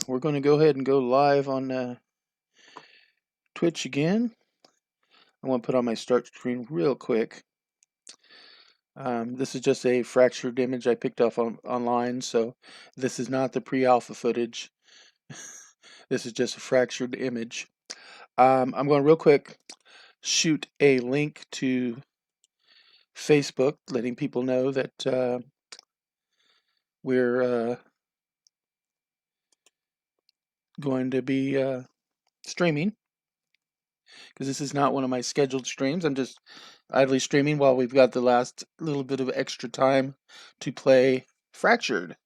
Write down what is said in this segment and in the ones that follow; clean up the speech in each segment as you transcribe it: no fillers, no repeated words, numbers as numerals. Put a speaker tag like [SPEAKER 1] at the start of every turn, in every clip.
[SPEAKER 1] We're going to go ahead and go live on Twitch again. I want to put on my start screen real quick. This is just a fractured image I picked up online, so this is not the pre-alpha footage. This is just a fractured image. I'm going to real quick shoot a link to Facebook, letting people know that we're going to be streaming, because this is not one of my scheduled streams. I'm just idly streaming while we've got the last little bit of extra time to play Fractured,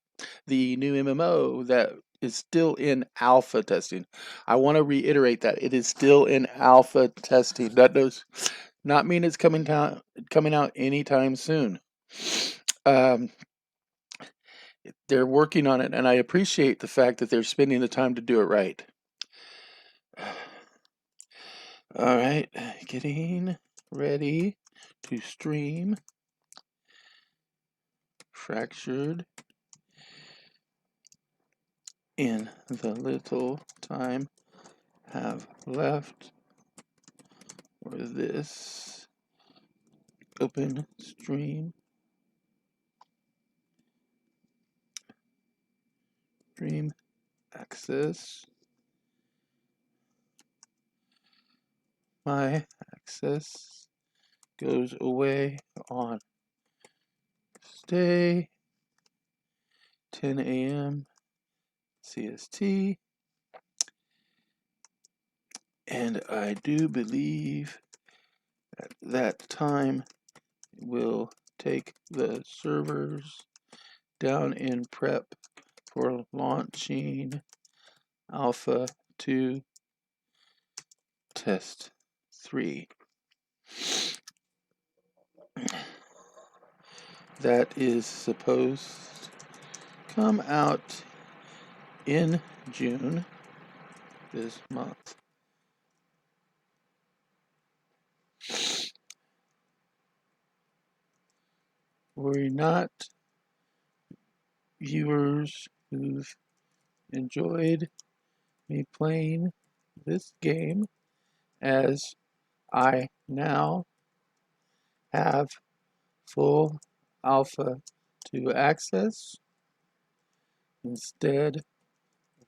[SPEAKER 1] the new MMO that is still in alpha testing. I want to reiterate that it is still in alpha testing. That does not mean it's coming out anytime soon. They're working on it, and I appreciate the fact that they're spending the time to do it right. All right, getting ready to stream Fractured in the little time have left for this open stream access. My access goes away on Thursday, 10 a.m. CST, and I do believe at that time will take the servers down in prep for launching Alpha 2 Test 3. That is supposed to come out in June this month. Worry not, viewers who've enjoyed me playing this game, as I now have full alpha 2 access instead of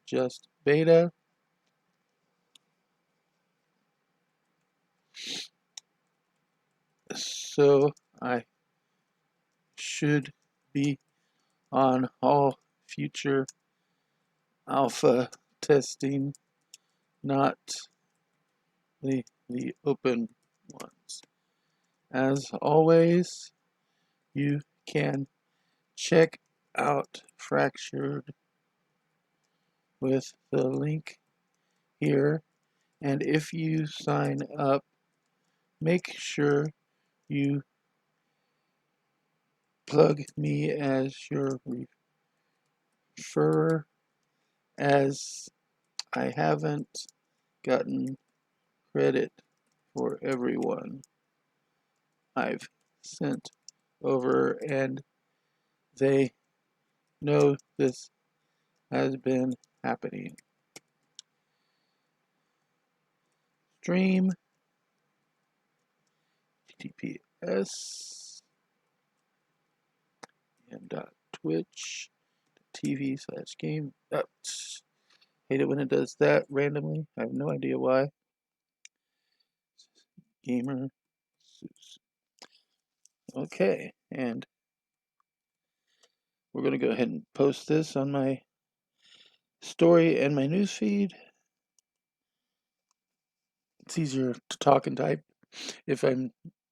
[SPEAKER 1] just beta. So I should be on all future alpha testing, not the open ones. As always, you can check out Fractured with the link here, and if you sign up, make sure you plug me as your referrer, as I haven't gotten credit for everyone I've sent over, and they know this has been happening. Stream https and twitch.tv/game. Hate it when it does that randomly. I have no idea why. Gamer Zeus. Okay, and we're going to go ahead and post this on my story and my newsfeed. It's easier to talk and type if I'm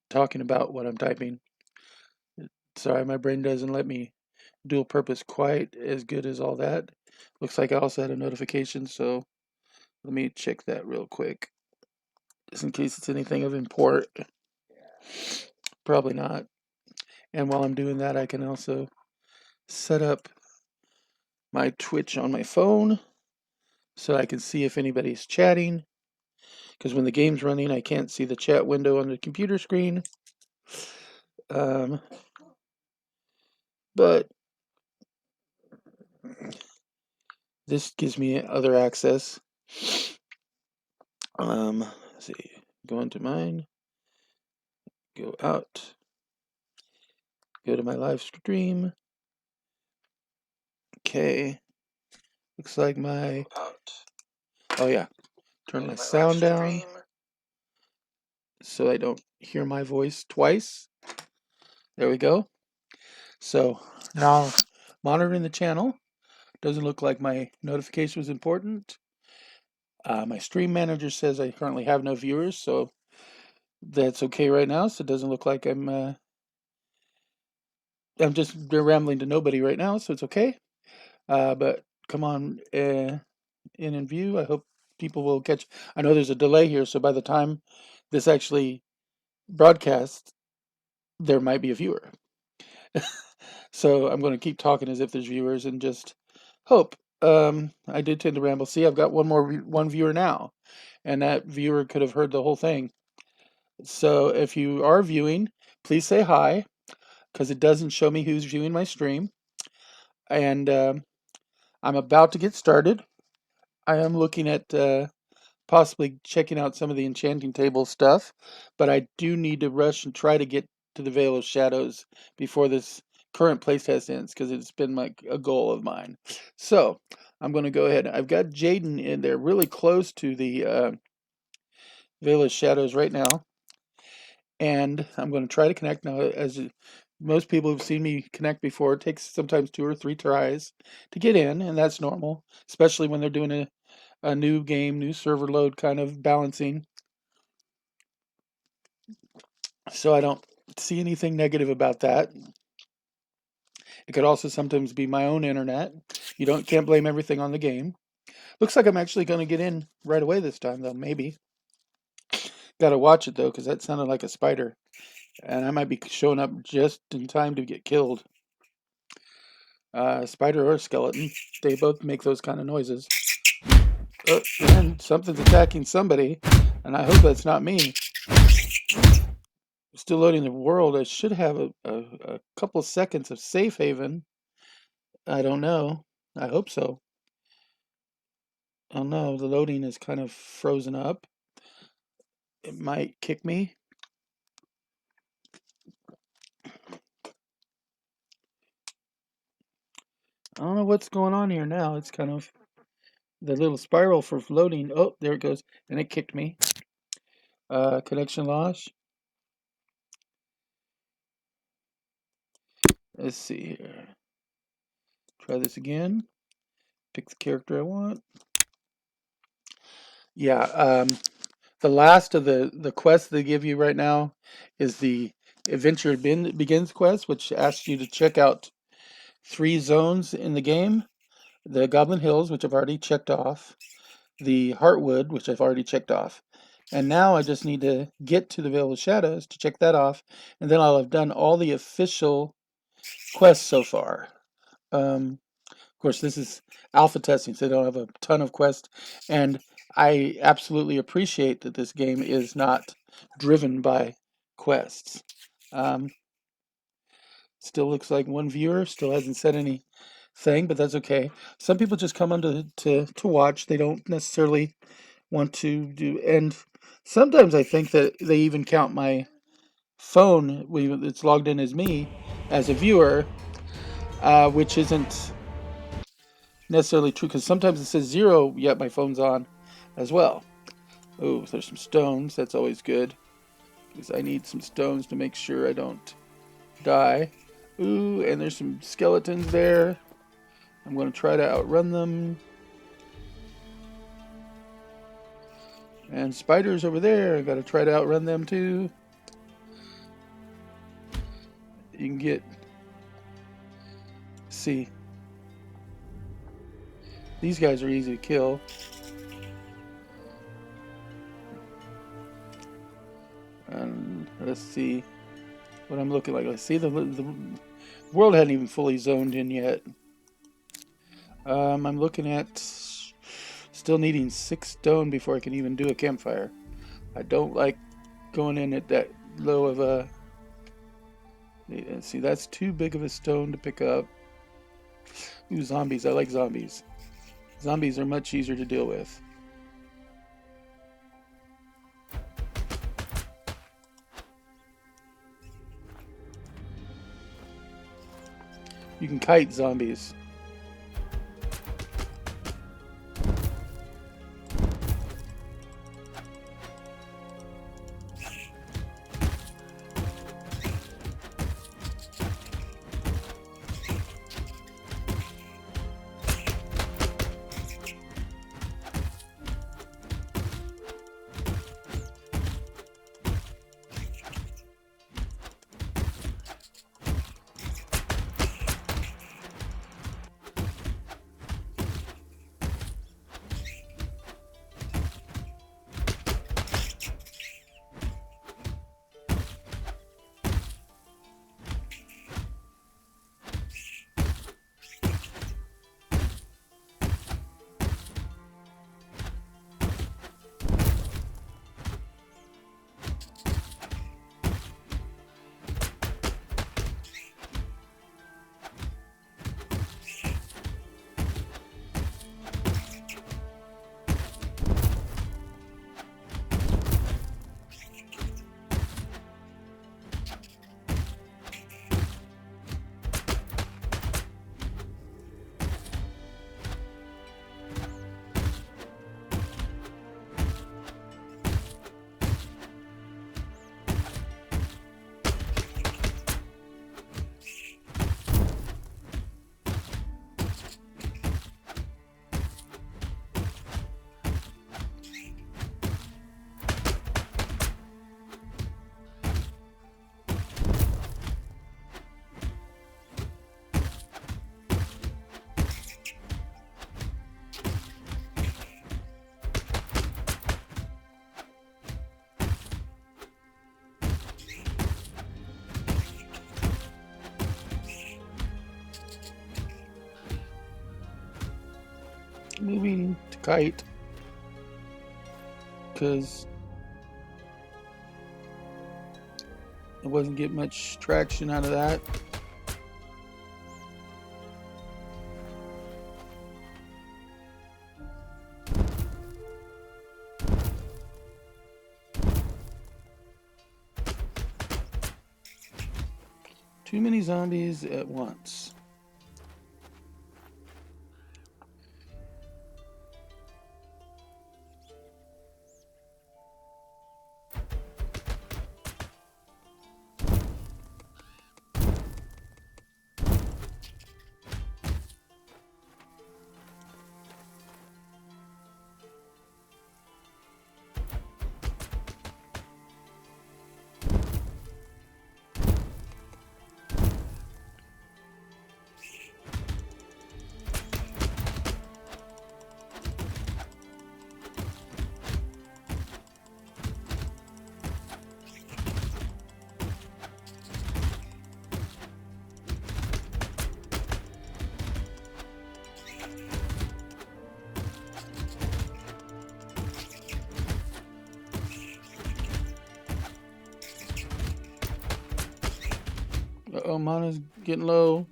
[SPEAKER 1] talking about what I'm typing. Sorry, my brain doesn't let me dual purpose quite as good as all that. Looks like I also had a notification, so let me check that real quick, just in case it's anything of import. Probably not. And while I'm doing that, I can also set up my Twitch on my phone so I can see if anybody's chatting, because when the game's running, I can't see the chat window on the computer screen. But This gives me other access. Let's see. Go into mine. Go out. Go to my live stream. Okay. Looks like my... Oh yeah. Turn my sound down so I don't hear my voice twice. There we go. So now monitoring the channel. Doesn't look like my notification was important. My stream manager says I currently have no viewers, so that's okay right now. So it doesn't look like I'm just rambling to nobody right now, so it's okay. But come on in and view. I hope people will catch. I know there's a delay here, so by the time this actually broadcasts, there might be a viewer. So I'm going to keep talking as if there's viewers and just hope. I did tend to ramble. See, I've got one viewer now, and that viewer could have heard the whole thing. So if you are viewing, please say hi, because it doesn't show me who's viewing my stream. And I'm about to get started. I am looking at possibly checking out some of the enchanting table stuff, but I do need to rush and try to get to the Veil of Shadows before this current playtest ends, because it's been like a goal of mine. So I'm going to go ahead. I've got Jaden in there really close to the Veil of Shadows right now, and I'm going to try to connect now. As most people who've seen me connect before, it takes sometimes 2 or 3 tries to get in, and that's normal, especially when they're doing a new game, new server load kind of balancing. So I don't see anything negative about that. It could also sometimes be my own internet. Can't blame everything on the game. Looks like I'm actually going to get in right away this time, though. Maybe. Got to watch it though, because that sounded like a spider, and I might be showing up just in time to get killed. Spider or skeleton, they both make those kind of noises. Oh, and something's attacking somebody, and I hope that's not me. Still loading the world. I should have a couple seconds of safe haven. I don't know. I hope so. Oh no, the loading is kind of frozen up. It might kick me. I don't know what's going on here now. It's kind of the little spiral for loading. Oh, there it goes. And it kicked me. Connection loss. Let's see here. Try this again. Pick the character I want. Yeah, the last of the quests they give you right now is the Adventure Begins quest, which asks you to check out 3 zones in the game. The Goblin Hills, which I've already checked off. The Heartwood, which I've already checked off. And now I just need to get to the Veil of Shadows to check that off. And then I'll have done all the official quests so far. Of course, this is alpha testing, so they don't have a ton of quests. And I absolutely appreciate that this game is not driven by quests. Still looks like one viewer, still hasn't said anything, but that's okay. Some people just come on to watch. They don't necessarily want to do, and sometimes I think that they even count my phone, it's logged in as me, as a viewer, which isn't necessarily true, because sometimes it says 0, yet my phone's on as well. Oh, there's some stones. That's always good, because I need some stones to make sure I don't die. Ooh, and there's some skeletons there. I'm going to try to outrun them. And spiders over there. I got to try to outrun them too. You can get... See. These guys are easy to kill. And let's see what I'm looking like. Let's see, the world hadn't even fully zoned in yet. I'm looking at still needing 6 stone before I can even do a campfire. I don't like going in at that low of a... See, that's too big of a stone to pick up. Ooh, zombies. I like zombies. Zombies are much easier to deal with. You can kite zombies. Moving to kite because I wasn't getting much traction out of that. Too many zombies at once. Uh-oh, mana's getting low.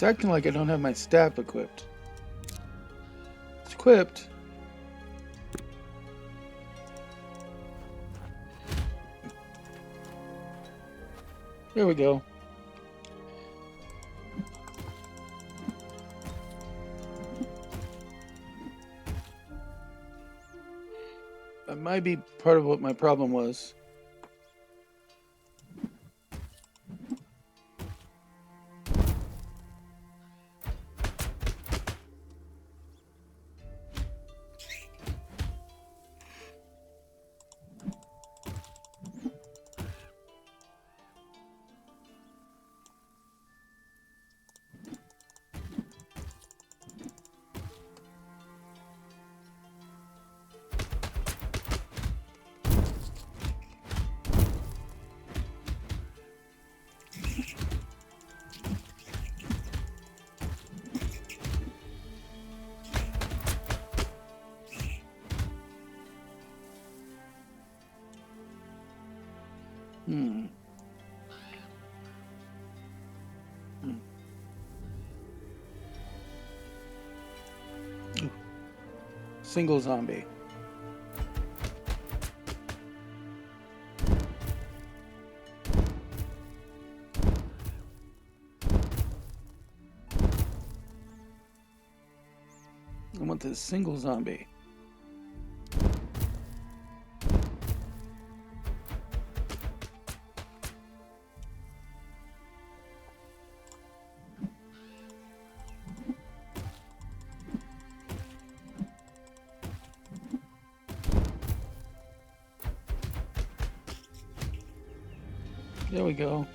[SPEAKER 1] It's acting like I don't have my staff equipped. It's equipped. There we go. That might be part of what my problem was. Hmm. Hmm. Ooh, single zombie. I want this single zombie. There we go.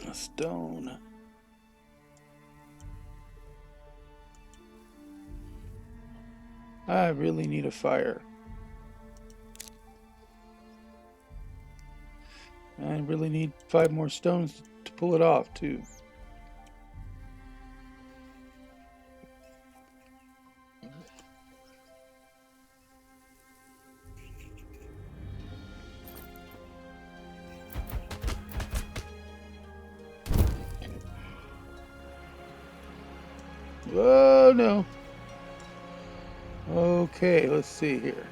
[SPEAKER 1] A stone. I really need a fire. I really need 5 more stones to pull it off, too. Oh, no. Okay, let's see here.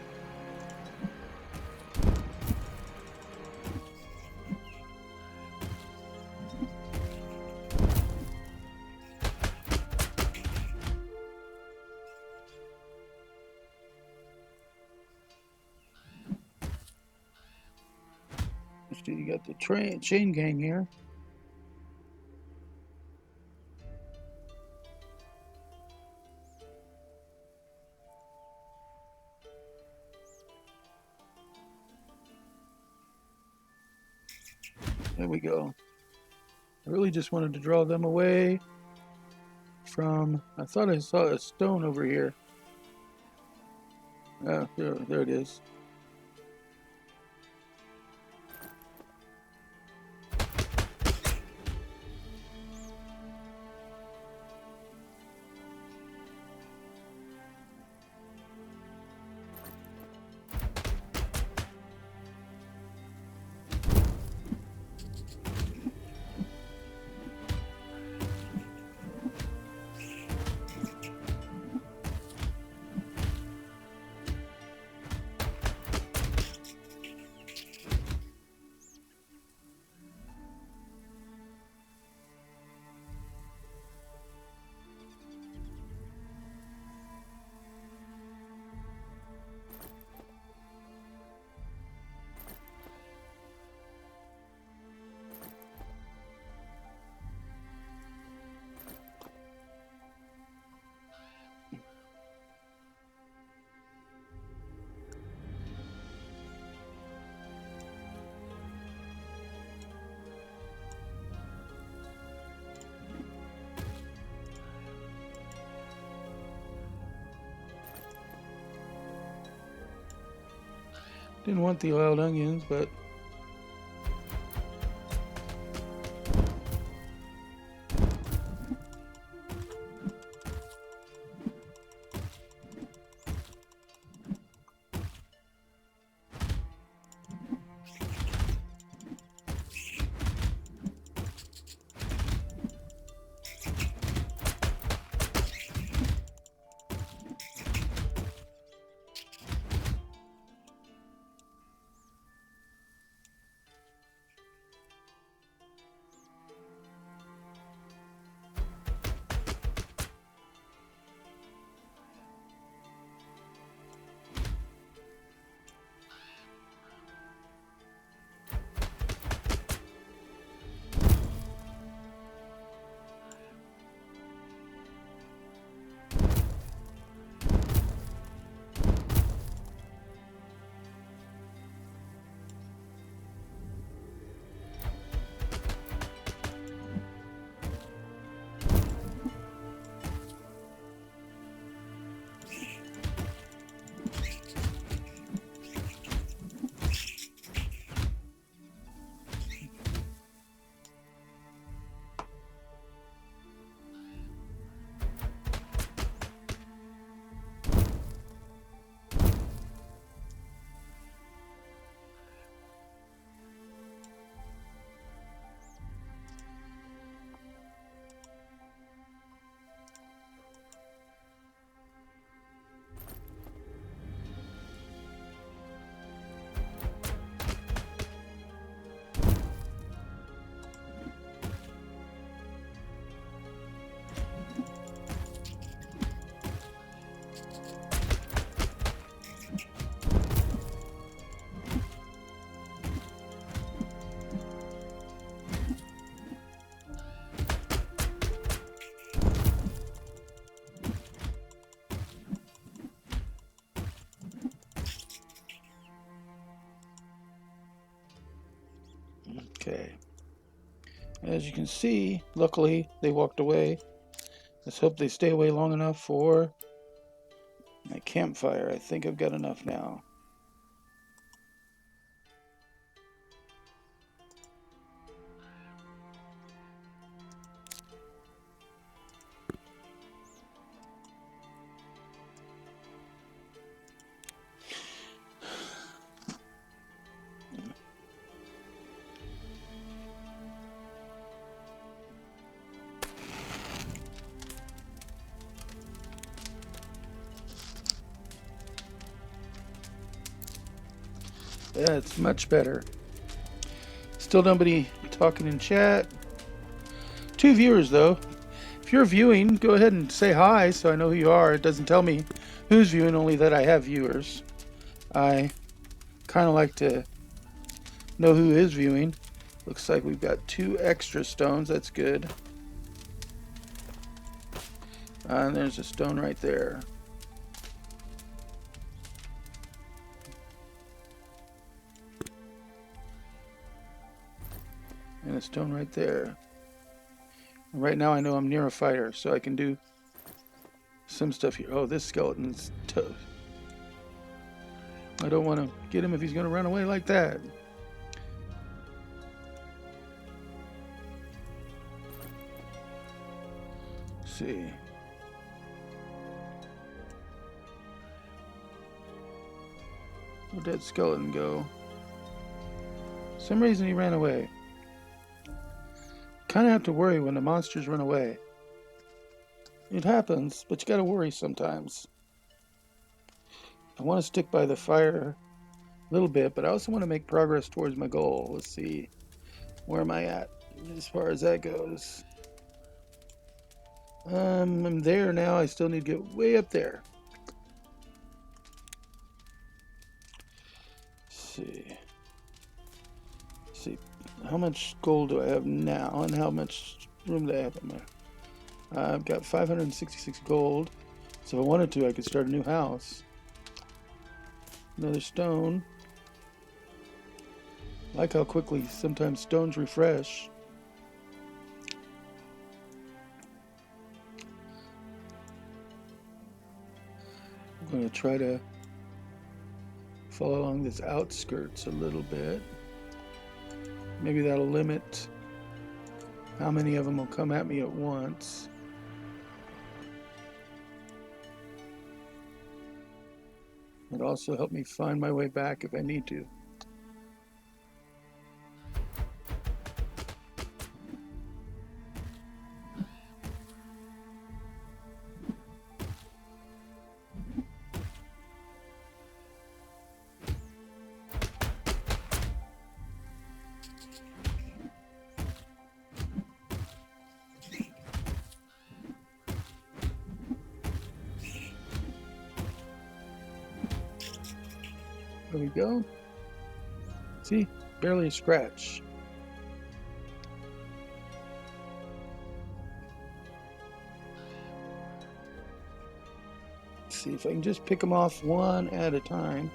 [SPEAKER 1] Let's see, you got the chain gang here. There we go. I really just wanted to draw them away from... I thought I saw a stone over here. Oh, there it is. Didn't want the oiled onions, but Okay. As you can see, luckily they walked away. Let's hope they stay away long enough for my campfire. I think I've got enough now. That's much better. Still nobody talking in chat. 2 viewers though. If you're viewing, go ahead and say hi so I know who you are. It doesn't tell me who's viewing, only that I have viewers. I kind of like to know who is viewing. Looks like we've got 2 extra stones. That's good. And there's a stone right there. And a stone right there. And right now I know I'm near a fighter, so I can do some stuff here. Oh, this skeleton's tough. I don't want to get him if he's going to run away like that. Let's see. Where'd that skeleton go? For some reason he ran away. Kind of have to worry when the monsters run away. It happens, but you gotta worry sometimes. I want to stick by the fire a little bit, but I also want to make progress towards my goal. Let's see. Where am I at as far as that goes? I'm there now. I still need to get way up there. Let's see. How much gold do I have now, and how much room do I have in there? I've got 566 gold, so if I wanted to, I could start a new house. Another stone. I like how quickly sometimes stones refresh. I'm going to try to follow along this outskirts a little bit. Maybe that'll limit how many of them will come at me at once. It'll also help me find my way back if I need to. There we go. See? Barely a scratch. Let's see if I can just pick them off one at a time.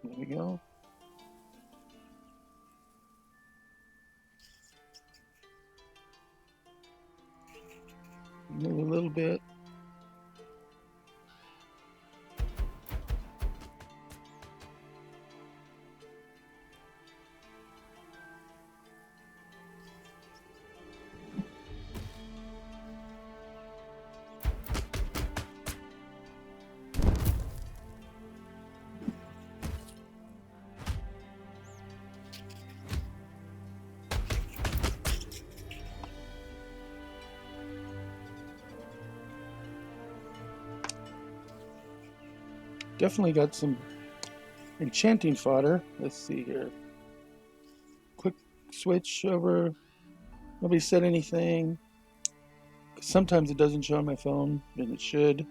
[SPEAKER 1] There we go. Move a little bit. Definitely got some enchanting fodder. Let's see here. Quick switch over. Nobody said anything. Sometimes it doesn't show on my phone, and it should.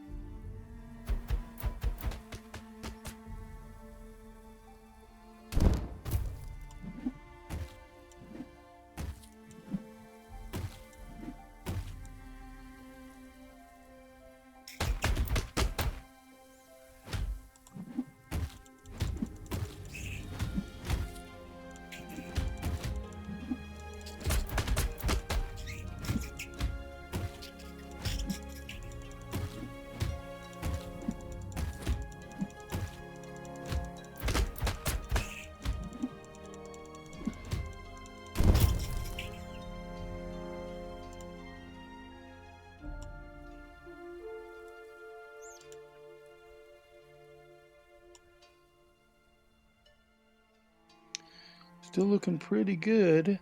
[SPEAKER 1] Still looking pretty good.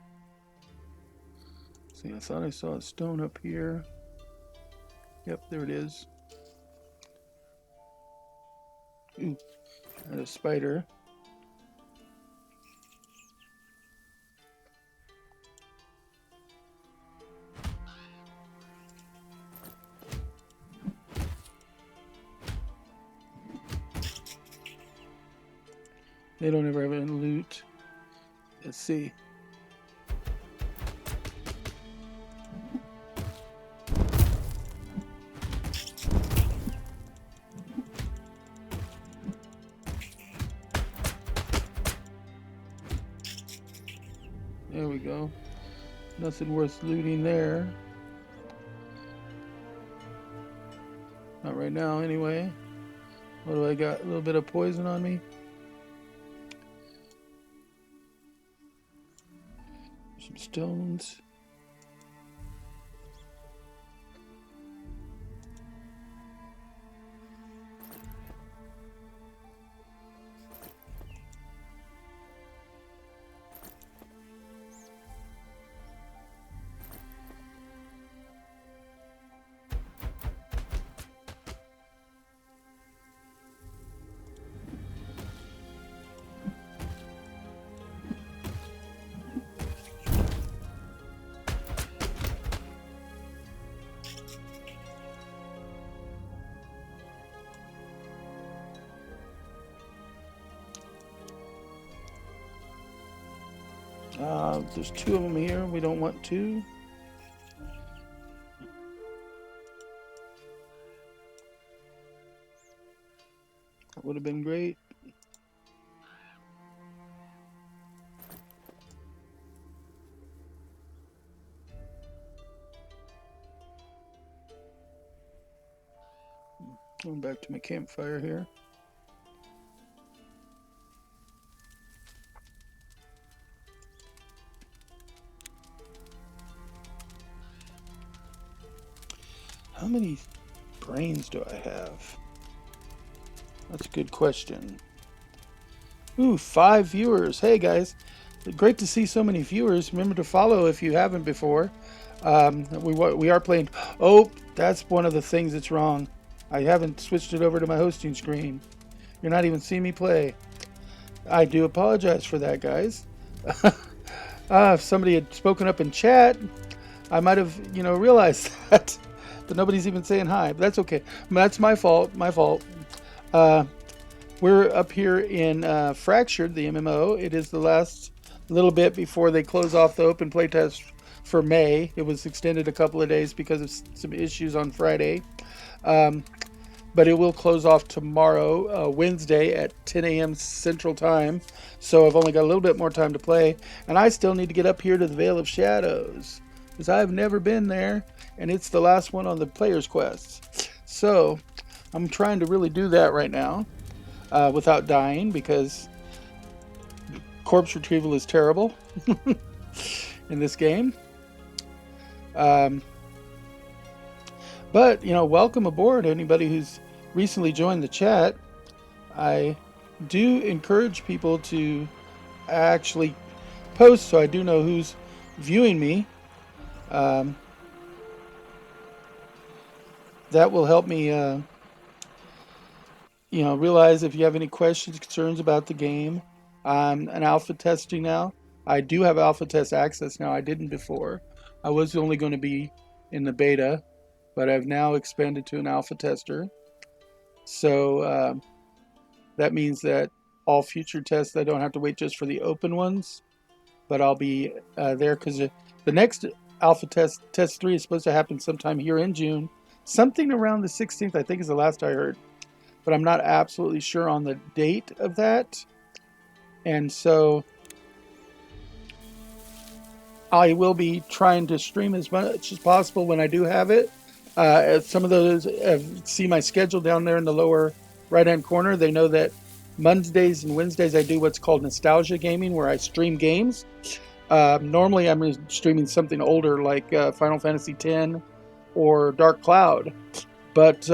[SPEAKER 1] See, I thought I saw a stone up here. Yep, there it is. Ooh, and a spider. They don't ever have any loot. Let's see. There we go. Nothing worth looting there. Not right now, anyway. What do I got? A little bit of poison on me. Some stones. There's two of them here. We don't want two. That would have been great. Going back to my campfire here. How many brains do I have? That's a good question. Ooh, 5 viewers. Hey guys, great to see so many viewers. Remember to follow if you haven't before. We are playing. Oh, that's one of the things that's wrong. I haven't switched it over to my hosting screen. You're not even seeing me play. I do apologize for that, guys. If somebody had spoken up in chat, I might have, realized that. But nobody's even saying hi. But that's okay. That's my fault. My fault. We're up here in Fractured, the MMO. It is the last little bit before they close off the open playtest for May. It was extended a couple of days because of some issues on Friday. But it will close off tomorrow, Wednesday at 10 a.m. Central Time. So I've only got a little bit more time to play. And I still need to get up here to the Vale of Shadows, because I've never been there, and it's the last one on the Player's Quest. So I'm trying to really do that right now without dying, because corpse retrieval is terrible in this game. But, welcome aboard anybody who's recently joined the chat. I do encourage people to actually post so I do know who's viewing me. That will help me, realize if you have any questions, concerns about the game. I'm an alpha testing now. I do have alpha test access now. I didn't before. I was only going to be in the beta. but I've now expanded to an alpha tester. So that means that all future tests, I don't have to wait just for the open ones, but I'll be there because the next alpha test 3, is supposed to happen sometime here in June. Something around the 16th, I think, is the last I heard, but I'm not absolutely sure on the date of that. And so I will be trying to stream as much as possible when I do have it. Some of those see my schedule down there in the lower right-hand corner. They know that Mondays and Wednesdays I do what's called nostalgia gaming, where I stream games. Normally I'm streaming something older like Final Fantasy X or Dark Cloud, but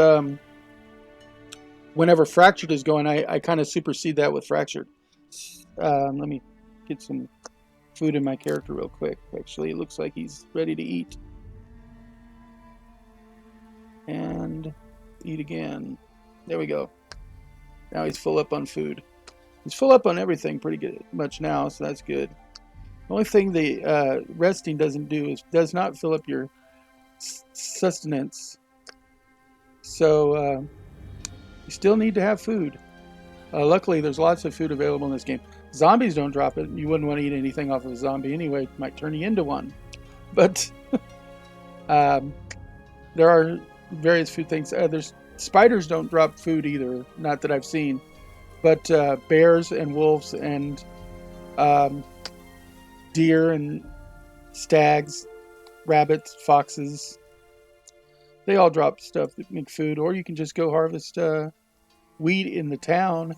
[SPEAKER 1] whenever Fractured is going, I kind of supersede that with Fractured. Let me get some food in my character real quick. Actually, it looks like he's ready to eat. And eat again. There we go. Now he's full up on food. He's full up on everything pretty good, much now, so that's good. The only thing the resting doesn't do is does not fill up your sustenance. So you still need to have food. Luckily, there's lots of food available in this game. Zombies don't drop it. You wouldn't want to eat anything off of a zombie anyway. It might turn you into one. But there are various food things. There's spiders don't drop food either. Not that I've seen. But bears and wolves and deer and stags, rabbits, foxes, they all drop stuff that make food. Or you can just go harvest wheat in the town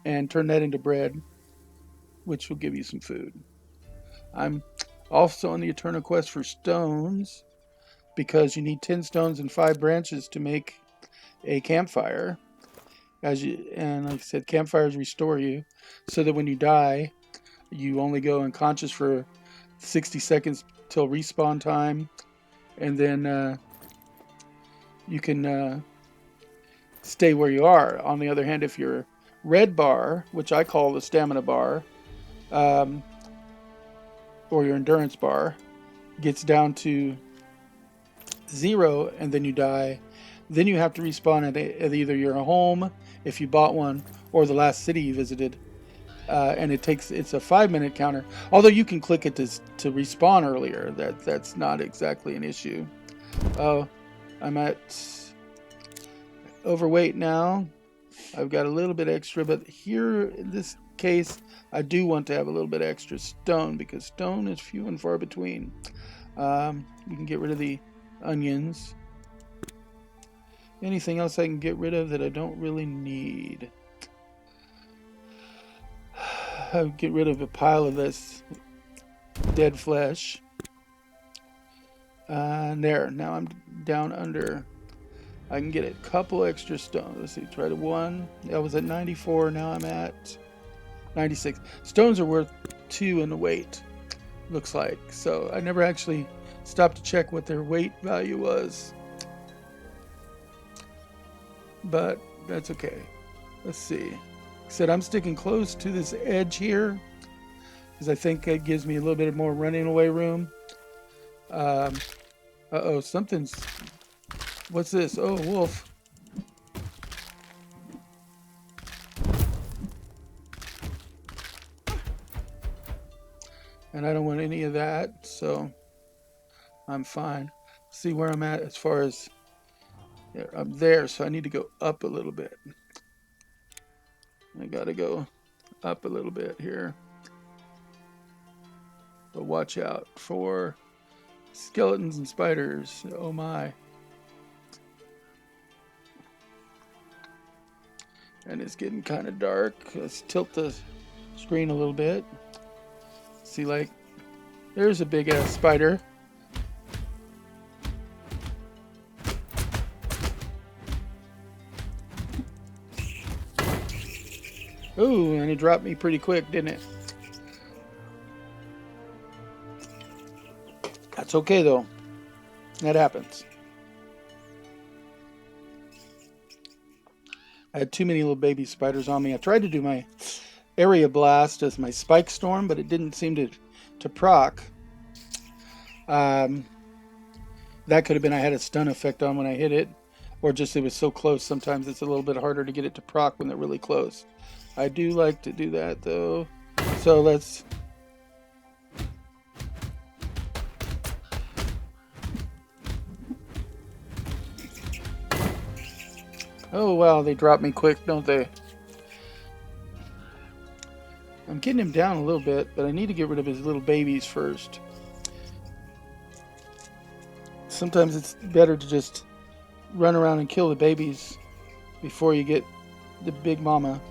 [SPEAKER 1] and turn that into bread, which will give you some food. I'm also on the eternal quest for stones, because you need 10 stones and 5 branches to make a campfire. And like I said, campfires restore you, so that when you die, you only go unconscious for 60 seconds till respawn time, and then you can stay where you are. On the other hand, if your red bar, which I call the stamina bar, or your endurance bar, gets down to 0 and then you die, then you have to respawn at either your home, if you bought one, or the last city you visited. And it's a 5-minute counter. Although you can click it to respawn earlier. That's not exactly an issue. Oh, I'm at overweight now. I've got a little bit extra, but here in this case, I do want to have a little bit extra stone, because stone is few and far between. You can get rid of the onions. Anything else I can get rid of that I don't really need? I'll get rid of a pile of this dead flesh. There, now I'm down under. I can get a couple extra stones. Let's see, try to 1. I was at 94, now I'm at 96. Stones are worth 2 in the weight, looks like. So I never actually stopped to check what their weight value was. But that's okay. Let's see. Like I said, I'm sticking close to this edge here, because I think it gives me a little bit more running away room. Uh-oh, something's... What's this? Oh, wolf. And I don't want any of that, so I'm fine. See where I'm at as far as... I'm there, so I need to go up a little bit. I gotta go up a little bit here. But watch out for skeletons and spiders. Oh my. And it's getting kind of dark. Let's tilt the screen a little bit. See, like, there's a big ass spider. Ooh, and it dropped me pretty quick, didn't it? That's okay though. That happens. I had too many little baby spiders on me. I tried to do my area blast as my spike storm, but it didn't seem to proc. That could have been I had a stun effect on when I hit it, or just it was so close. Sometimes it's a little bit harder to get it to proc when they're really close. I do like to do that though. So let's... Oh wow, they drop me quick, don't they? I'm getting him down a little bit, but I need to get rid of his little babies first. Sometimes it's better to just run around and kill the babies before you get the big mama.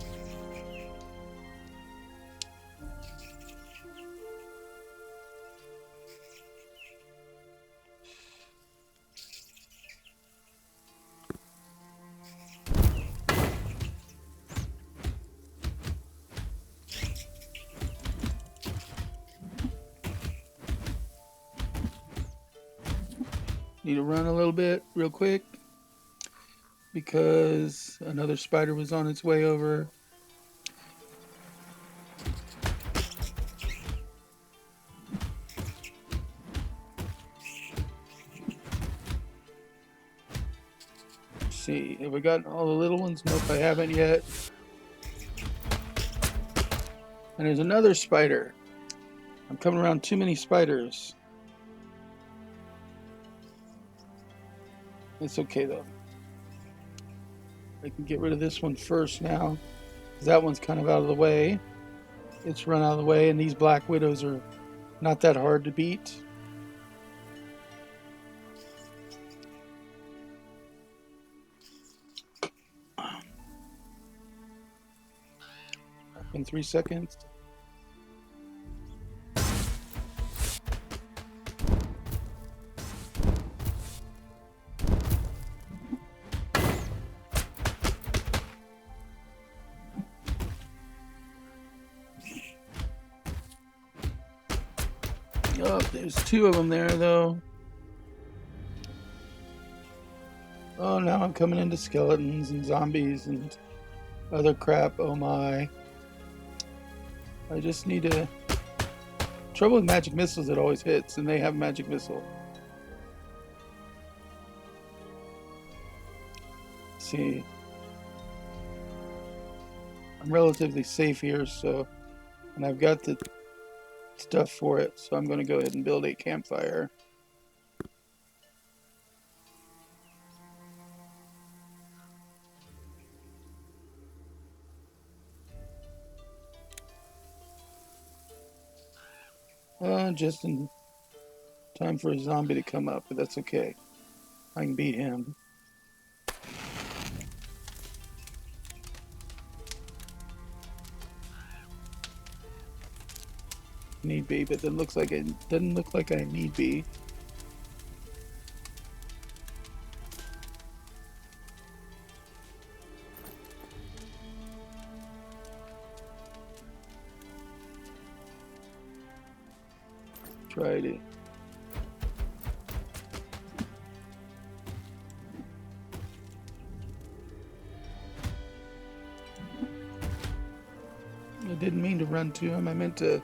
[SPEAKER 1] Need to run a little bit real quick because another spider was on its way over. Let's see, have we gotten all the little ones? Nope, I haven't yet. And there's another spider. I'm coming around too many spiders. It's okay though. I can get rid of this one first now. That one's kind of out of the way. It's run out of the way, and these black widows are not that hard to beat. In 3 seconds. Oh, there's 2 of them there, though. Oh, now I'm coming into skeletons and zombies and other crap. Oh my. I just need to... Trouble with magic missiles, it always hits, and they have magic missile. Let's see. I'm relatively safe here, so... And I've got the stuff for it, so I'm going to go ahead and build a campfire. Just in time for a zombie to come up, but that's okay. I can beat him. Need be, but it looks like it doesn't look like I need be. Tried it. I didn't mean to run to him. I meant to...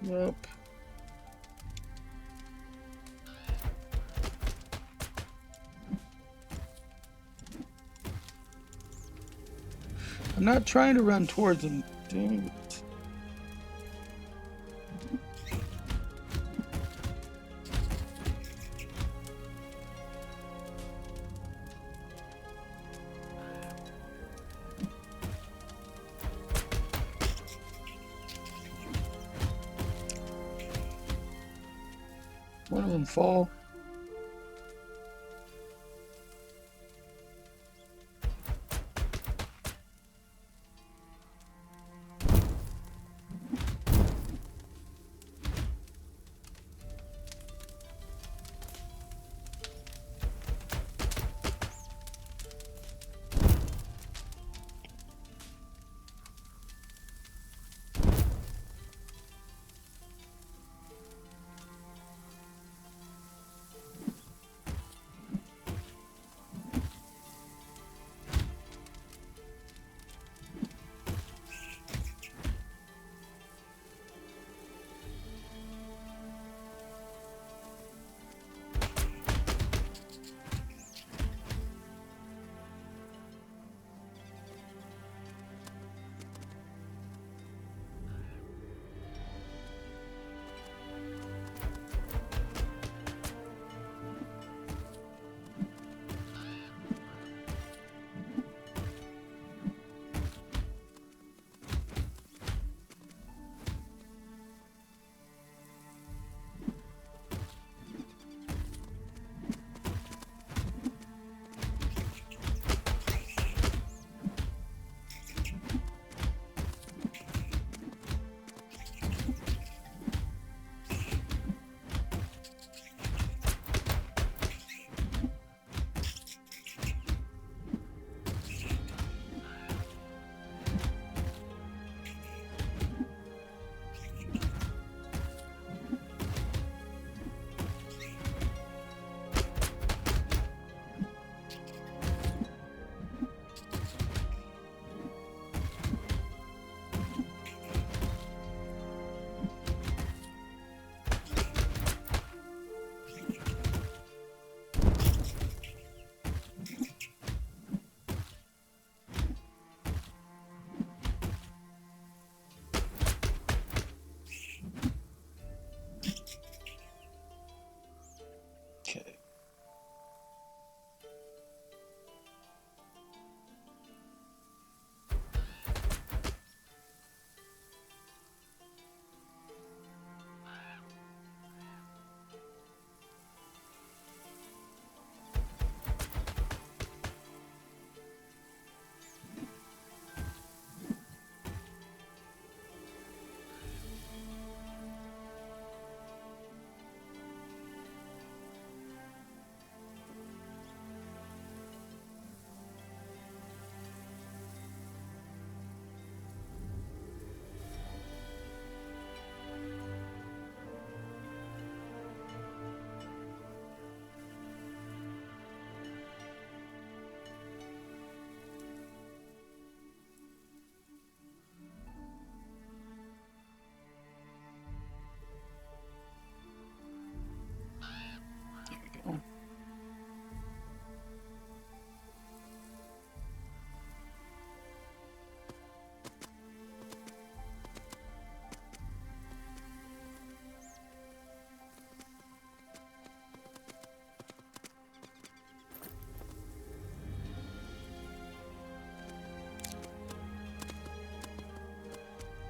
[SPEAKER 1] Nope. I'm not trying to run towards him. Dang it. One of them fall.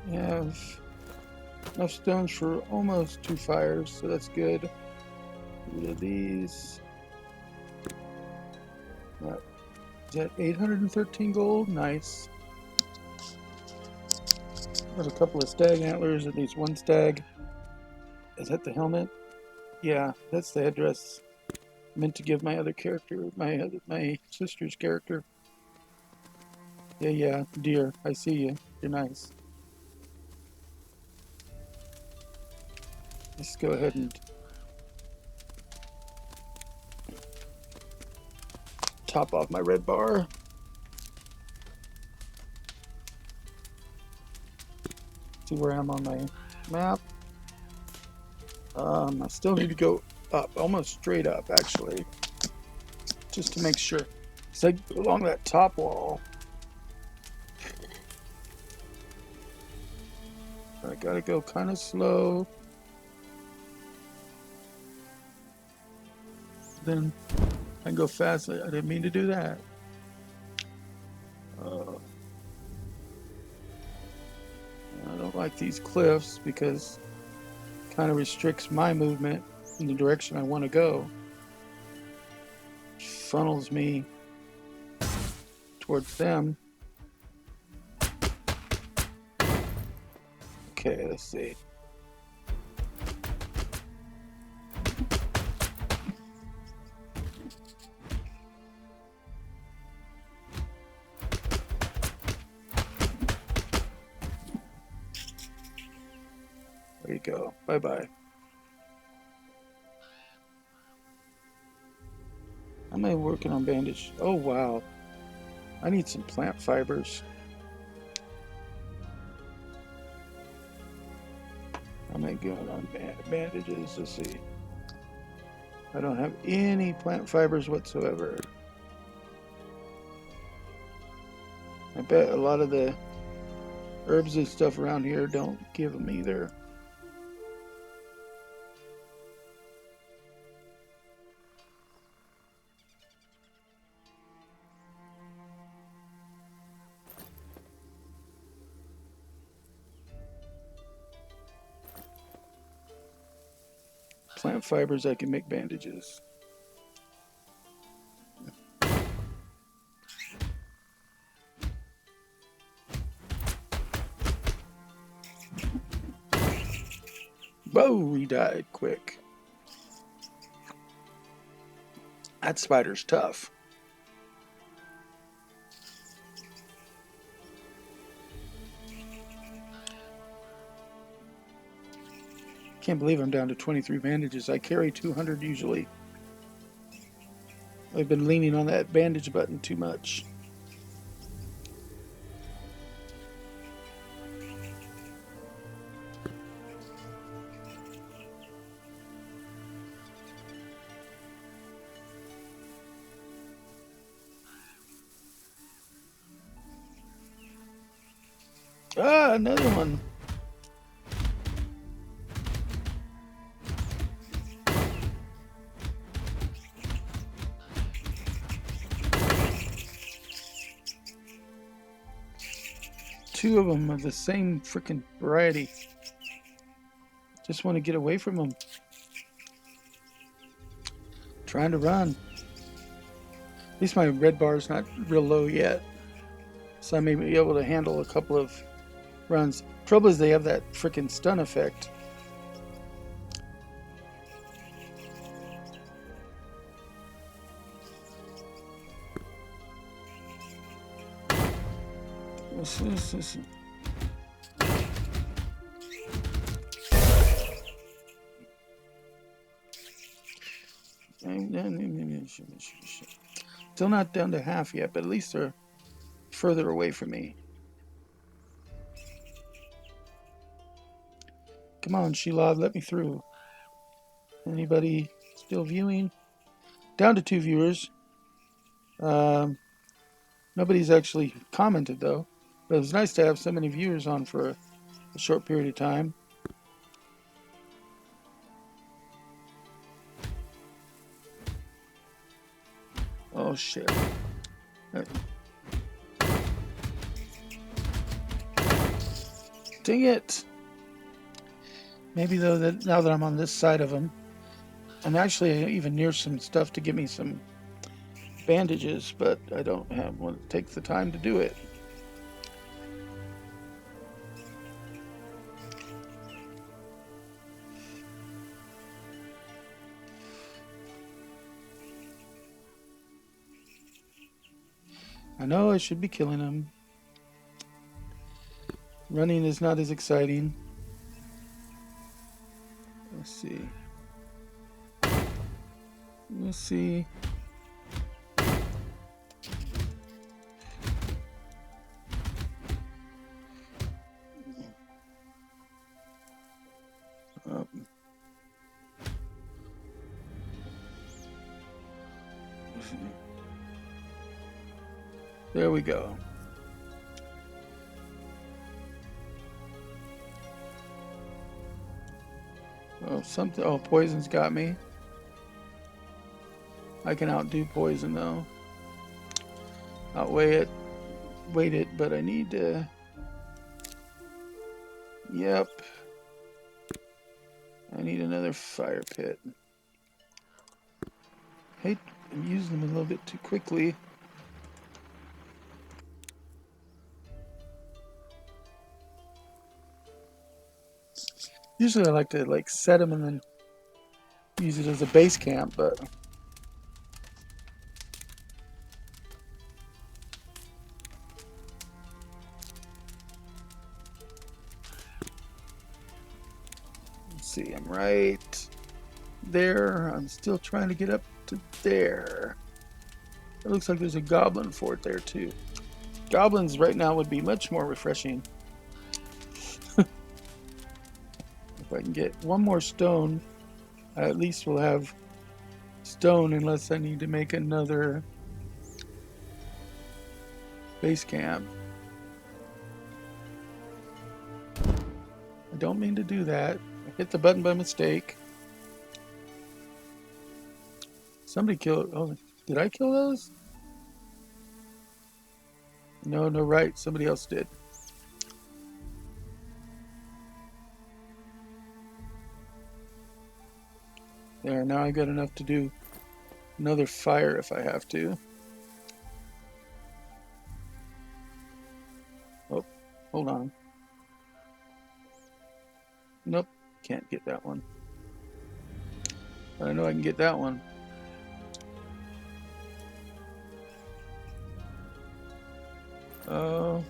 [SPEAKER 1] We have enough stones for almost 2 fires, so that's good. Get rid of these. Is that 813 gold? Nice. Got a couple of stag antlers, at least one stag. Is that the helmet? Yeah, that's the headdress. Meant to give my other character, my sister's character. Yeah, dear, I see you. You're nice. Let's go ahead and top off my red bar. See where I am on my map. I still need to go up, almost straight up actually, just to make sure. So along that top wall, I gotta go kind of slow. Then I can go fast. I didn't mean to do that. I don't like these cliffs because it kind of restricts my movement in the direction I want to go. Funnels me towards them. Okay, let's see. There you go. Bye-bye. How am I working on bandage? Oh, wow. I need some plant fibers. How am I going on bandages? Let's see. I don't have any plant fibers whatsoever. I bet a lot of the herbs and stuff around here don't give them either. Plant fibers, I can make bandages. Whoa, he died quick. That spider's tough. Can't believe I'm down to 23 bandages. I carry 200 usually. I've been leaning on that bandage button too much. Ah, another one. Two of them of the same freaking variety. Just want to get away from them. Trying to run. At least my red bar is not real low yet, so I may be able to handle a couple of runs. Trouble is they have that freaking stun effect. Listen. Still not down to half yet, but at least they're further away from me. Come on, Sheila, let me through. Anybody still viewing? Down to 2 viewers. Nobody's actually commented though. But it was nice to have so many viewers on for a short period of time. Oh shit. Dang it. Maybe though that now that I'm on this side of him, I'm actually even near some stuff to give me some bandages, but I don't have one that takes the time to do it. I know I should be killing him. Running is not as exciting. Let's see. Let's see. Let's see. There we go. Oh, something. Oh, poison's got me. I can outdo poison though. Outweigh it. Wait it, but I need to. Yep. I need another fire pit. Hate I'm using them a little bit too quickly. Usually I like to set them and then use it as a base camp, but let's see, I'm right there. I'm still trying to get up to there. It looks like there's a goblin fort there too. Goblins right now would be much more refreshing. If I can get one more stone, I at least will have stone, unless I need to make another base camp. I don't mean to do that. I hit the button by mistake. Somebody killed. Oh, did I kill those? No, right. Somebody else did. There, now I got enough to do another fire if I have to. Oh, hold on. Nope, can't get that one. But I know I can get that one. Oh.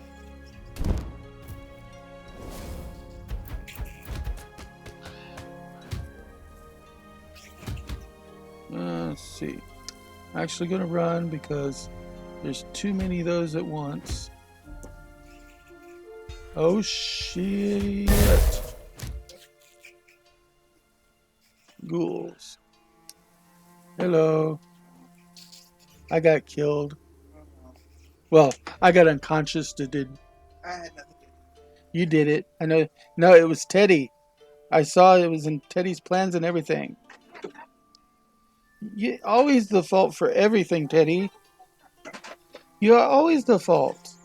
[SPEAKER 1] Let's see. I'm actually going to run because there's too many of those at once. Oh shit. Ghouls. Hello. I got killed. Well, I got unconscious. I had nothing to do. You did it. I know. No, it was Teddy. I saw it was in Teddy's plans and everything. You always the fault for everything, Teddy. You are always the fault.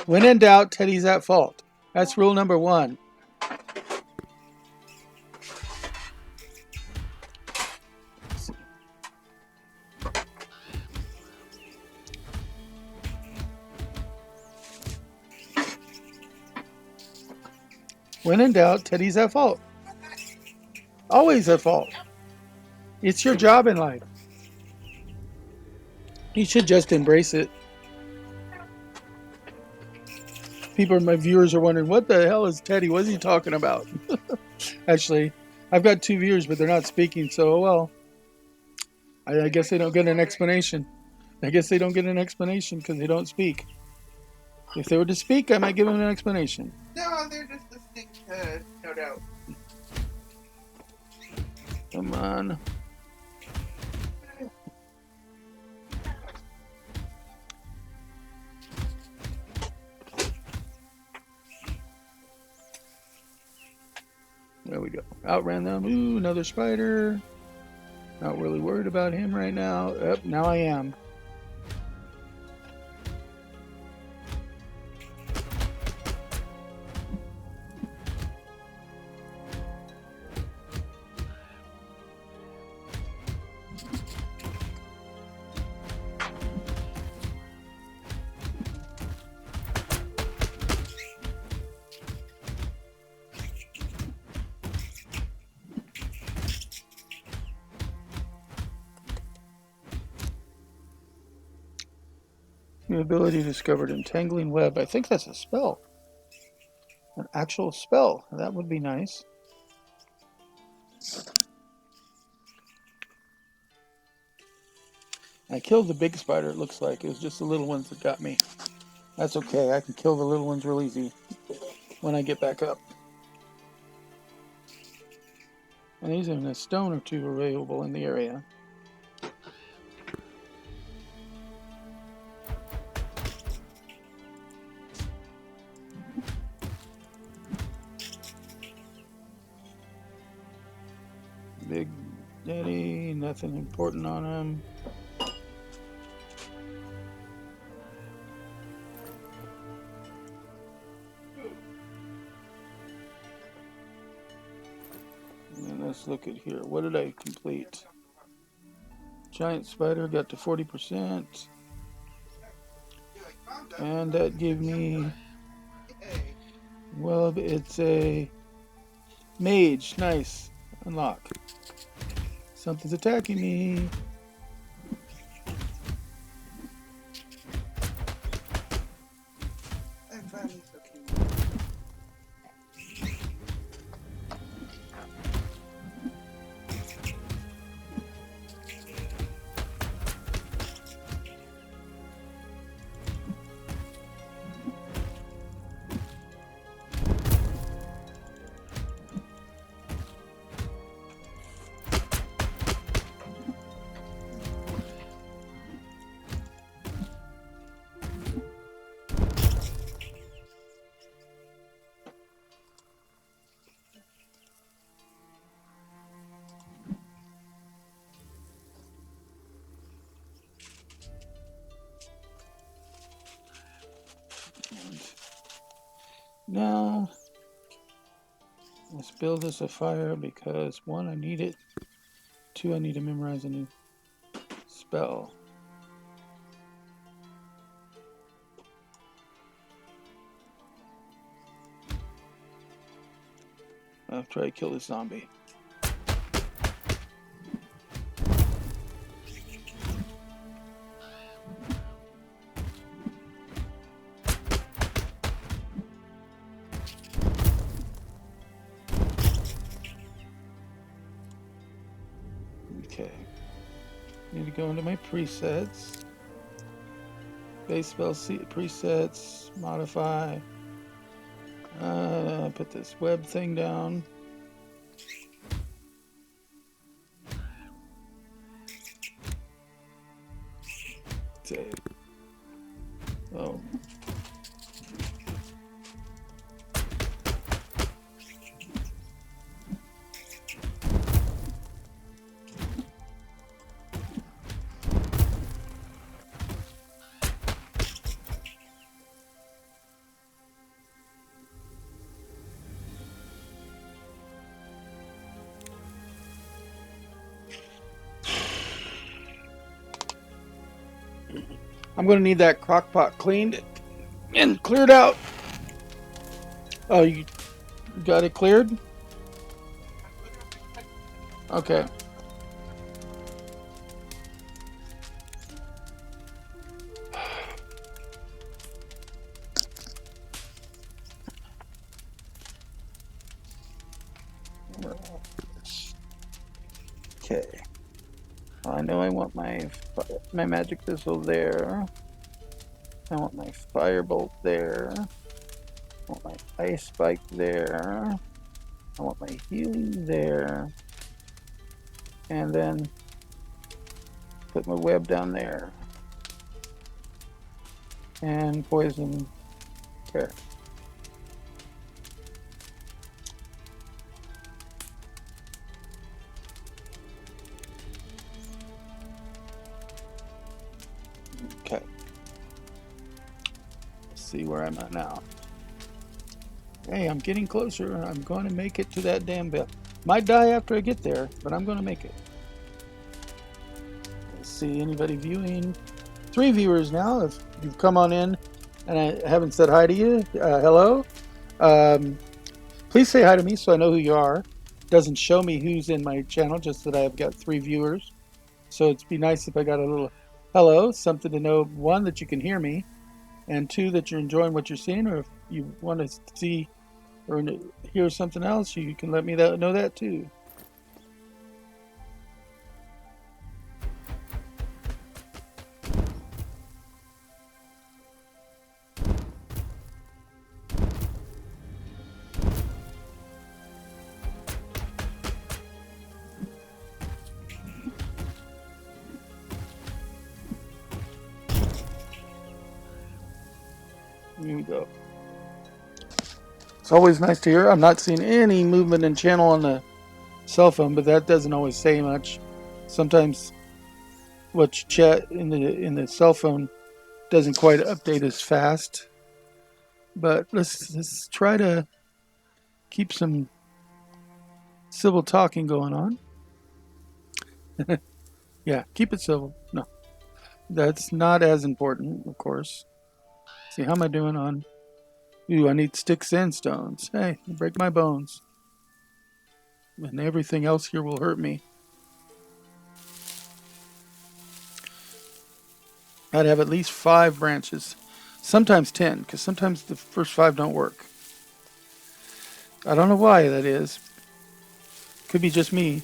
[SPEAKER 1] When in doubt, Teddy's at fault. That's rule number 1. When in doubt, Teddy's at fault. Always at fault. It's your job in life. You should just embrace it. People, my viewers are wondering, what the hell is Teddy? What is he talking about? Actually, I've got 2 viewers, but they're not speaking, so well. I guess they don't get an explanation. I guess they don't get an explanation because they don't speak. If they were to speak, I might give them an explanation.
[SPEAKER 2] No, they're just listening to No Doubt.
[SPEAKER 1] Come on. There we go. Outran them. Ooh, another spider. Not really worried about him right now. Yep, now I am. New ability discovered, entangling web. I think that's a spell. An actual spell. That would be nice. I killed the big spider, it looks like. It was just the little ones that got me. That's okay. I can kill the little ones real easy when I get back up. And even a stone or two available in the area. Big Daddy, nothing important on him. And let's look at here. What did I complete? Giant spider got to 40%. And that gave me, well, it's a mage. Nice. Unlock. Something's attacking me.
[SPEAKER 2] I'm finally so cute.
[SPEAKER 1] Now, let's build us a fire because 1, I need it. 2, I need to memorize a new spell. I'll try to kill this zombie. Okay. Need to go into my presets. Base spell presets, modify. Put this web thing down. Save. Oh. I'm going to need that crock pot cleaned and cleared out. Oh, you got it cleared? Okay. Okay. Well, I know I want my magic missile there. I want my firebolt there. I want my ice spike there. I want my healing there. And then put my web down there. And poison there. Okay. Let's see where I'm at now. Hey, I'm getting closer. I'm going to make it to that damn bell. Might die after I get there, but I'm going to make it. Let's see, anybody viewing? 3 viewers now. If you've come on in and I haven't said hi to you, hello. Please say hi to me so I know who you are. It doesn't show me who's in my channel, just that I've got 3 viewers. So it'd be nice if I got a little hello, something to know, one, that you can hear me, and two, that you're enjoying what you're seeing, or if you want to see or hear something else, you can let me know that too. Here we go. It's always nice to hear. I'm not seeing any movement in channel on the cell phone, but that doesn't always say much. Sometimes what you chat in the cell phone doesn't quite update as fast. But let's try to keep some civil talking going on. Yeah, keep it civil. No, that's not as important, of course. See, how am I doing on? Ooh, I need sticks and stones. Hey, break my bones. And everything else here will hurt me. I'd have at least 5 branches. Sometimes 10, because sometimes the first 5 don't work. I don't know why that is. Could be just me.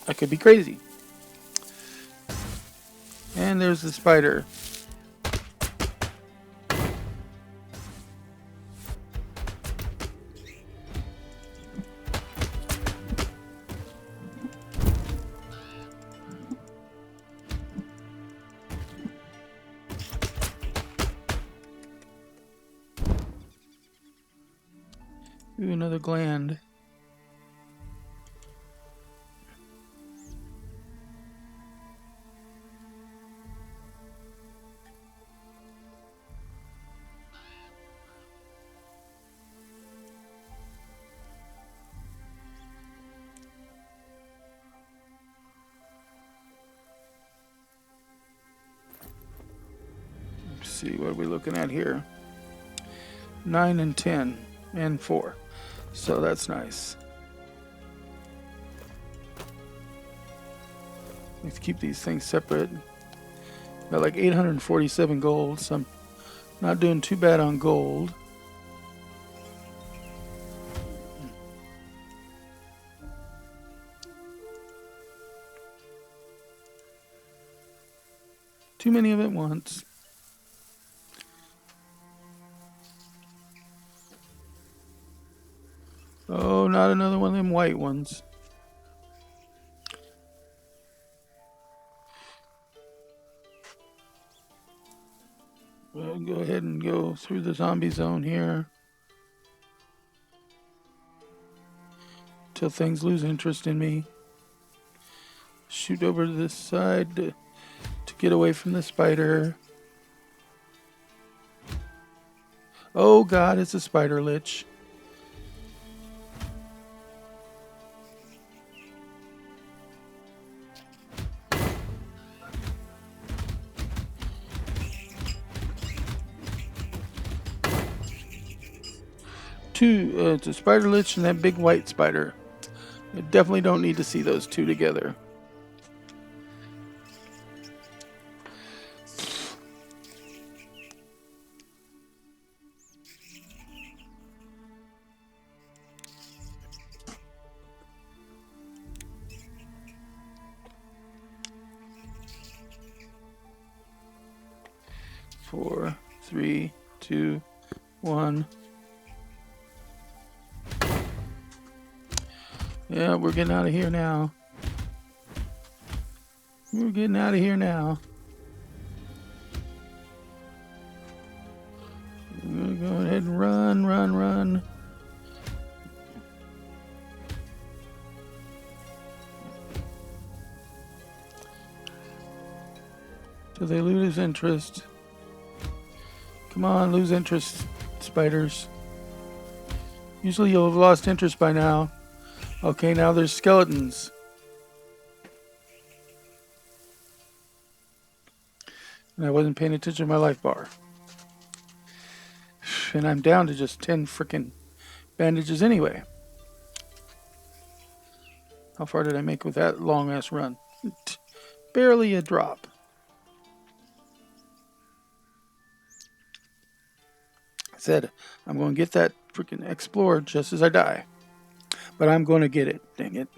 [SPEAKER 1] I could be crazy. And there's the spider. Ooh, another gland. Let's see, what are we looking at here? 9 and 10 and 4. So that's nice. Let's keep these things separate. Got like 847 gold, so I'm not doing too bad on gold. Too many of it once. Oh, not another one of them white ones. We'll go ahead and go through the zombie zone here till things lose interest in me. Shoot over to this side to get away from the spider. Oh God, it's a spider lich. It's a spider lich and that big white spider. I definitely don't need to see those two together. Four, three, two, one. Yeah, we're getting out of here now. We're getting out of here now. We're gonna go ahead and run, run, run. Till they lose interest. Come on, lose interest, spiders. Usually you'll have lost interest by now. Okay, now there's skeletons. And I wasn't paying attention to my life bar. And I'm down to just 10 freaking bandages anyway. How far did I make with that long ass run? Barely a drop. I said, I'm going to get that freaking Explorer just as I die. But I'm going to get it. Dang it.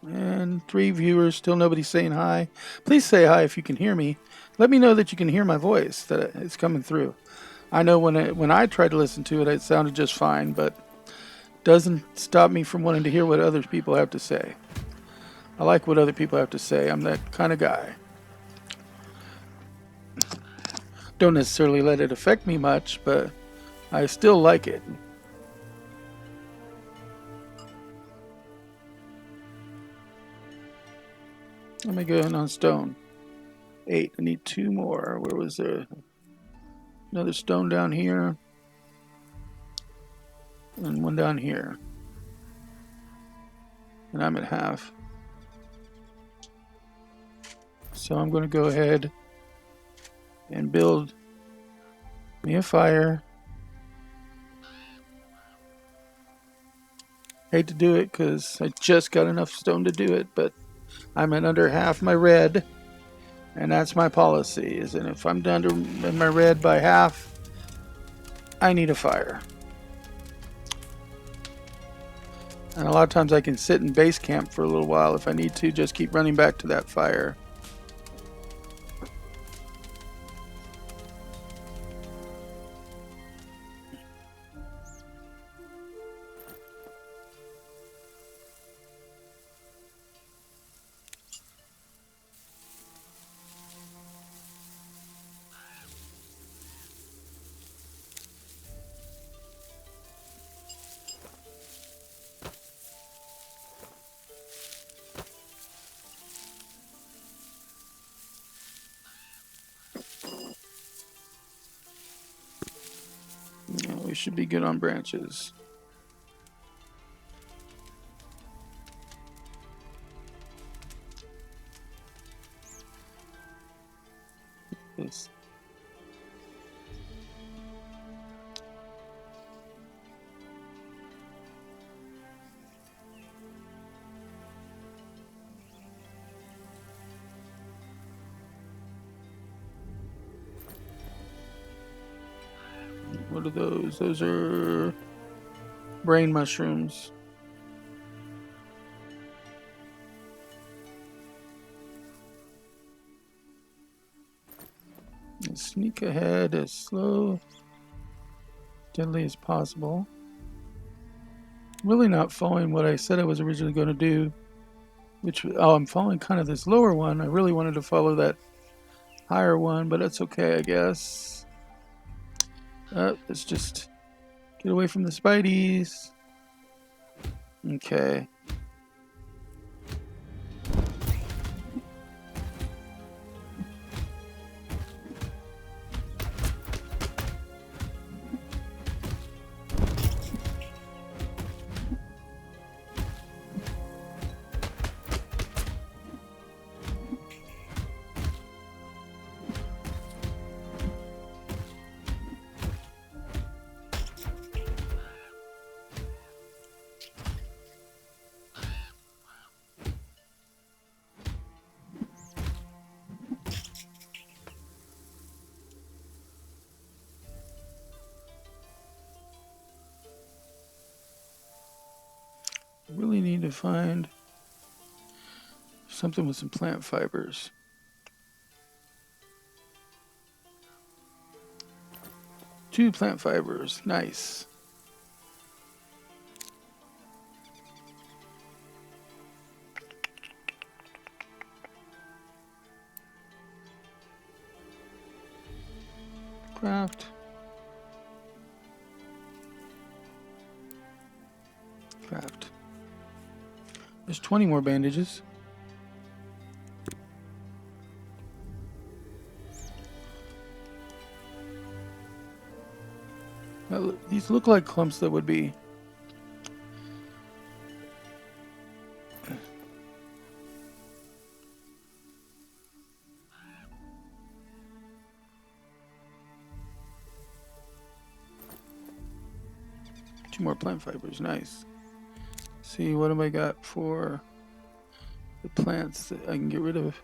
[SPEAKER 1] And 3 viewers, still nobody saying hi. Please say hi if you can hear me. Let me know that you can hear my voice, that it's coming through. I know when I tried to listen to it, it sounded just fine, but doesn't stop me from wanting to hear what other people have to say. I like what other people have to say. I'm that kind of guy. Don't necessarily let it affect me much, but I still like it. Let me go in on stone. 8. I need 2 more. Where was there? Another stone down here. And 1 down here. And I'm at half. So I'm going to go ahead and build me a fire. Hate to do it because I just got enough stone to do it, but I'm at under half my red, and that's my policy. Is that if I'm down to my red by half, I need a fire. And a lot of times I can sit in base camp for a little while if I need to, just keep running back to that fire. Yeah, we should be good on branches. This. What are those? Those are brain mushrooms. And sneak ahead as slow, deadly as possible. Really not following what I said I was originally going to do. I'm following kind of this lower one. I really wanted to follow that higher one, but that's okay, I guess. Let's just get away from the spideys. Okay. Really need to find something with some plant fibers. Two plant fibers. Nice. Craft. Craft. There's 20 more bandages. These look like clumps that would be. Two more plant fibers. Nice. See, what have I got for the plants that I can get rid of.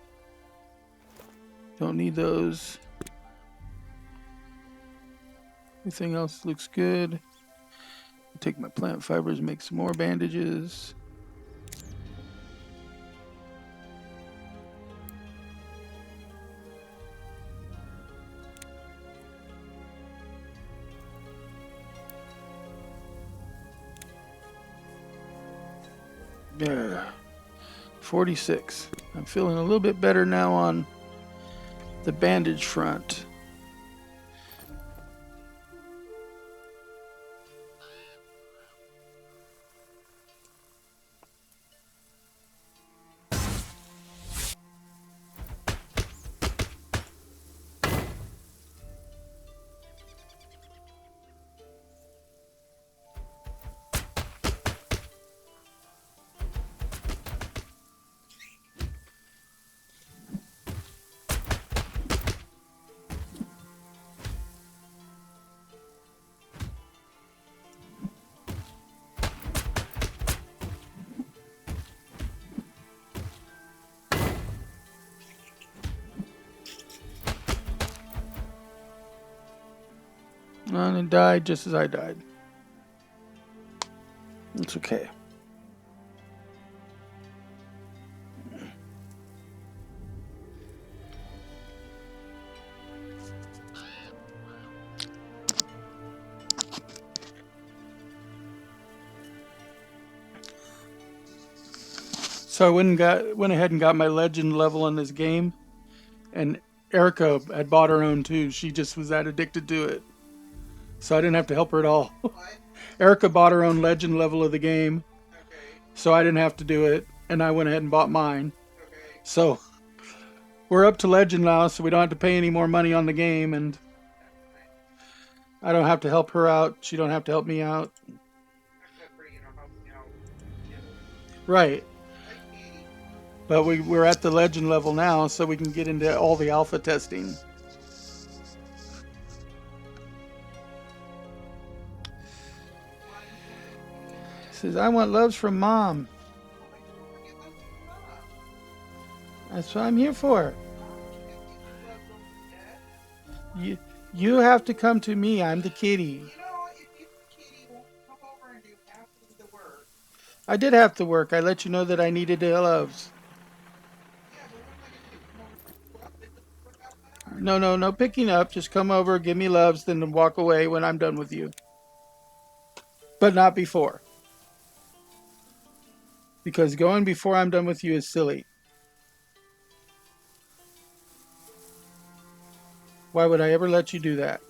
[SPEAKER 1] Don't need those. Everything else looks good. Take my plant fibers, make some more bandages. There. 46. I'm feeling a little bit better now on the bandage front. And it died just as I died. It's okay. So I went ahead and got my legend level in this game, and Erica had bought her own too. She just was that addicted to it, so I didn't have to help her at all.
[SPEAKER 2] What?
[SPEAKER 1] Erica bought her own legend level of the game,
[SPEAKER 2] Okay.
[SPEAKER 1] so I didn't have to do it, and I went ahead and bought mine.
[SPEAKER 2] Okay.
[SPEAKER 1] So we're up to legend now, so we don't have to pay any more money on the game, and
[SPEAKER 2] That's nice.
[SPEAKER 1] I don't have to help her out. She don't have to help me out.
[SPEAKER 2] Except for, helping out. Yeah.
[SPEAKER 1] Right.
[SPEAKER 2] Hi, Katie.
[SPEAKER 1] But we're at the legend level now, so we can get into all the alpha testing.
[SPEAKER 2] Why do you want it, Katie?
[SPEAKER 1] Says, I want loves from mom.
[SPEAKER 2] Oh, why don't forget love from mom?
[SPEAKER 1] That's what I'm here for.
[SPEAKER 2] Mom can't give you love over yet.
[SPEAKER 1] You, you have to come to me. I'm the kitty.
[SPEAKER 2] If you and Katie won't come over and do half of the work.
[SPEAKER 1] I did have to work. I let you know that I needed the loves.
[SPEAKER 2] Yeah, but what am I going to do? Come over and pick you up? That doesn't work out that hard.
[SPEAKER 1] No, no, no picking up. Just come over, give me loves, then walk away when I'm done with you. But not before. Because going before I'm done with you is silly. Why would I ever let you do that?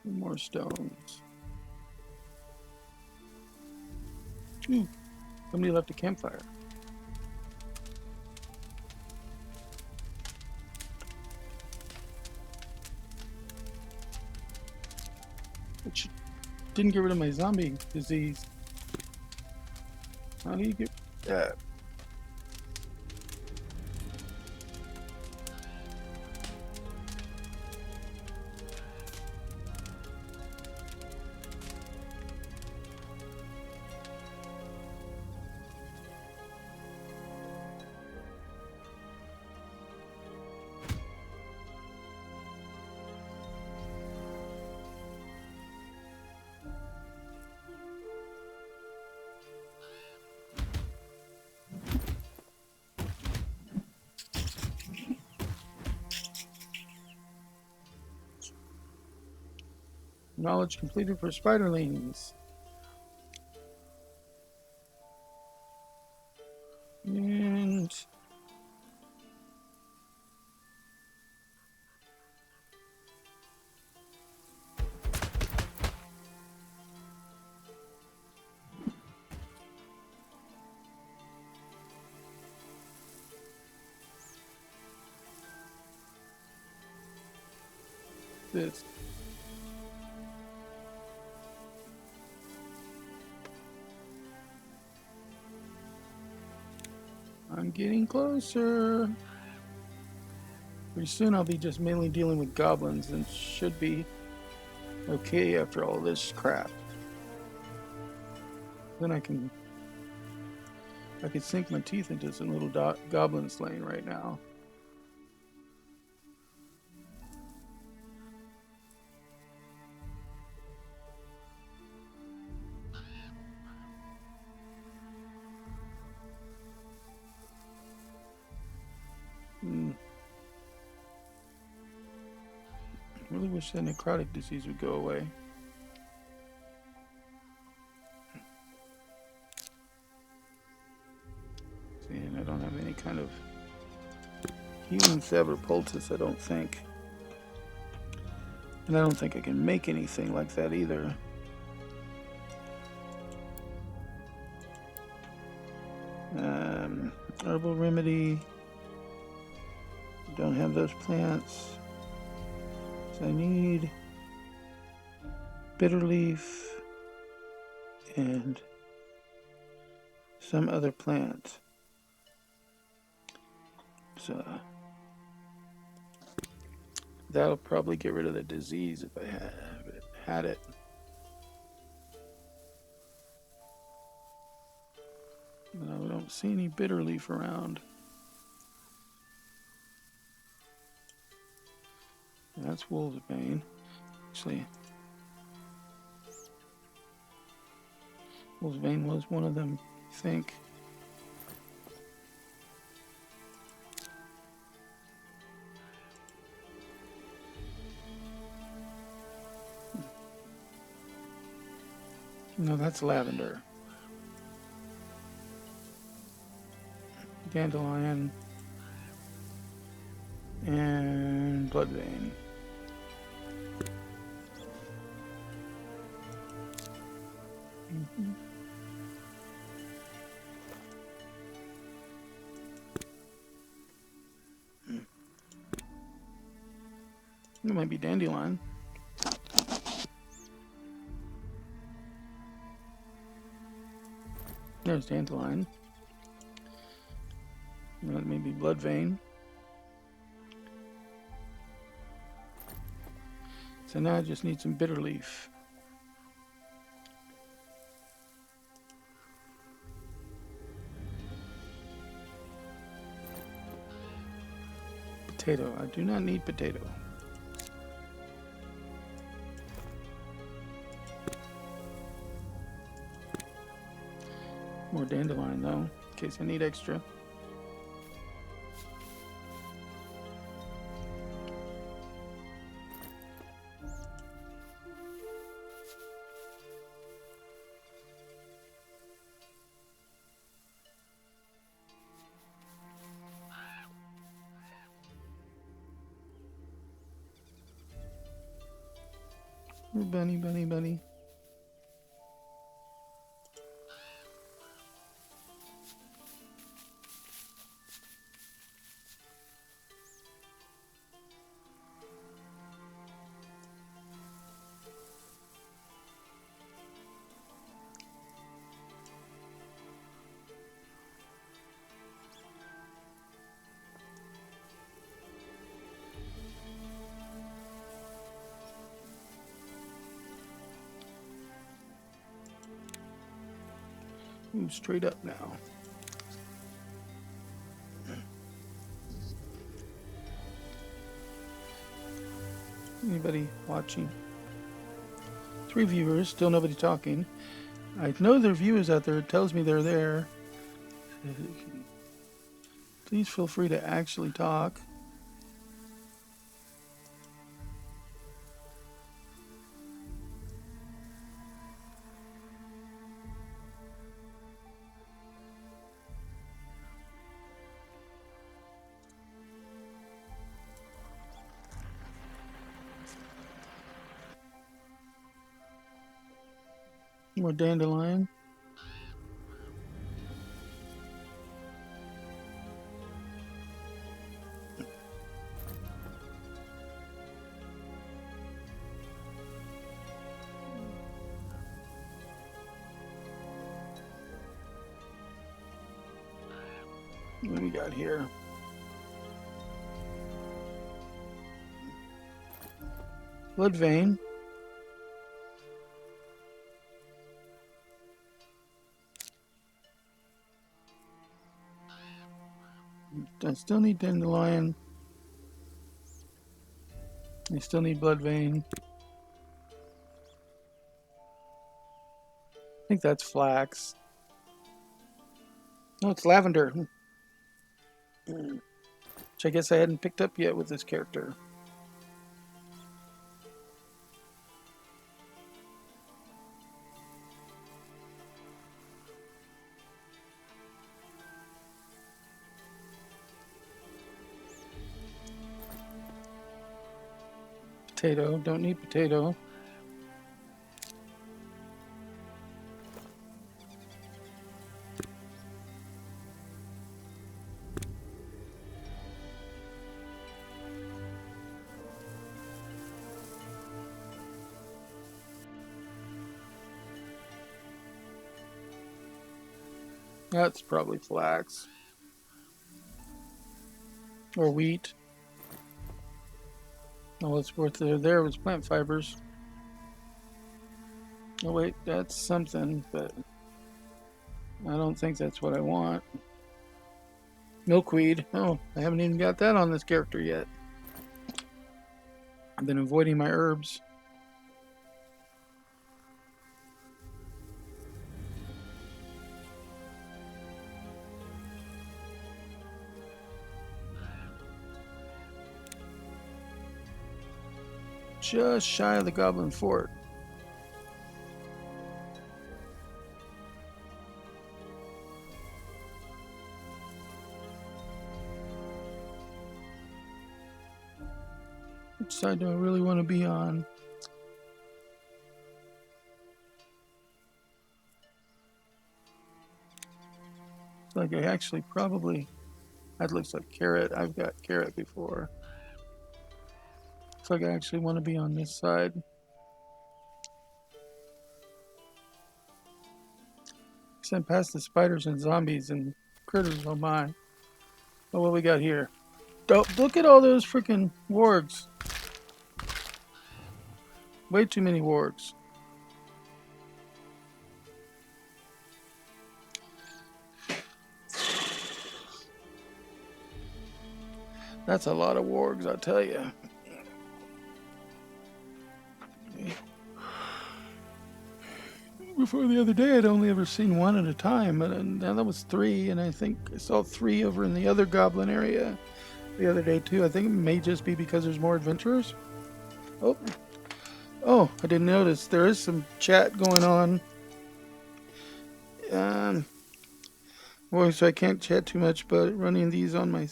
[SPEAKER 1] More stones. Ooh, somebody left a campfire. Which didn't get rid of my zombie disease. How do you get that? Knowledge completed for spiderlings. And this. I'm getting closer. Pretty soon I'll be just mainly dealing with goblins and should be okay after all this crap. Then I can sink my teeth into some little goblin slaying right now. I really wish that necrotic disease would go away. See, and I don't have any kind of healing sever poultice, I don't think. And I don't think I can make anything like that either. Herbal remedy. Don't have those plants. So I need bitter leaf and some other plant. So that'll probably get rid of the disease if I had it. No, I don't see any bitter leaf around. That's wolfsbane. Actually, wolfsbane was one of them, I think. No, that's lavender. Dandelion and bloodvein. It might be dandelion. There's dandelion. That may be bloodvein. So now I just need some bitter leaf. Potato. I do not need potato. More dandelion though, in case I need extra. Oh, bunny, bunny, bunny. Move straight up now. Anybody watching? 3 viewers, still nobody talking. I know there are viewers out there. It tells me they're there. Please feel free to actually talk. More dandelion. What do we got here? Blood vein. I still need dandelion. I still need blood vein. I think that's flax. No, it's lavender. Which I guess I hadn't picked up yet with this character. Potato. Don't need potato. That's probably flax. Or wheat. Oh, what's worth there was plant fibers. Oh wait, that's something, but I don't think that's what I want. Milkweed. Oh, I haven't even got that on this character yet. I've been avoiding my herbs. Just shy of the Goblin Fort. Which side do I really want to be on? It's like I actually probably... That looks like carrot. I've got carrot before. Looks like I actually want to be on this side. Sent past the spiders and zombies and critters. Oh my. Oh, what we got here? Don't look at all those freaking wargs. Way too many wargs. That's a lot of wargs, I'll tell you. Before the other day, I'd only ever seen one at a time, but now that was three, and I think I saw three over in the other goblin area the other day too. I think it may just be because there's more adventurers. Oh, oh! I didn't notice. There is some chat going on. Boy, so I can't chat too much, but running these on my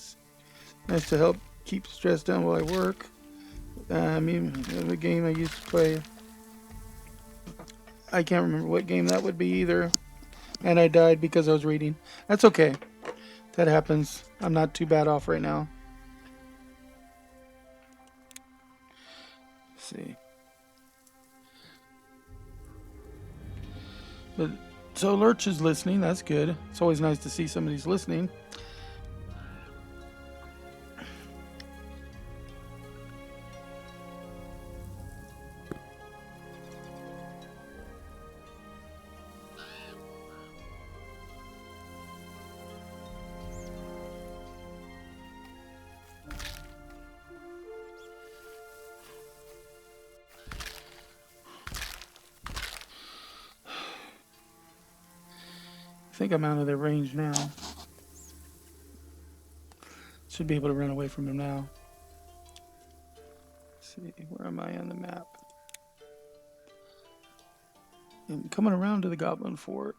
[SPEAKER 1] nice to help keep stress down while I work. I mean, the game I used to play. I can't remember what game that would be either. And I died because I was reading. That's okay. That happens. I'm not too bad off right now. Let's see. But so Lurch is listening. That's good. It's always nice to see somebody's listening. I think I'm out of their range now. Should be able to run away from him now. Let's see, where am I on the map? I'm coming around to the Goblin Fort.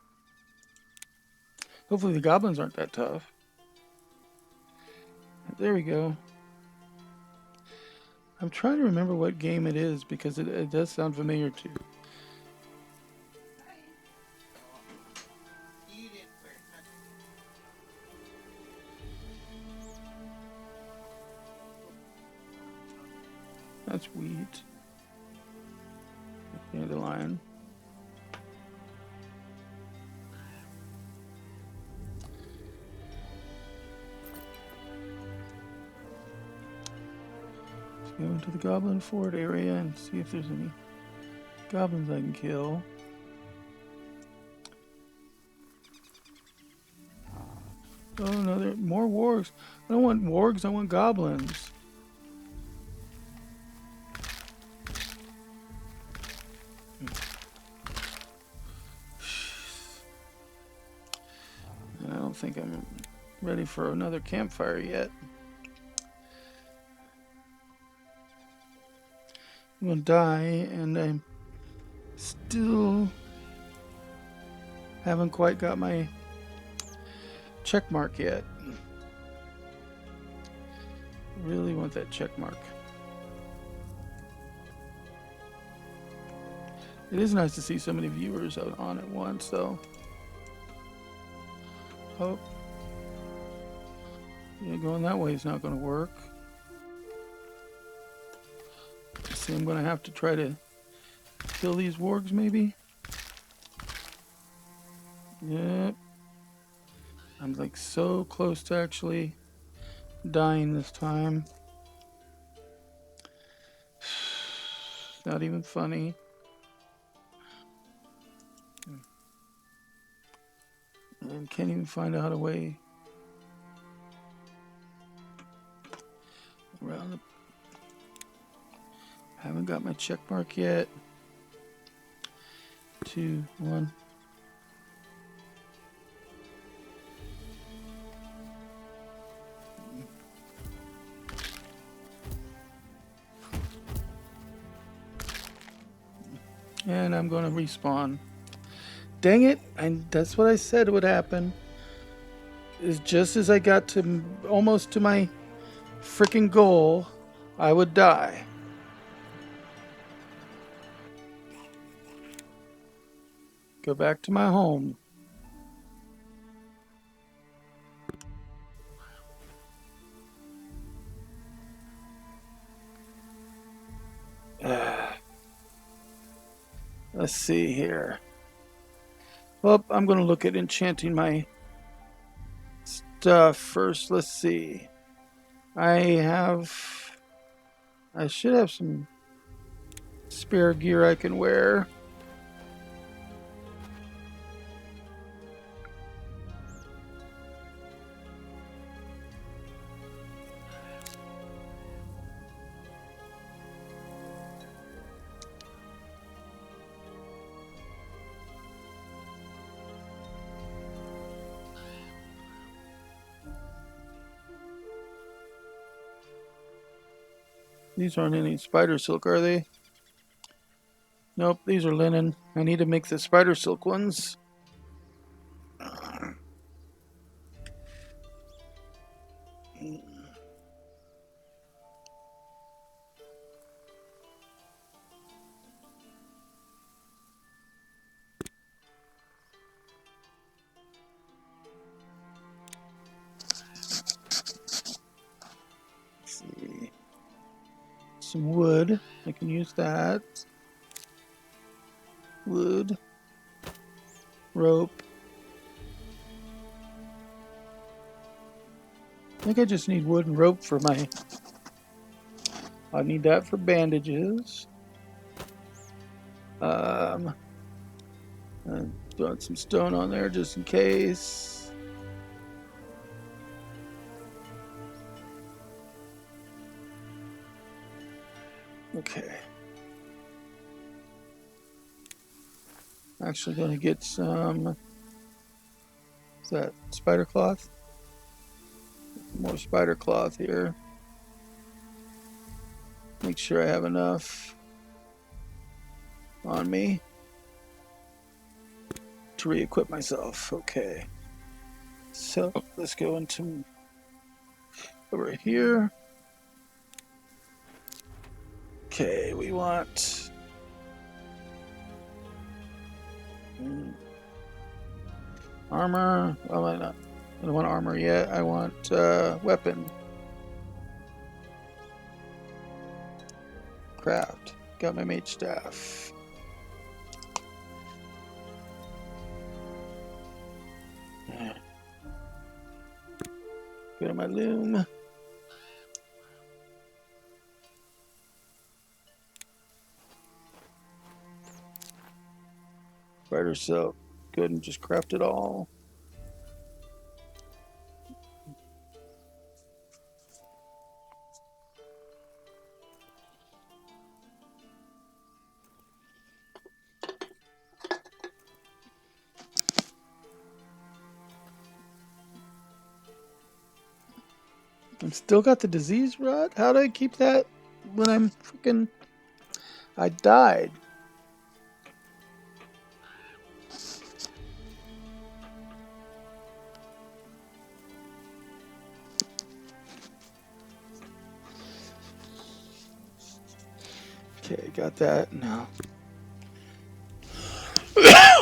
[SPEAKER 1] Hopefully the goblins aren't that tough. There we go. I'm trying to remember what game it is because it does sound familiar too. That's wheat. Dandelion. Go into the Goblin Fort area and see if there's any goblins I can kill. Oh no, there are more wargs. I don't want wargs, I want goblins. And I don't think I'm ready for another campfire yet. I'm gonna die, and I'm still haven't quite got my check mark yet. Really want that check mark. It is nice to see so many viewers on at once, though. Oh, yeah, going that way is not going to work. See, I'm going to have to try to kill these wargs, maybe. Yep. I'm like so close to actually dying this time. Not even funny. And can't even find out a way around the... Haven't got my check mark yet. 2, 1. And I'm going to respawn. Dang it! That's what I said would happen. Is just as I got to almost to my freaking goal, I would die. Go back to my home. Let's see here. Well, I'm going to look at enchanting my stuff first. Let's see. I should have some spare gear I can wear. These aren't any spider silk, are they? Nope, these are linen. I need to make the spider silk ones. Let's see. Some wood. I can use that. Wood. Rope. I think I just need wood and rope for my... I need that for bandages. Throwing some stone on there just in case. Okay. Actually going to get some... Is that spider cloth? More spider cloth here. Make sure I have enough on me to re-equip myself. Okay. So let's go into over here. Okay, we want armor. Well, I don't want armor yet. I want weapon. Craft. Got my mage staff. Go to my loom. Spider silk. Good, and just craft it all. I'm still got the disease rot? How do I keep that when I'm freaking... I died. Okay, got that. Now,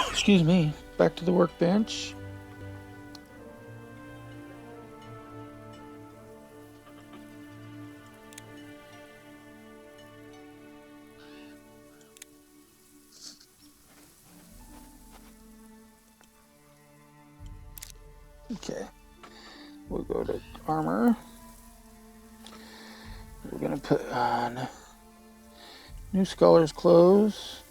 [SPEAKER 1] excuse me. Back to the workbench. Okay, we'll go to armor. We're gonna put on new scholar's clothes.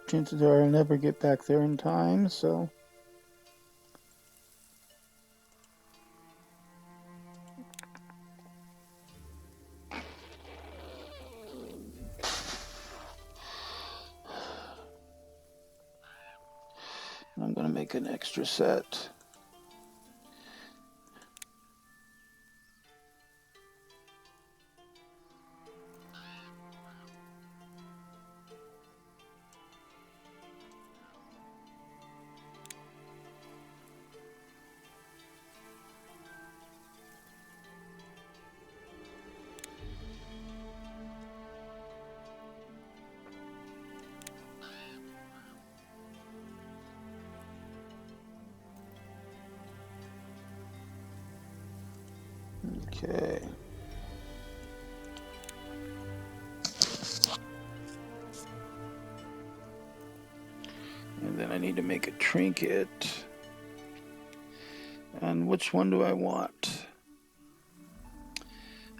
[SPEAKER 1] Chances are I'll never get back there in time, so... I'm gonna make an extra set. Okay. And then I need to make a trinket. And which one do I want?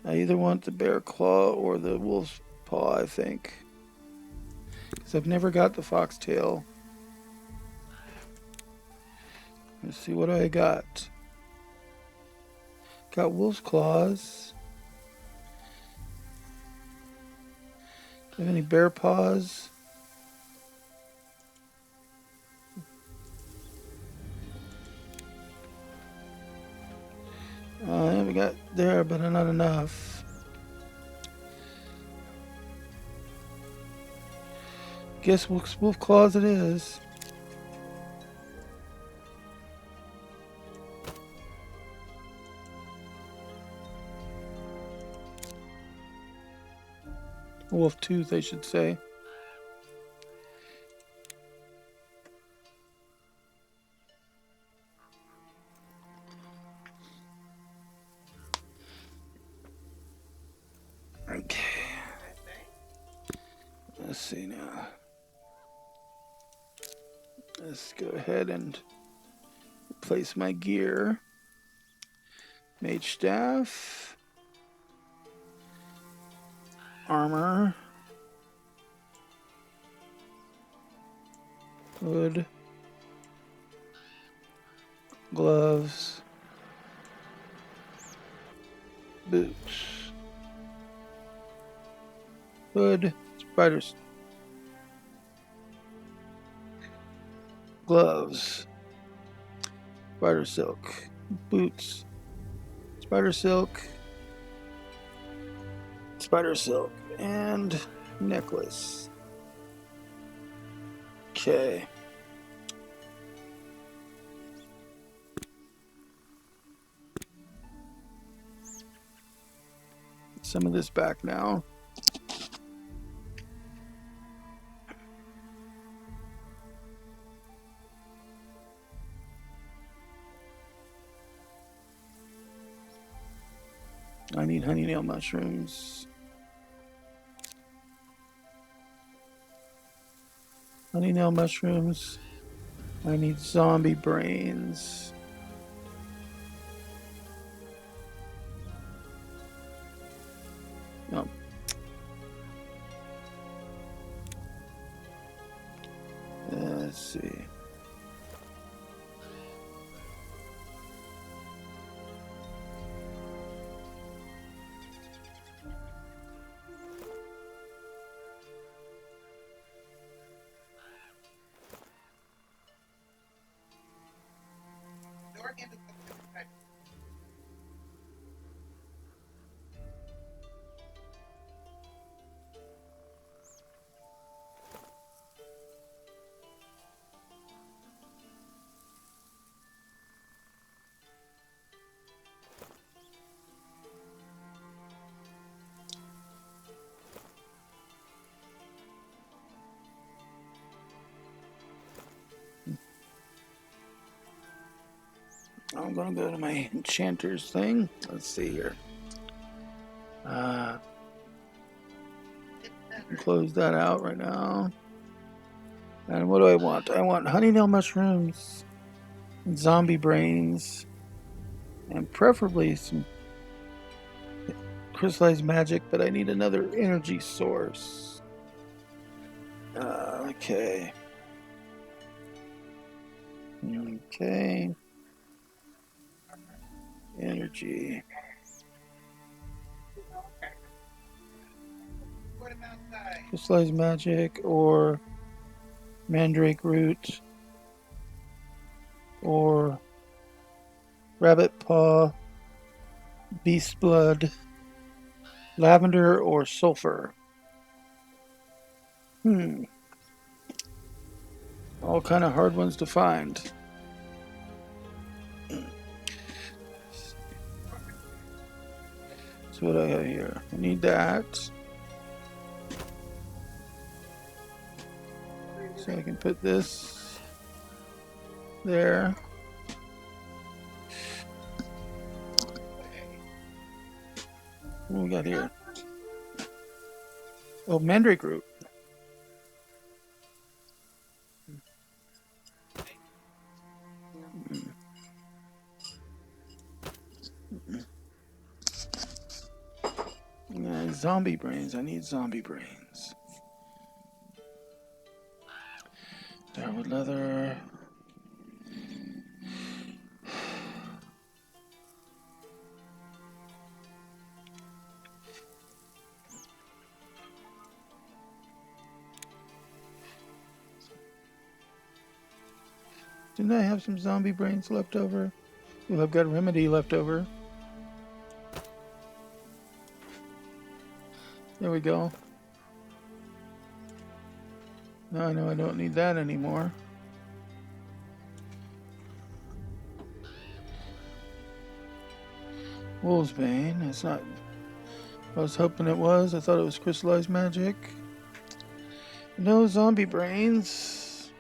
[SPEAKER 1] I either want the bear claw or the wolf's paw, I think. Because I've never got the foxtail. Let's see what I got. Got wolf's claws. Do I have any bear paws? Yeah, we got there, but not enough. Guess wolf claws it is. Wolf tooth, I should say. Okay. Let's see now. Let's go ahead and replace my gear. Mage staff. Armor. Hood. Gloves. Boots. Hood. Spiders. Gloves. Spider silk. Boots. Spider silk. Spider silk. And necklace. Okay. some of this back now. I need honeynail mushrooms. Honeynail mushrooms. I need zombie brains. Oh. Let's see. I'm gonna go to my enchanters thing. Let's see here. Close that out right now. And what do I want? I want honeynail mushrooms, and zombie brains, and preferably some crystallized magic, but I need another energy source. Okay. Okay. Energy. Crystallized magic or mandrake root or rabbit paw, beast blood, lavender or sulfur. All kind of hard ones to find. So what do I have here? I need that. So I can put this there. What do we got here? Oh, mandrake root. Zombie brains. I need zombie brains. Darwood leather. Didn't I have some zombie brains left over? Well, I've got remedy left over. There we go. Now I know I don't need that anymore. Wolfsbane. It's not. I was hoping it was. I thought it was crystallized magic. No zombie brains.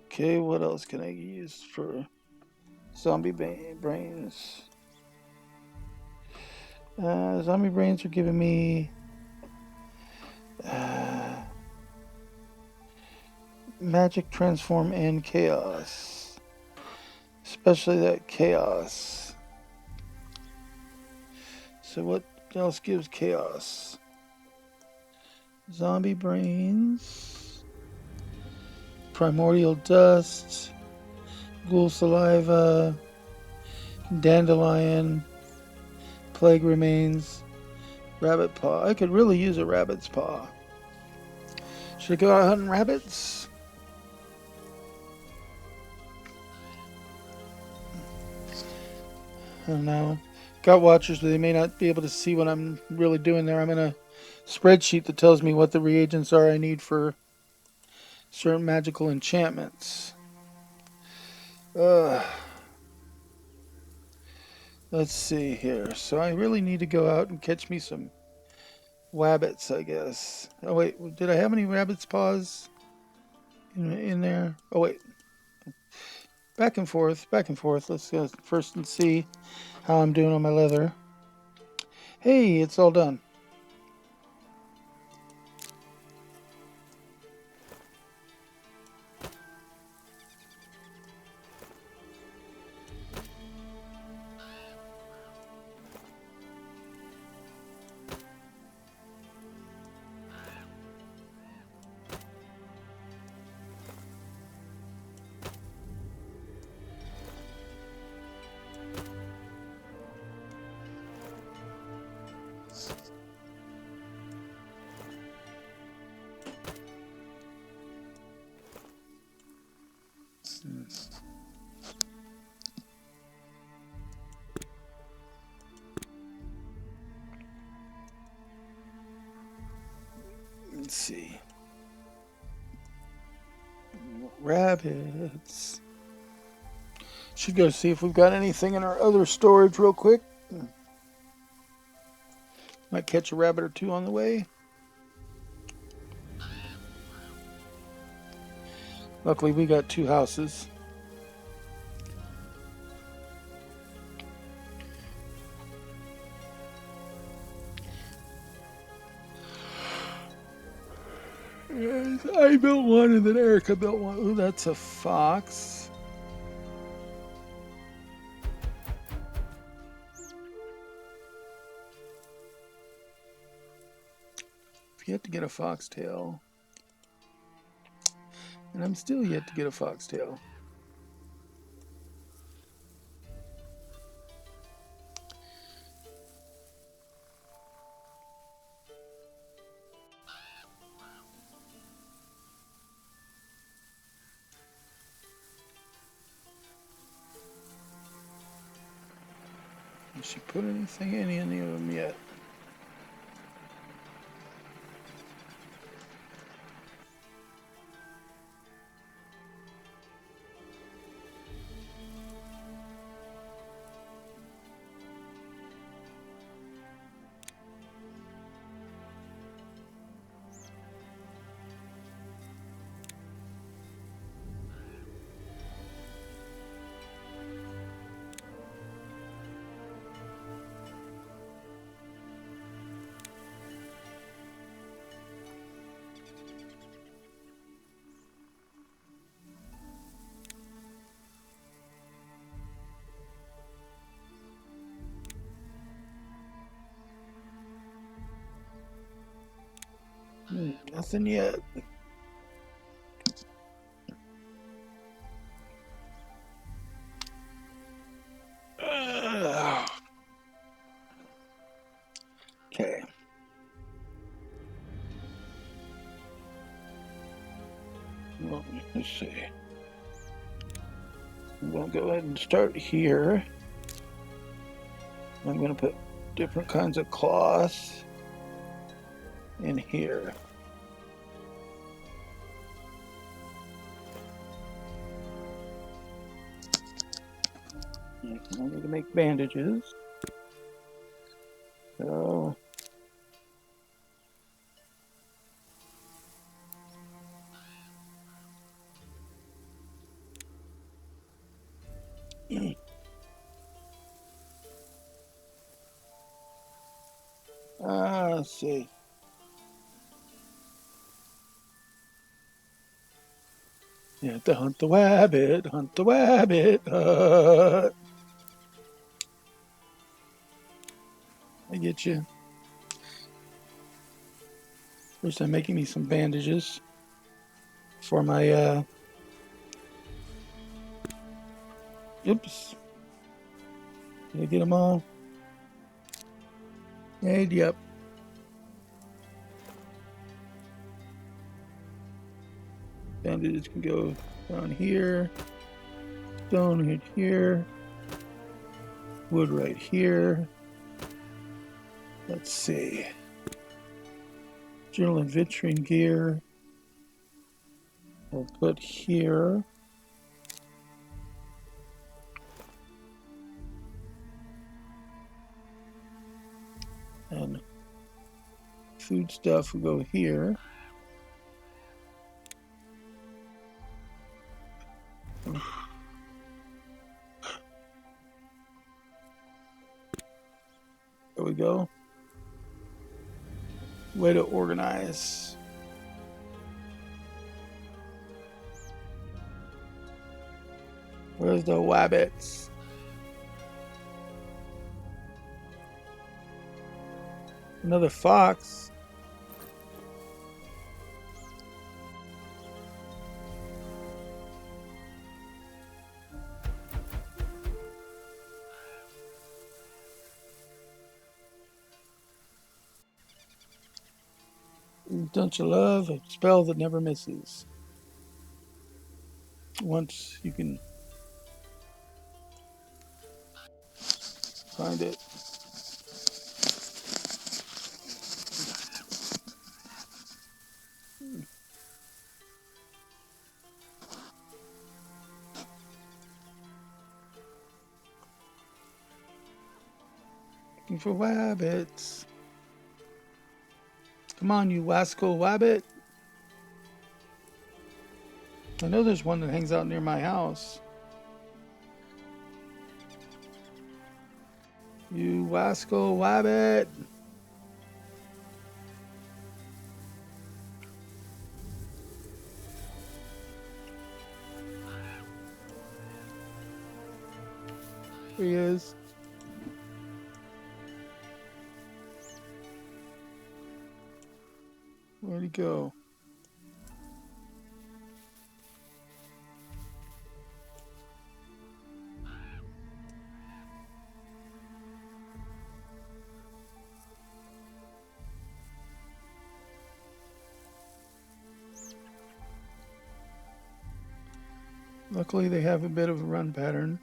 [SPEAKER 1] Okay, what else can I use for zombie brains? Zombie brains are giving me magic, transform, and chaos. Especially that chaos. So what else gives chaos? Zombie brains, primordial dust, ghoul saliva, dandelion, plague remains, rabbit paw. I could really use a rabbit's paw. Should I go out hunting rabbits? I don't know. Got watchers, but they may not be able to see what I'm really doing there. I'm in a spreadsheet that tells me what the reagents are I need for certain magical enchantments. Let's see here. So I really need to go out and catch me some Wabbits, I guess. Oh wait, did I have any rabbit's paws in there? Oh wait, back and forth, back and forth. Let's go first and see how I'm doing on my leather. Hey, it's all done. Let's see. Rabbits. Should go see if we've got anything in our other storage real quick. Might catch a rabbit or two on the way. Luckily, we got two houses. Yes, I built one and then Erica built one. Ooh, that's a fox. I've yet to get a foxtail. And I'm still yet to get a foxtail. Has she put anything in any of them yet? Nothing yet. Okay. Well, let's see. I'm going to go ahead and start here. I'm going to put different kinds of cloth in here. I need to make bandages. So let's see. You have to hunt the wabbit, hunt the wabbit. I get you. First, I'm making me some bandages for my, oops. Did I get them all? And yep. Bandages can go down here, stone right here, wood right here. Let's see. Journal and vitrine gear. We'll put here. And food stuff will go here. There we go. Way to organize. Where's the wabbits? Another fox. Don't you love a spell that never misses? Once you can find it. Looking for wabbits. Come on, you wascal wabbit. I know there's one that hangs out near my house. You wascal wabbit. Here he is. Where'd he go? Luckily, they have a bit of a run pattern.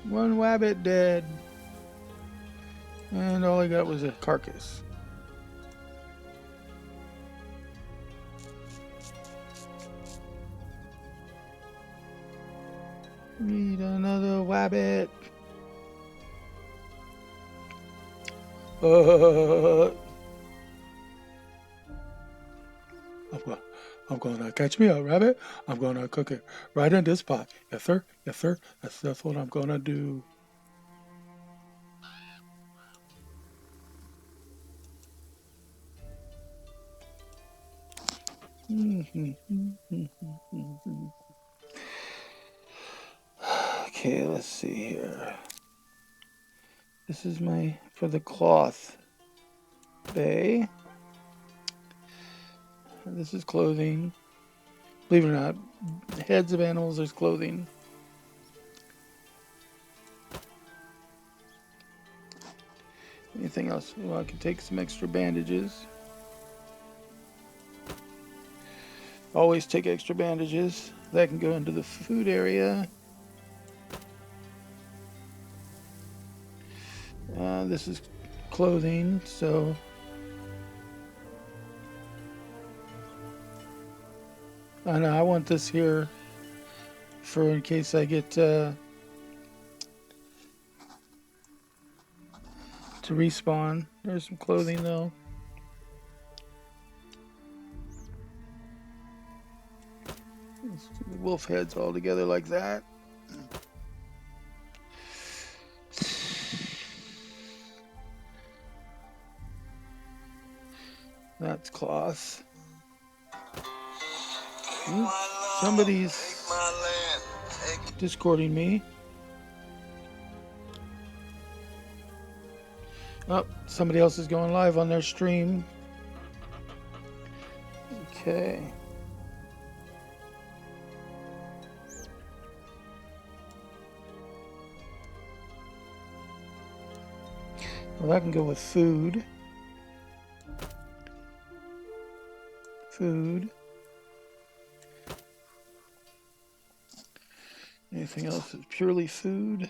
[SPEAKER 1] One wabbit dead. And all I got was a carcass. Need another wabbit. I'm gonna catch me a rabbit. I'm gonna cook it right in this pot. Yes, sir. Yes, sir. That's what I'm gonna do. Okay, let's see here. This is my for the cloth bay. This is clothing. Believe it or not, heads of animals is clothing. Anything else? Well, I could take some extra bandages. Always take extra bandages. That can go into the food area. This is clothing, so I know I want this here for in case I get to respawn. There's some clothing though. Let's do the wolf heads all together like that. That's cloth. Somebody's discording me. Oh, somebody else is going live on their stream. Okay. Well, that can go with food. Food. Anything else is purely food.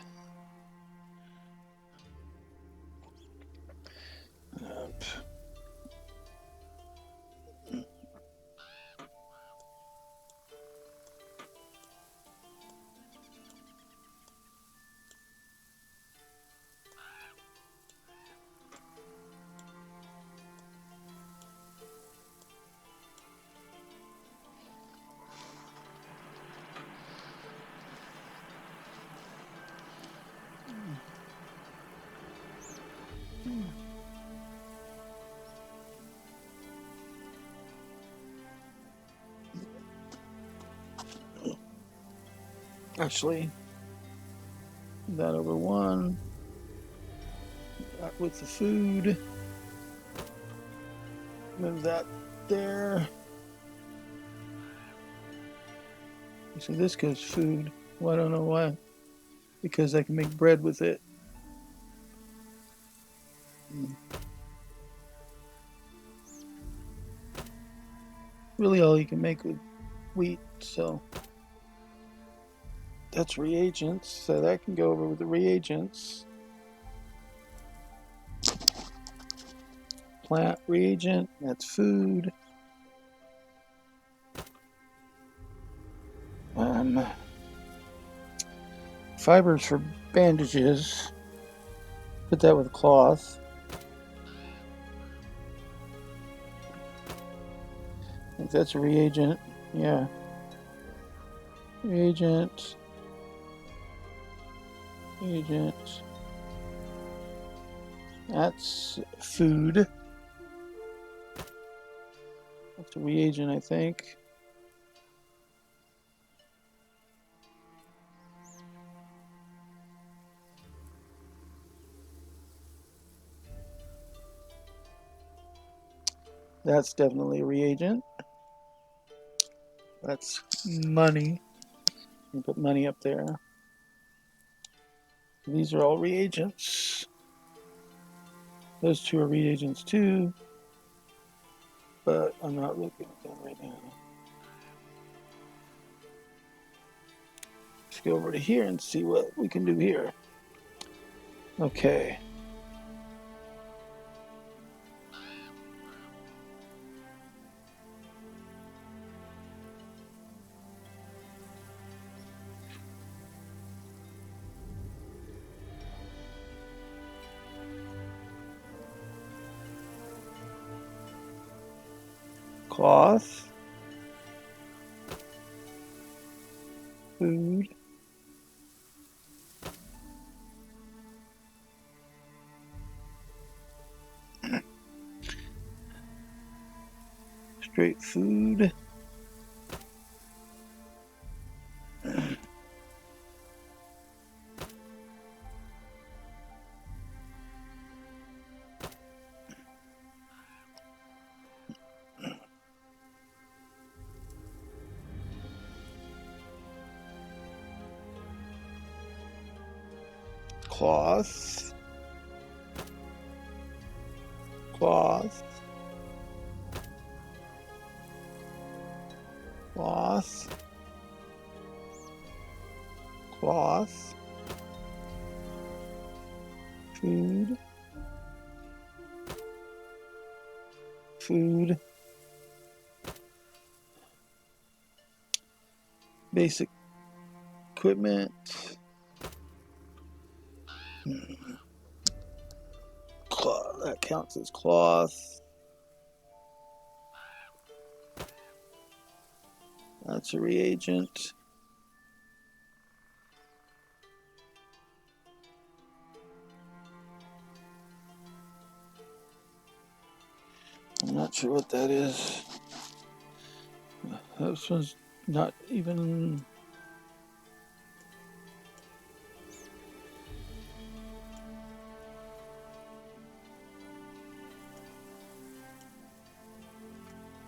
[SPEAKER 1] Actually, that over one. That with the food. Move that there. So this goes food. Well, I don't know why. Because I can make bread with it. Really all you can make with wheat, so that's reagents, so that can go over with the reagents. Plant reagent, that's food. Fibers for bandages. Put that with cloth. I think that's a reagent. Yeah. Reagent. Reagent. That's food. That's a reagent, I think. That's definitely a reagent. That's money. You put money up there. These are all reagents. Those two are reagents too, but I'm not looking at them right now. Let's go over to here and see what we can do here. Okay. Cloth. Food. Straight food. Cloth. Cloth. Cloth. Cloth. Food. Food. Basic equipment. Cloth. That counts as cloth. That's a reagent. I'm not sure what that is. This one's not even.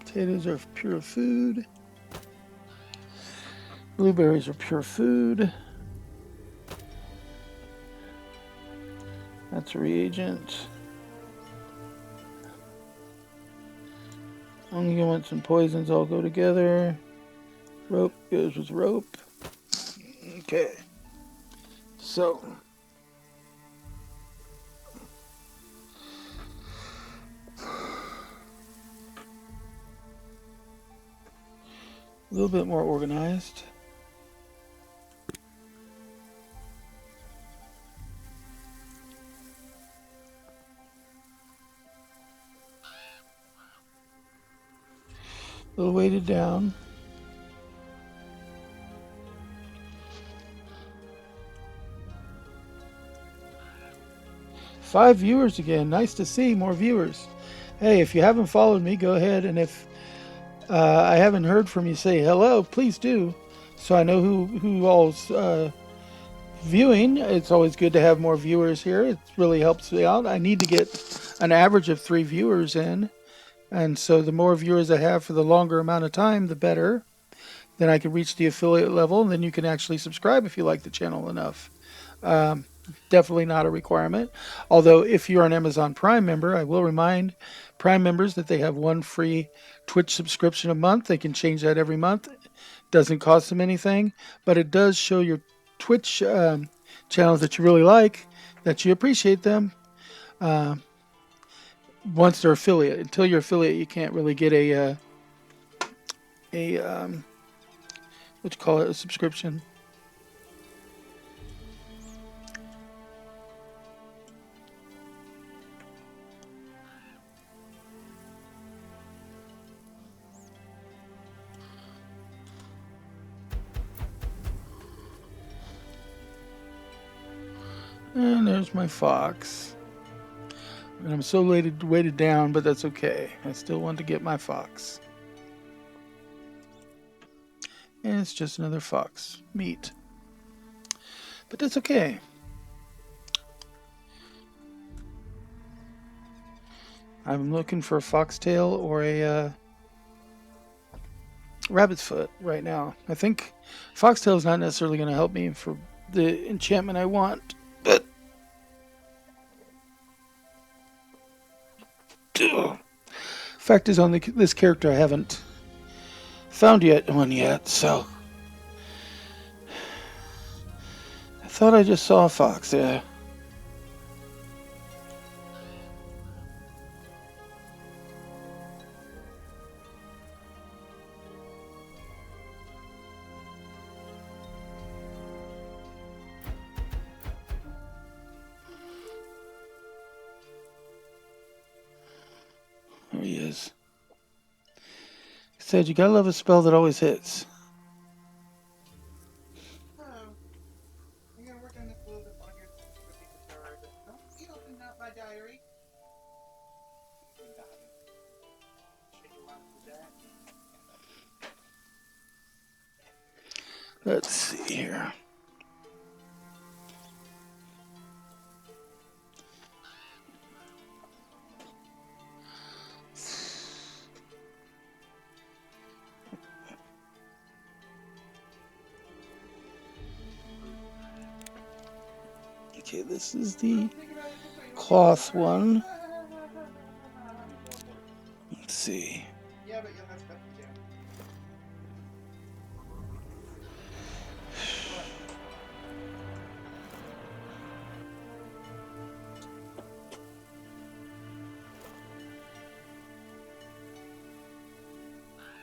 [SPEAKER 1] Potatoes are pure food. Blueberries are pure food. That's a reagent. Unguents and poisons all go together. Rope goes with rope. Okay. So. A little bit more organized. A little weighted down. 5 viewers again. Nice to see more viewers. Hey, if you haven't followed me, go ahead, and if I haven't heard from you, say hello. Please do, so I know who all's viewing. It's always good to have more viewers here. It really helps me out. I need to get an average of 3 viewers in, and so the more viewers I have for the longer amount of time, the better. Then I can reach the affiliate level, and then you can actually subscribe if you like the channel enough. Um, Definitely not a requirement. Although, if you're an Amazon Prime member, I will remind Prime members that they have one free Twitch subscription a month. They can change that every month. Doesn't cost them anything, but it does show your Twitch channels that you really like, that you appreciate them. Uh, Once they're affiliate, until you're affiliate, you can't really get a what you call it, a subscription. And there's my fox. And I'm so weighted down, but that's okay. I still want to get my fox. And it's just another fox meat. But that's okay. I'm looking for a foxtail or a rabbit's foot right now. I think foxtail is not necessarily going to help me for the enchantment I want, but fact is, on this character, I haven't found one yet, so I thought I just saw a fox there. There he is. He said, "You gotta love a spell that always hits."
[SPEAKER 2] Oh, I'm gonna work on this a little bit longer than you would think it's alright, but don't be opening up my diary. You got it. Should you want to do that?
[SPEAKER 1] Let's see here. Okay, this is the cloth one. Let's see.
[SPEAKER 2] Yeah, but you'll have stuff to do.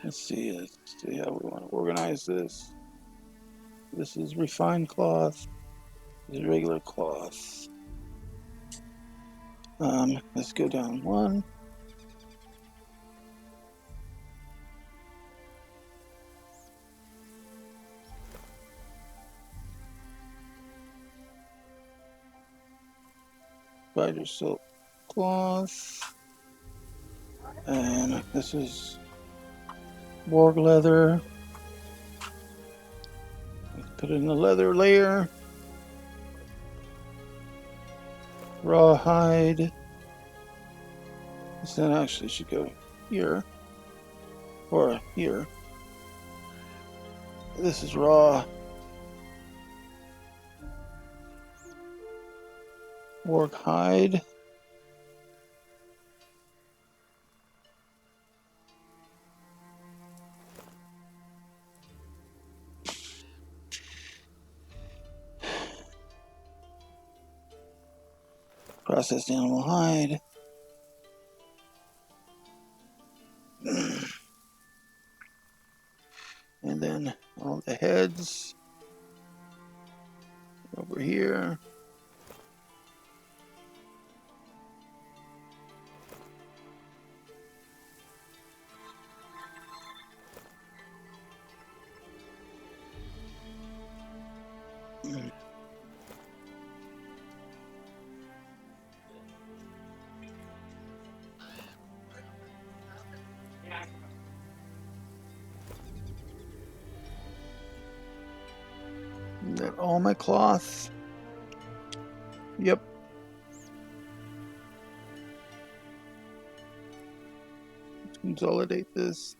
[SPEAKER 1] Let's see how we want to organize this. This is refined cloth. This is regular cloth. Let's go down one. Spider silk cloth. And this is Borg leather. Put it in the leather layer. Rawhide. This then actually should go here. Or here. This is raw. Borg hide. Processed animal hide. And then all the heads over here. that all my cloth? Yep. Let's consolidate this.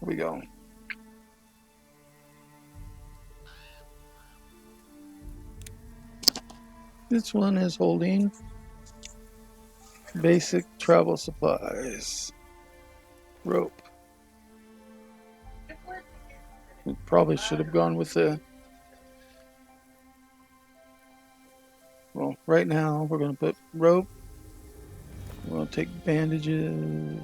[SPEAKER 1] Here we go. This one is holding basic travel supplies. Rope. We probably should have gone with the... Well, right now we're going to put rope. We're going to take bandages.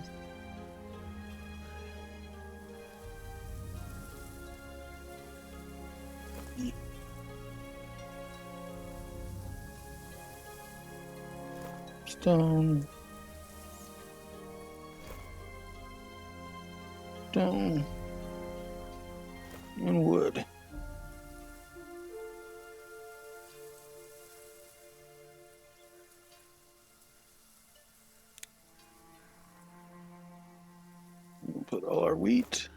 [SPEAKER 1] Stone. Stone. And wood. We'll put all our wheat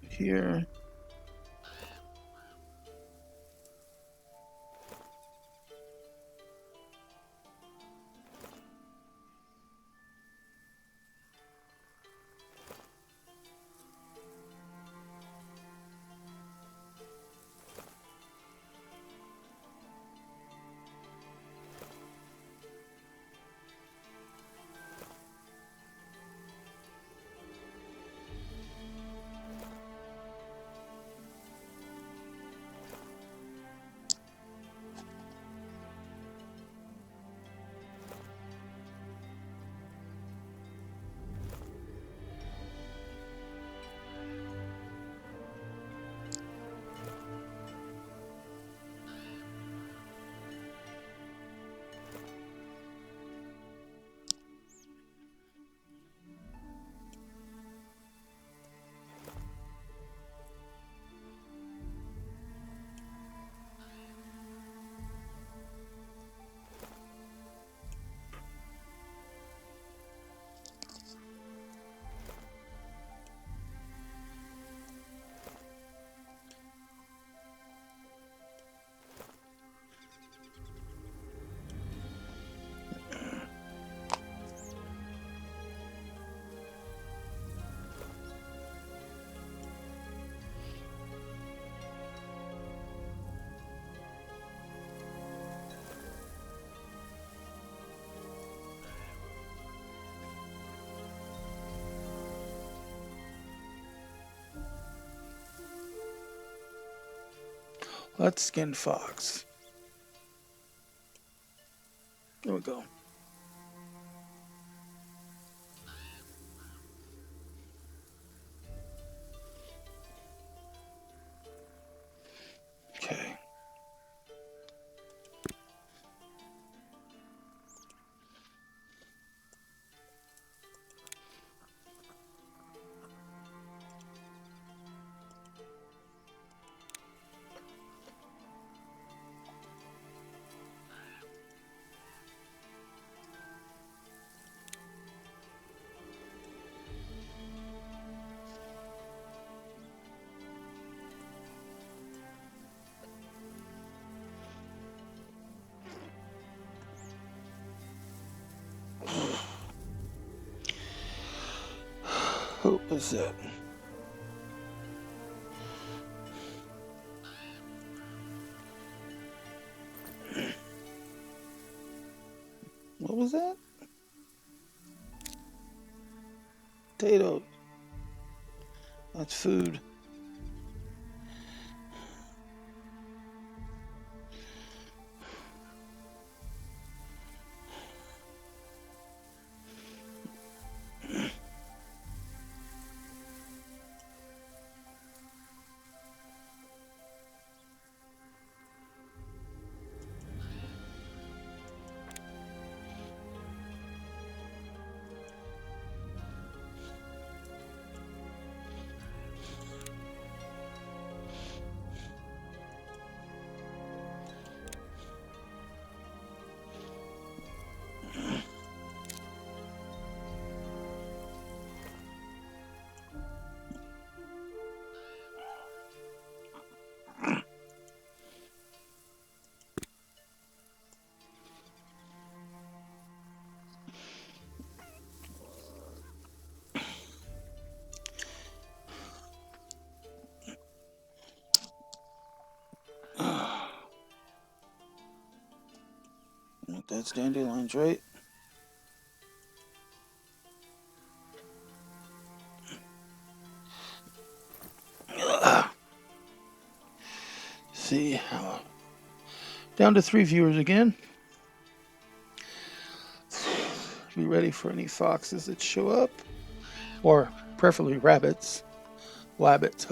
[SPEAKER 1] here. Let's skin fox. There we go. Okay. What was that? What was that? Potato. That's food. That's dandelions, right? See, down to 3 viewers again. Be ready for any foxes that show up, or preferably rabbits. Wabbits.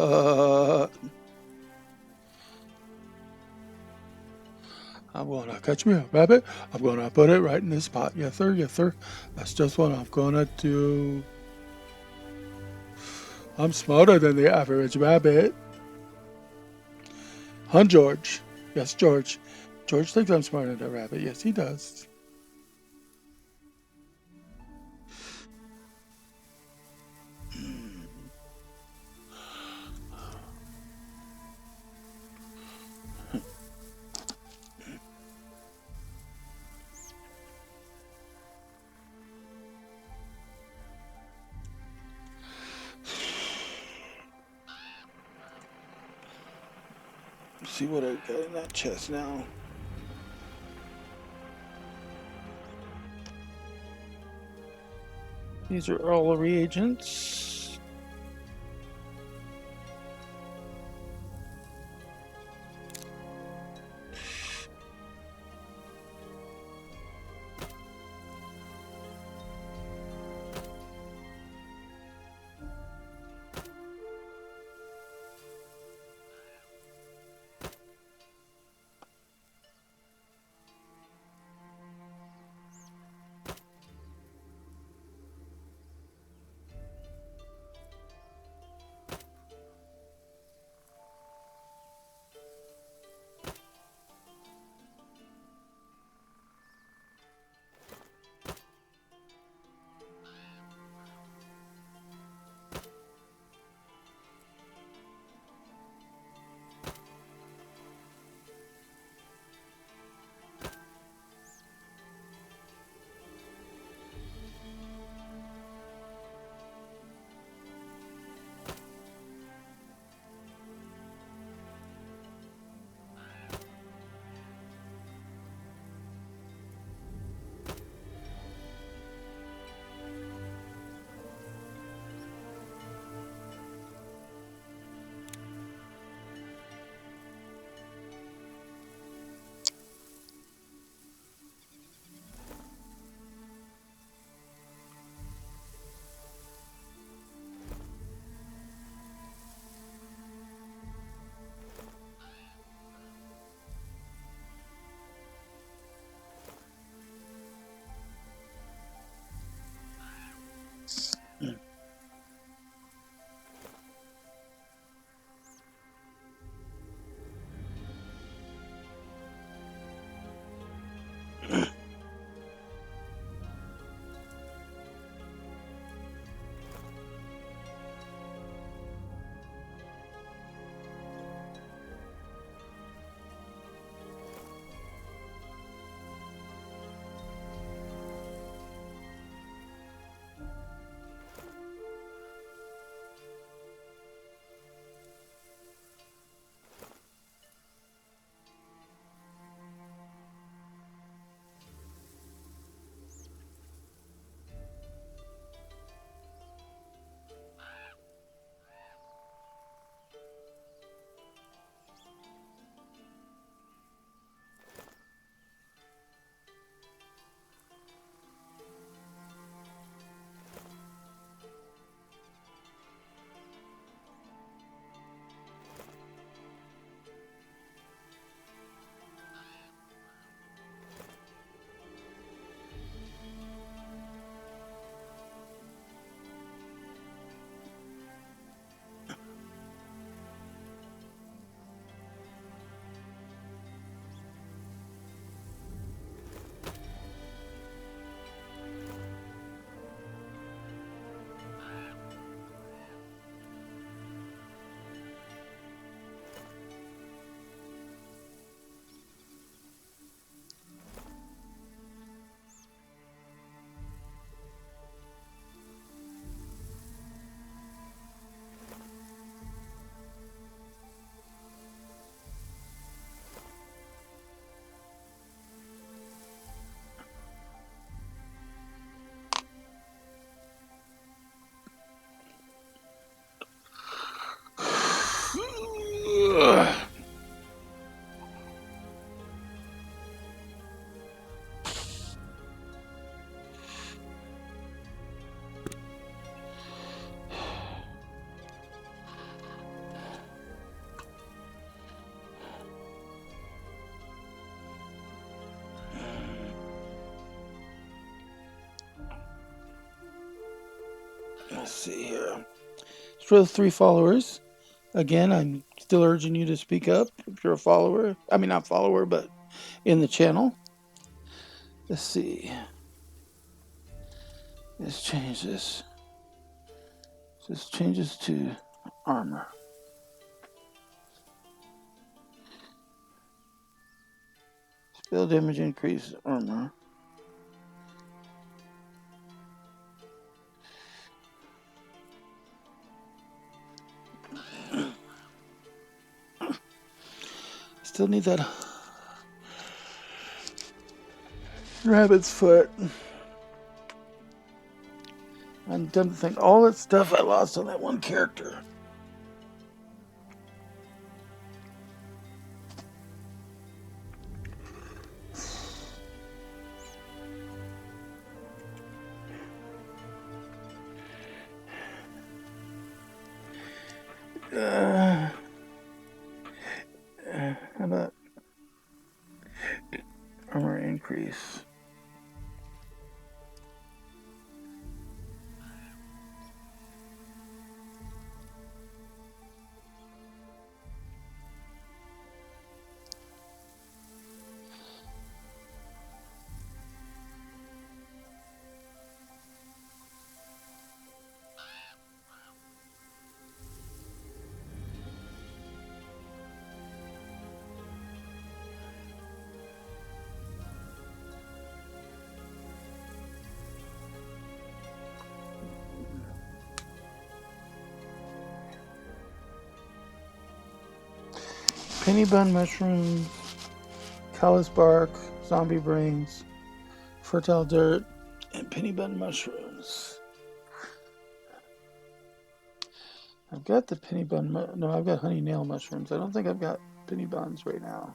[SPEAKER 1] I'm gonna catch me a rabbit. I'm gonna put it right in this pot. Yes, sir. Yes, sir. That's just what I'm gonna do. I'm smarter than the average rabbit. Huh, George? Yes, George. George thinks I'm smarter than a rabbit. Yes, he does. See what I got in that chest now. These are all the reagents. Let's see here. For the 3 followers, again, I'm still urging you to speak up if you're a follower. I mean, not follower, but in the channel. Let's see. Let's change this. This changes to armor. Spell damage increase armor. Still need that rabbit's foot. I'm done to think all that stuff I lost on that one character. How about armor increase? Penny bun mushrooms, callus bark, zombie brains, fertile dirt, and penny bun mushrooms. I've got the penny bun. No, I've got honey nail mushrooms. I don't think I've got penny buns right now.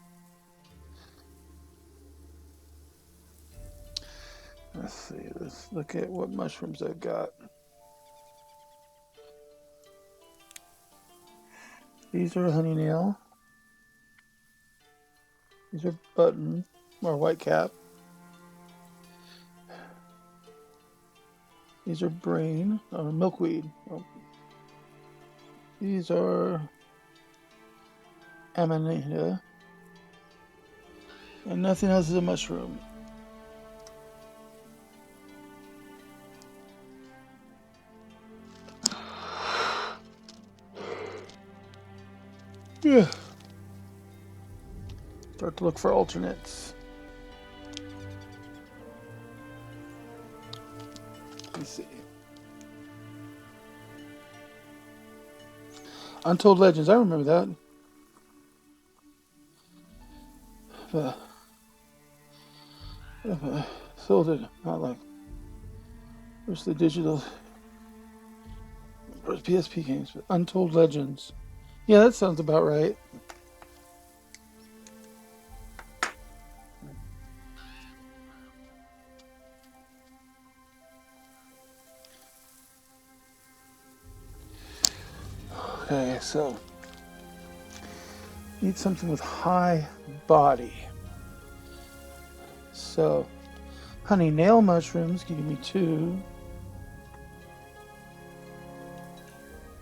[SPEAKER 1] Let's see. Let's look at what mushrooms I've got. These are honey nail. These are button or white cap. These are brain or milkweed. Oh. These are amanita. And nothing else is a mushroom. Yeah. Start to look for alternates. Let's see. Untold Legends. I remember that. Sold it. Not like. Where's the digital? Where's PSP games? Untold Legends. Yeah, that sounds about right. Okay, so need something with high body. So honey nail mushrooms can give me 2.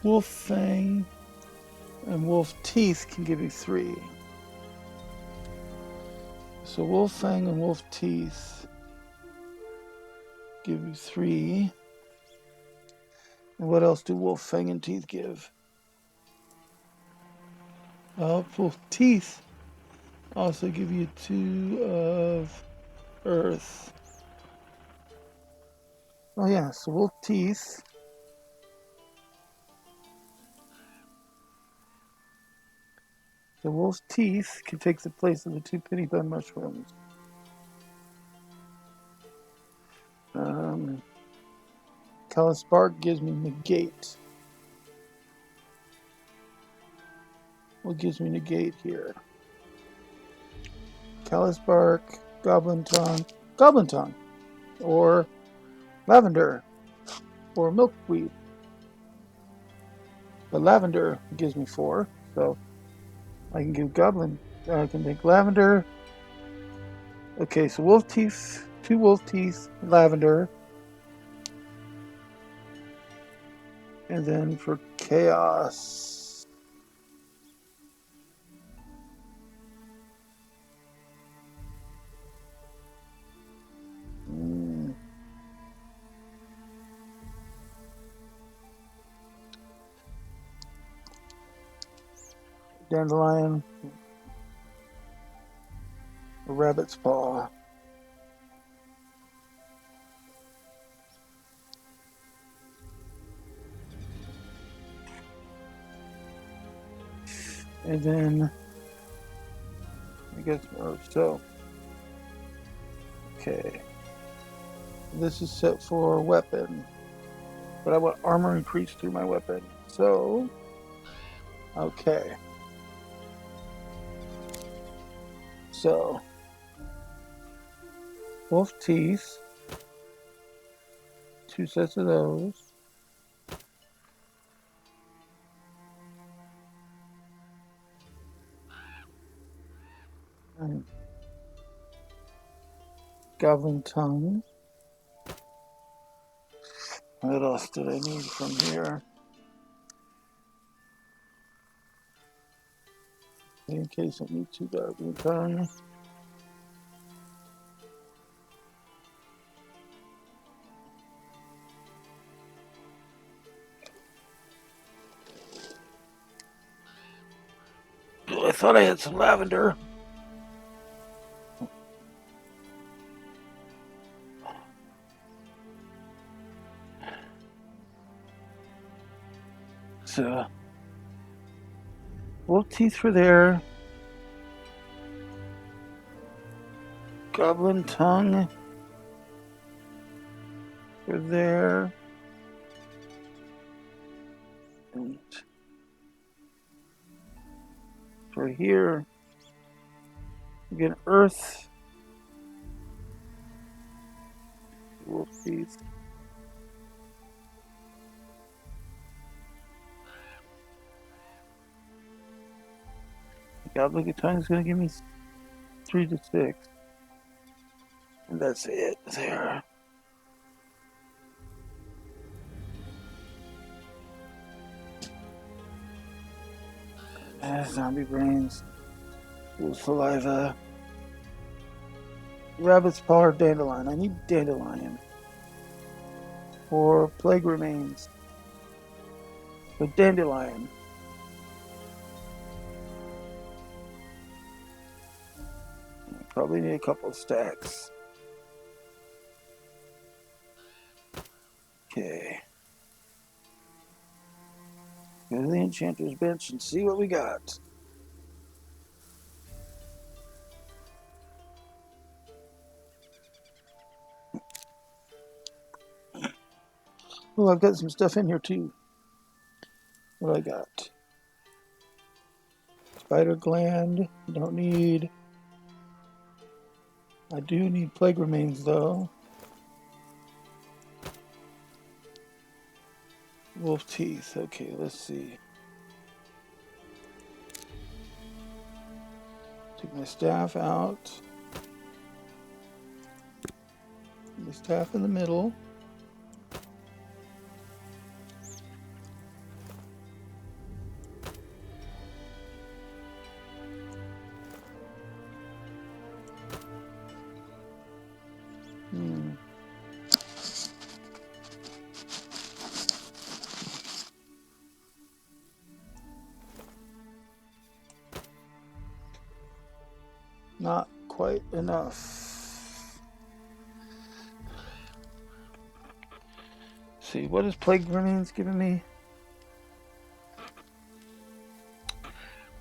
[SPEAKER 1] Wolf fang and wolf teeth can give you 3. So wolf fang and wolf teeth give you 3. And what else do wolf fang and teeth give? Wolf teeth also give you 2 of earth. Oh yeah, so wolf teeth. The wolf's teeth can take the place of the 2 penny bun mushrooms. Callus bark gives me negate. What gives me negate here? Callus bark, goblin tongue, or lavender, or milkweed. But lavender gives me 4, so I can give goblin. I can make lavender. Okay, so wolf teeth, 2 wolf teeth, lavender. And then for chaos, dandelion, a rabbit's paw. And then I guess so. Okay. This is set for weapon, but I want armor increase through my weapon. So, okay. So, wolf teeth, 2 sets of those. And goblin tongue. What else did I need from here? In case I need 2 goblin tongue. Oh, I thought I had some lavender. So, wolf teeth for there. Goblin tongue for there. And for here, again, earth. Wolf teeth. Goblin tongue is going to give me 3 to 6. And that's it there. Zombie brains. Wolf saliva. Rabbit's paw or dandelion. I need dandelion. For plague remains. So dandelion. Probably need a couple of stacks. Okay. Go to the enchanter's bench and see what we got. Oh, I've got some stuff in here too. What I got? Spider gland. Don't need. I do need plague remains though. Wolf teeth. Okay, let's see. Take my staff out. The staff in the middle. Not quite enough. Let's see, what is plague remains giving me?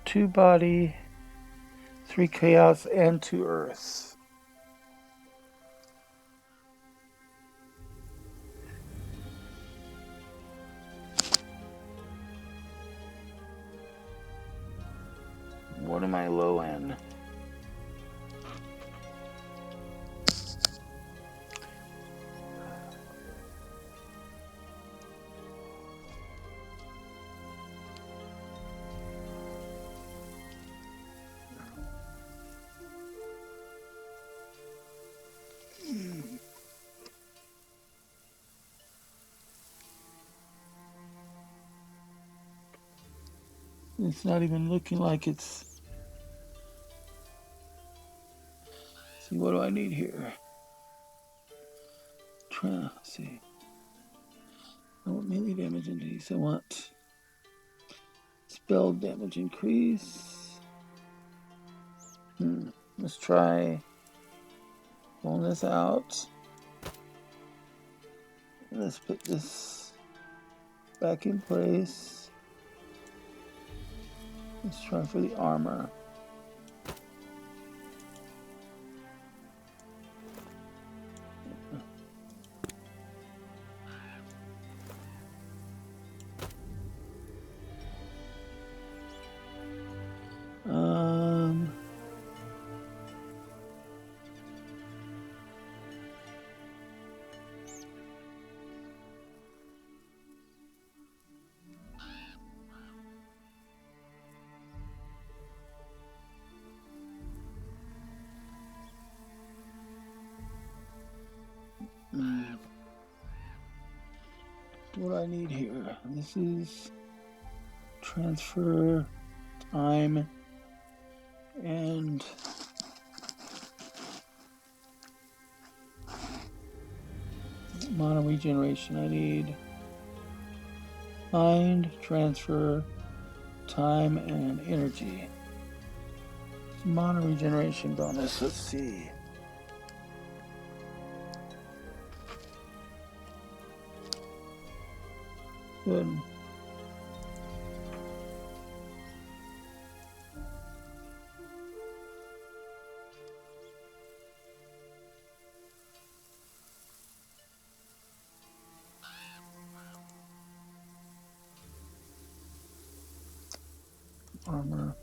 [SPEAKER 1] 2 body, 3 chaos, and 2 earth. What am I low in? It's not even looking like it's... See, what do I need here? Let's see. I want melee damage increase. I want spell damage increase. Let's try pulling this out. Let's put this back in place. Let's try for the armor. Um, what do I need here? This is transfer time and mana regeneration. I need mind, transfer, time, and energy. Mana regeneration bonus. Let's see. Good. Armor.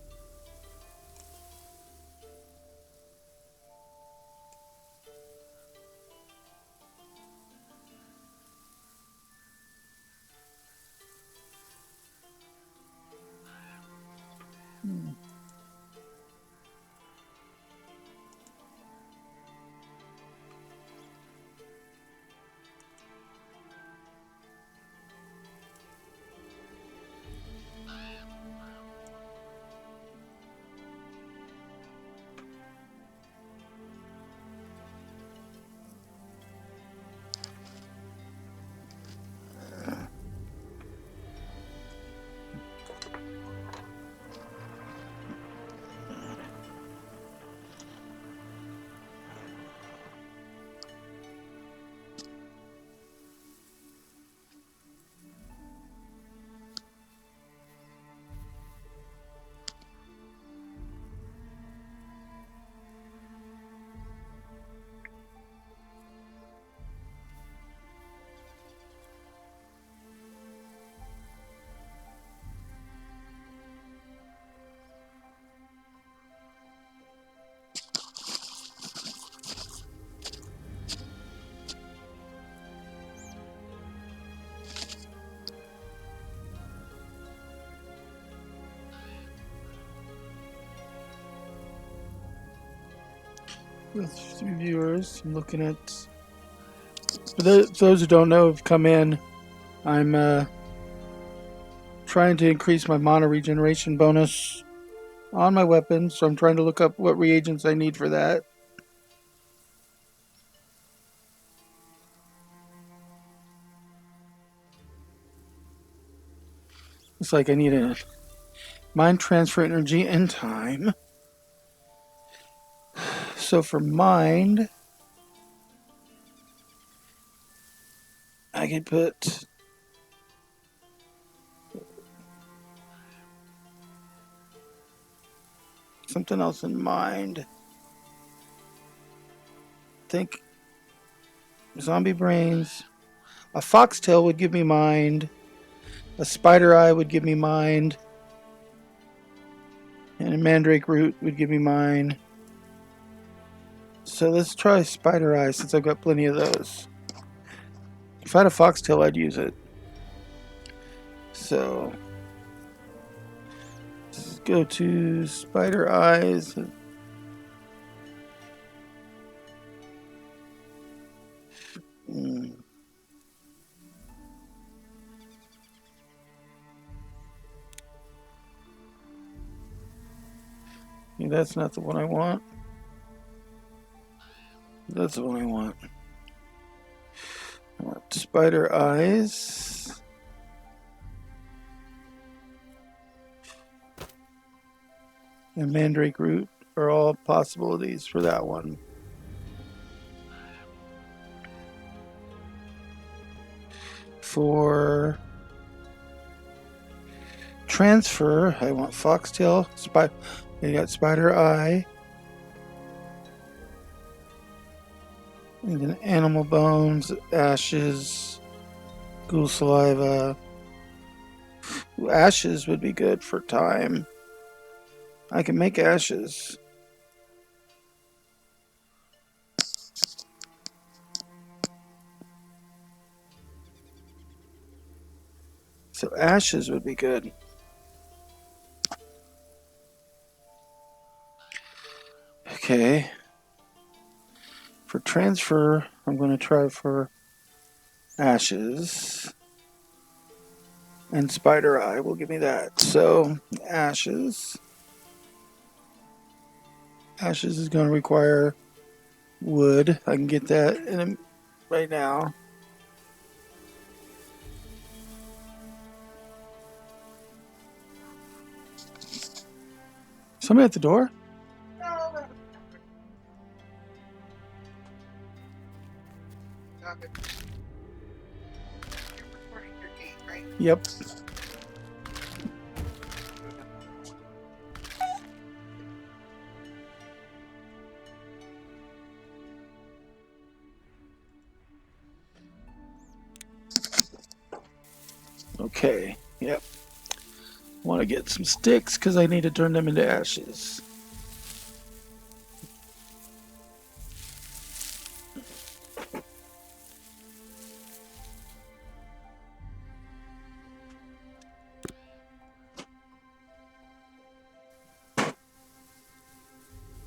[SPEAKER 1] With viewers, I'm looking at. For those who don't know, have come in. I'm trying to increase my mana regeneration bonus on my weapons, so I'm trying to look up what reagents I need for that. It's like I need a mind transfer energy and time. So for mind, I could put something else in mind. Think zombie brains. A foxtail would give me mind. A spider eye would give me mind. And a mandrake root would give me mind. So let's try spider eye since I've got plenty of those. If I had a foxtail, I'd use it. So let's go to spider eyes. that's not the one I want. That's the one I want. I want spider eyes. And mandrake root are all possibilities for that one. For transfer, I want foxtail, you got spider eye, and then animal bones, ashes, ghoul saliva. Ooh, ashes would be good for time. I can make ashes. So ashes would be good. Okay. For transfer, I'm going to try for ashes. And spider eye will give me that. So ashes. Ashes is going to require wood. I can get that right now. Somebody at the door?
[SPEAKER 2] No, stop it. You're recording your gate, right?
[SPEAKER 1] Yep. Okay. Yep. Want to get some sticks because I need to turn them into ashes.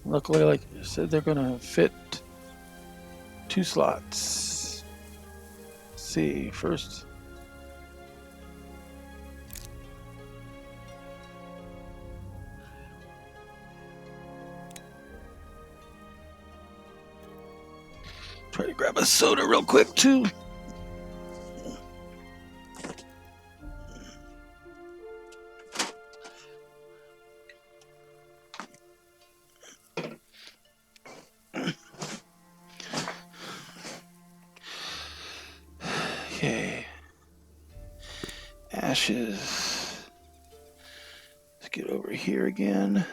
[SPEAKER 1] Luckily, like I said, they're going to fit 2 slots. Let's see, first. Try to grab a soda real quick, too. Okay. Ashes. Let's get over here again.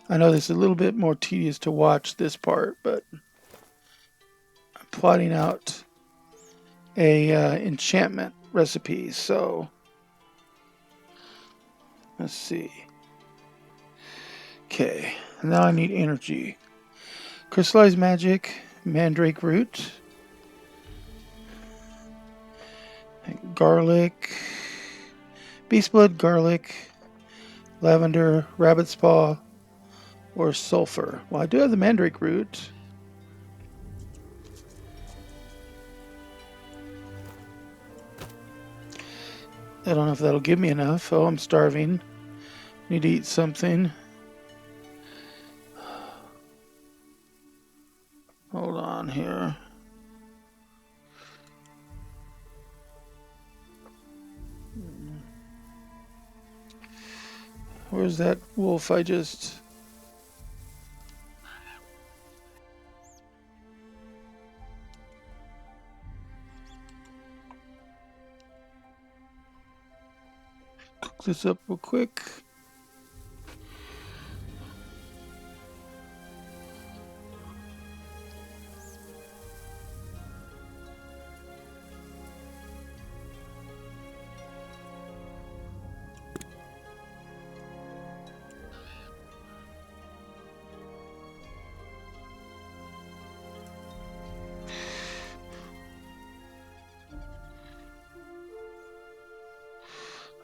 [SPEAKER 1] I know this is a little bit more tedious to watch this part, but I'm plotting out a enchantment recipe. So let's see. Okay, now I need energy. Crystallized magic, mandrake root, garlic, beast blood, garlic, lavender, rabbit's paw, or sulfur. Well, I do have the mandrake root. I don't know if that'll give me enough. Oh, I'm starving. Need to eat something. Hold on here. Where's that wolf I just... Cook this up real quick.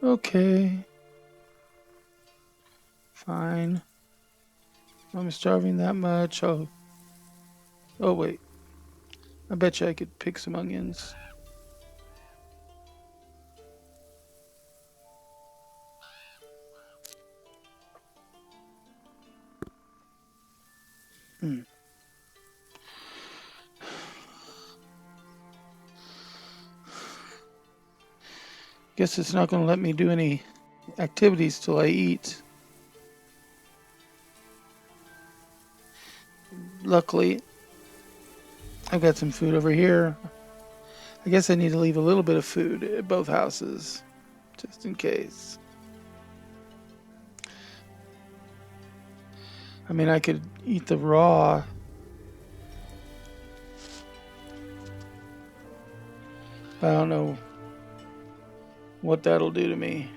[SPEAKER 1] Okay. Fine. I'm starving that much. Oh wait. I bet you I could pick some onions. Hmm. Guess it's not going to let me do any activities till I eat. Luckily, I've got some food over here. I guess I need to leave a little bit of food at both houses, just in case. I mean, I could eat the raw, but I don't know what that'll do to me.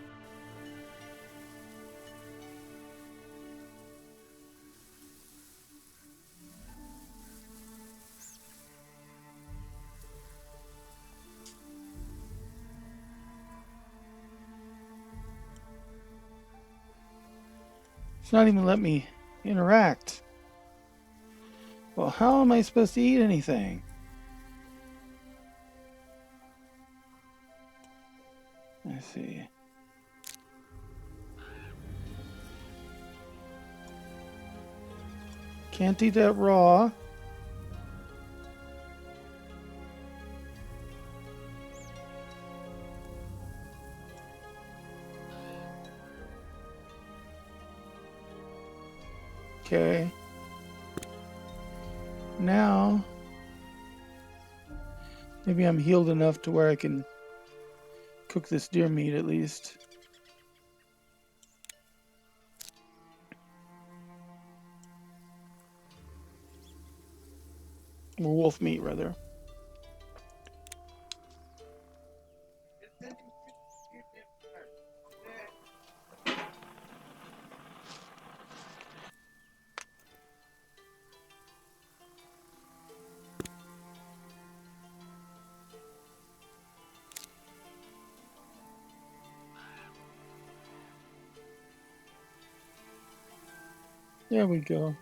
[SPEAKER 1] It's not even letting me interact. Well, how am I supposed to eat anything? Let's see. Can't eat that raw. Okay. Now, maybe I'm healed enough to where I can cook this deer meat at least. Or wolf meat, rather. There we go.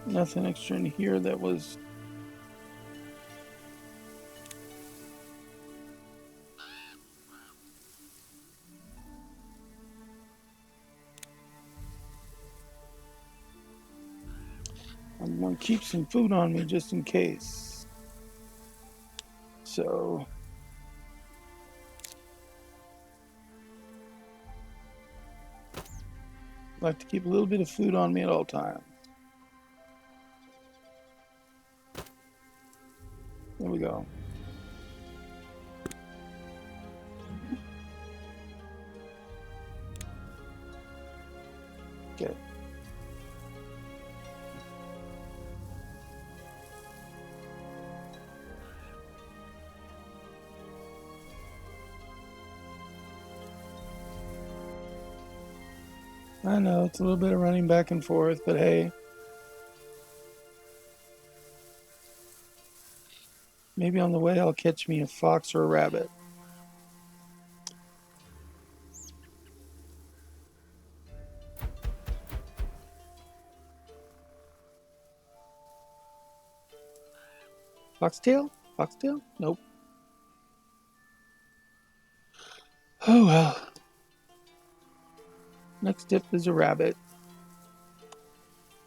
[SPEAKER 1] Nothing extra in here that was. I'm going to keep some food on me just in case. So, I like to keep a little bit of food on me at all times. There we go. Okay. I know it's a little bit of running back and forth, but hey, maybe on the way I'll catch me a fox or a rabbit. Foxtail? Foxtail? Nope. Oh well. Next dip is a rabbit.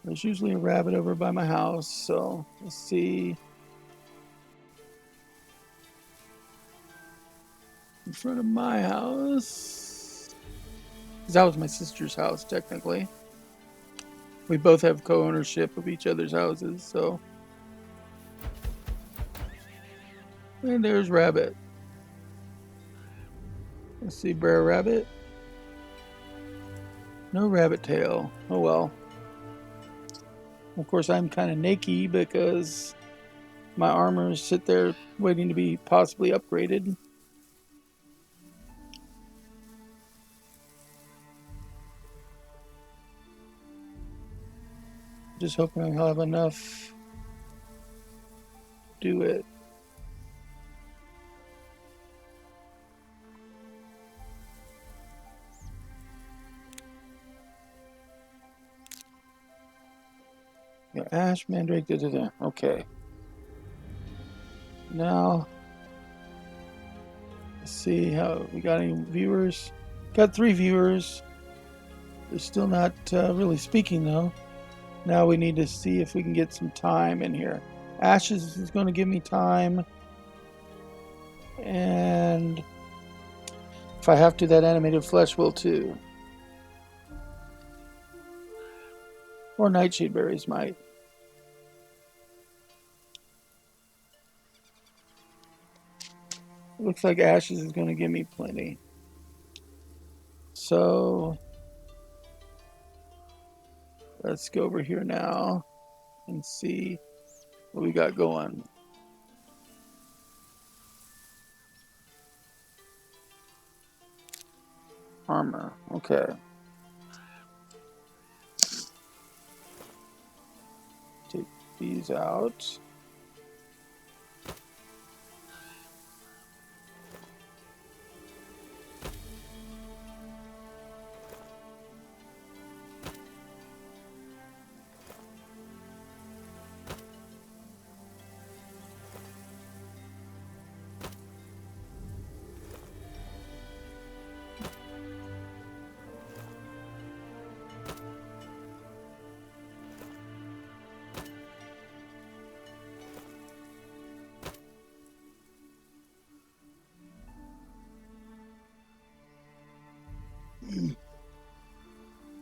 [SPEAKER 1] There's usually a rabbit over by my house, so let's see. In front of my house. 'Cause that was my sister's house, technically. We both have co-ownership of each other's houses, so. And there's rabbit. Let's see, Brer Rabbit. No rabbit tail. Oh well. Of course, I'm kind of naked because my armors sit there waiting to be possibly upgraded. Just hoping I'll have enough to do it. Yeah, ash, mandrake, da da da. Okay. Now, let's see how we got any viewers. Got 3 viewers. They're still not really speaking though. Now we need to see if we can get some time in here. Ashes is going to give me time. And if I have to, that animated flesh will too. Or nightshade berries might. Looks like ashes is going to give me plenty. So let's go over here now and see what we got going. Armor. Okay. Take these out.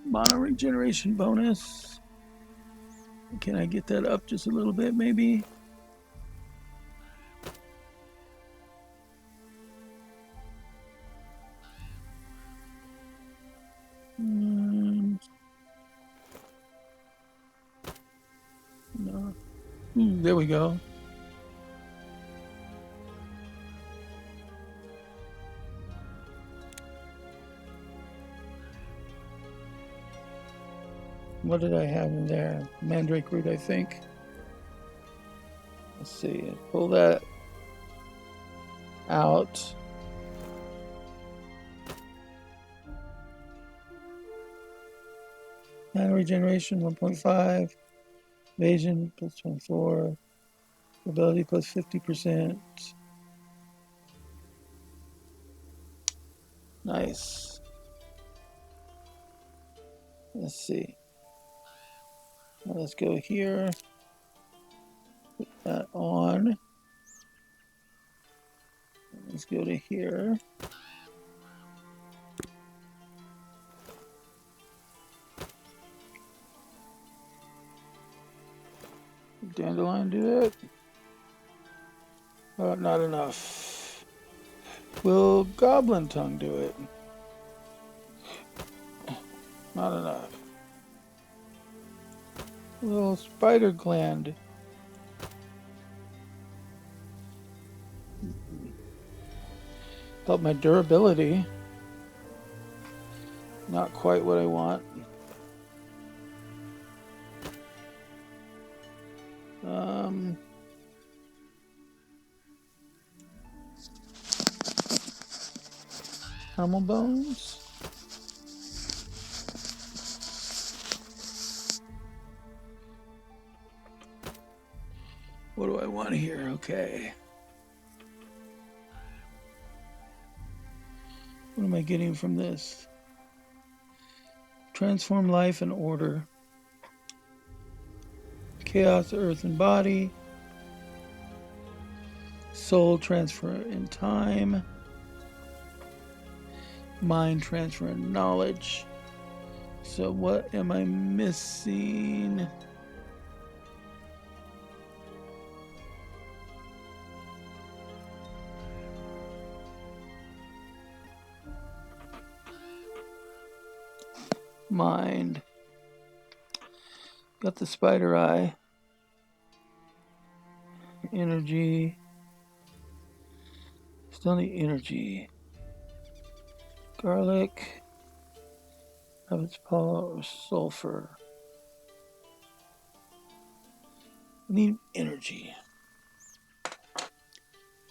[SPEAKER 1] Mana regeneration bonus. Can I get that up just a little bit, maybe? No. There we go. What did I have in there? Mandrake root, I think. Let's see. Pull that out. Mana regeneration 1.5. Evasion plus 24. Ability plus 50%. Nice. Let's see. Now let's go here. Put that on. Let's go to here. Dandelion do it? Not enough. Will Goblin Tongue do it? Not enough. Will Spider Gland? Help my durability. Not quite what I want. Animal bones. What do I want here? Okay. What am I getting from this? Transform life and order. Chaos, earth, and body. Soul transfer in time. Mind transfer and knowledge. So what am I missing? Mind. Got the spider eye. Energy. Still need energy. Garlic. Rabbit's paw or sulfur. I need energy.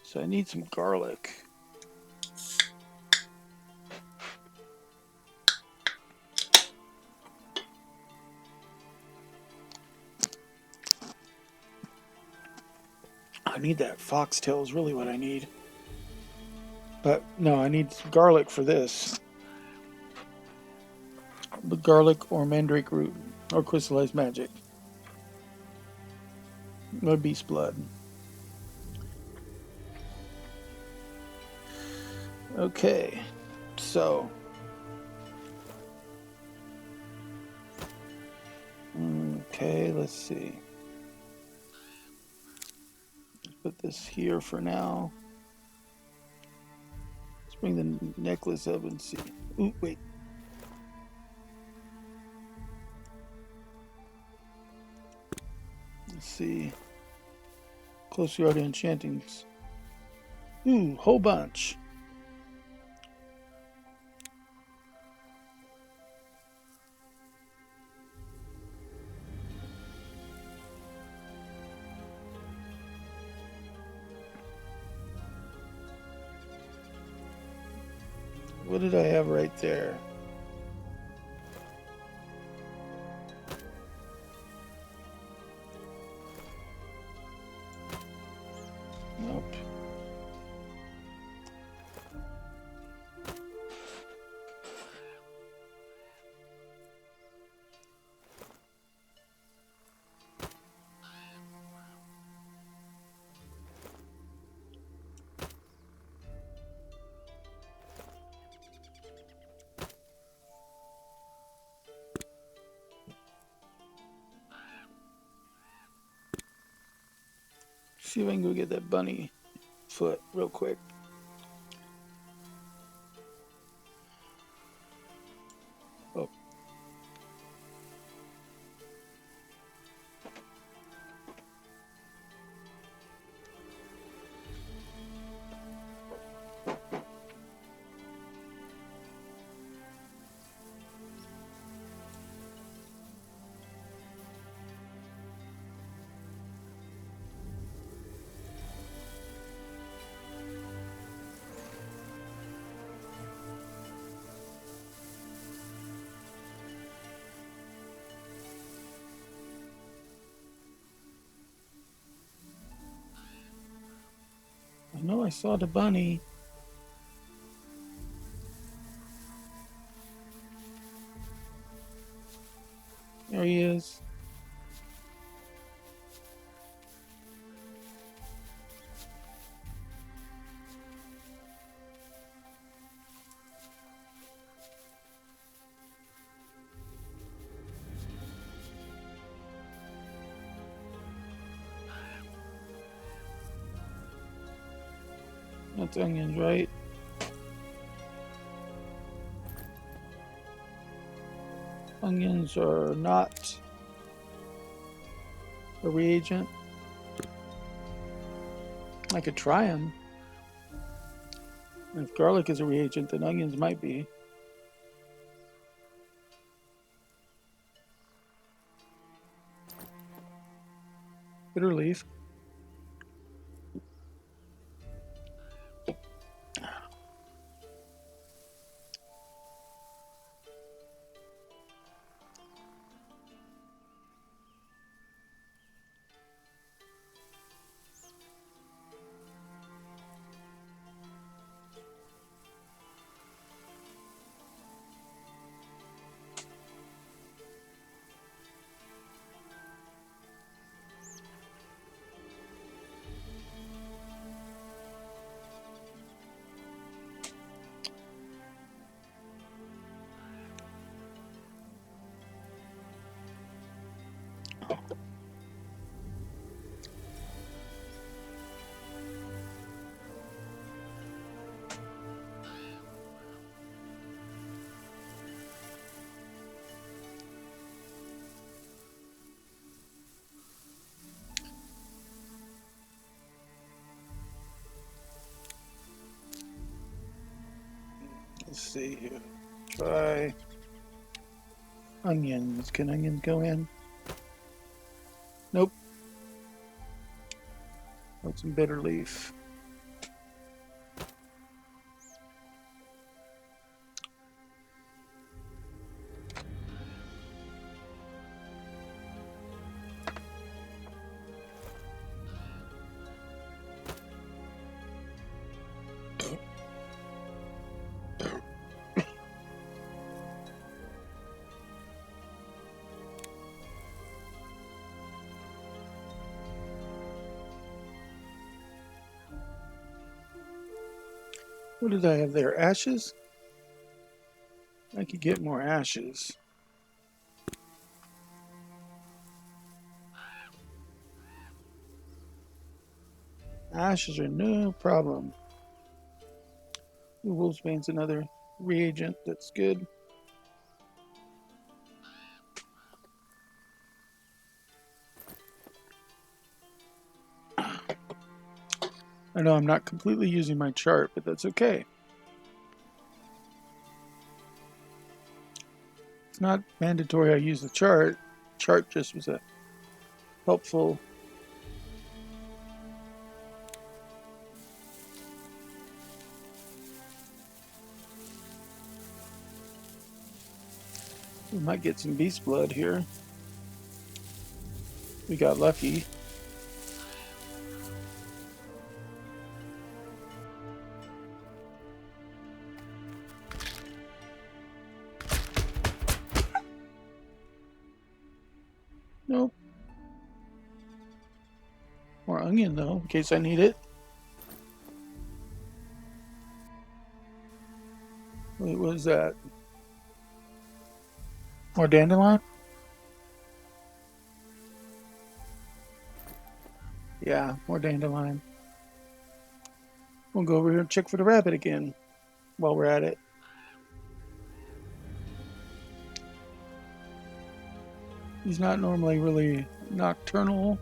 [SPEAKER 1] So I need some garlic. need that foxtail is really what I need. But no, I need garlic for this. The garlic or mandrake root or crystallized magic. No beast blood. Okay, so okay, let's see. Let's put this here for now. Let's bring the necklace up and see. Ooh, wait. Let's see. Close yard enchantings. Ooh, whole bunch. What did I have right there? Nope. See if I can go get that bunny foot real quick. Oh. I know I saw the bunny. There he is. That's onions, right? Onions are not a reagent. I could try them. If garlic is a reagent, then onions might be. Bitter leaf. Let's see here. Try onions. Can onions go in? Nope. What's some bitter leaf? What did I have there? Ashes? I could get more ashes. Ashes are no problem. Wolfsbane's another reagent. That's good. I know I'm not completely using my chart, but that's okay. It's not mandatory I use the chart. Chart just was a helpful. We might get some beast blood here. We got lucky. Nope. More onion though, in case I need it. Wait, what is that? More dandelion? Yeah, more dandelion. We'll go over here and check for the rabbit again while we're at it. He's not normally really nocturnal.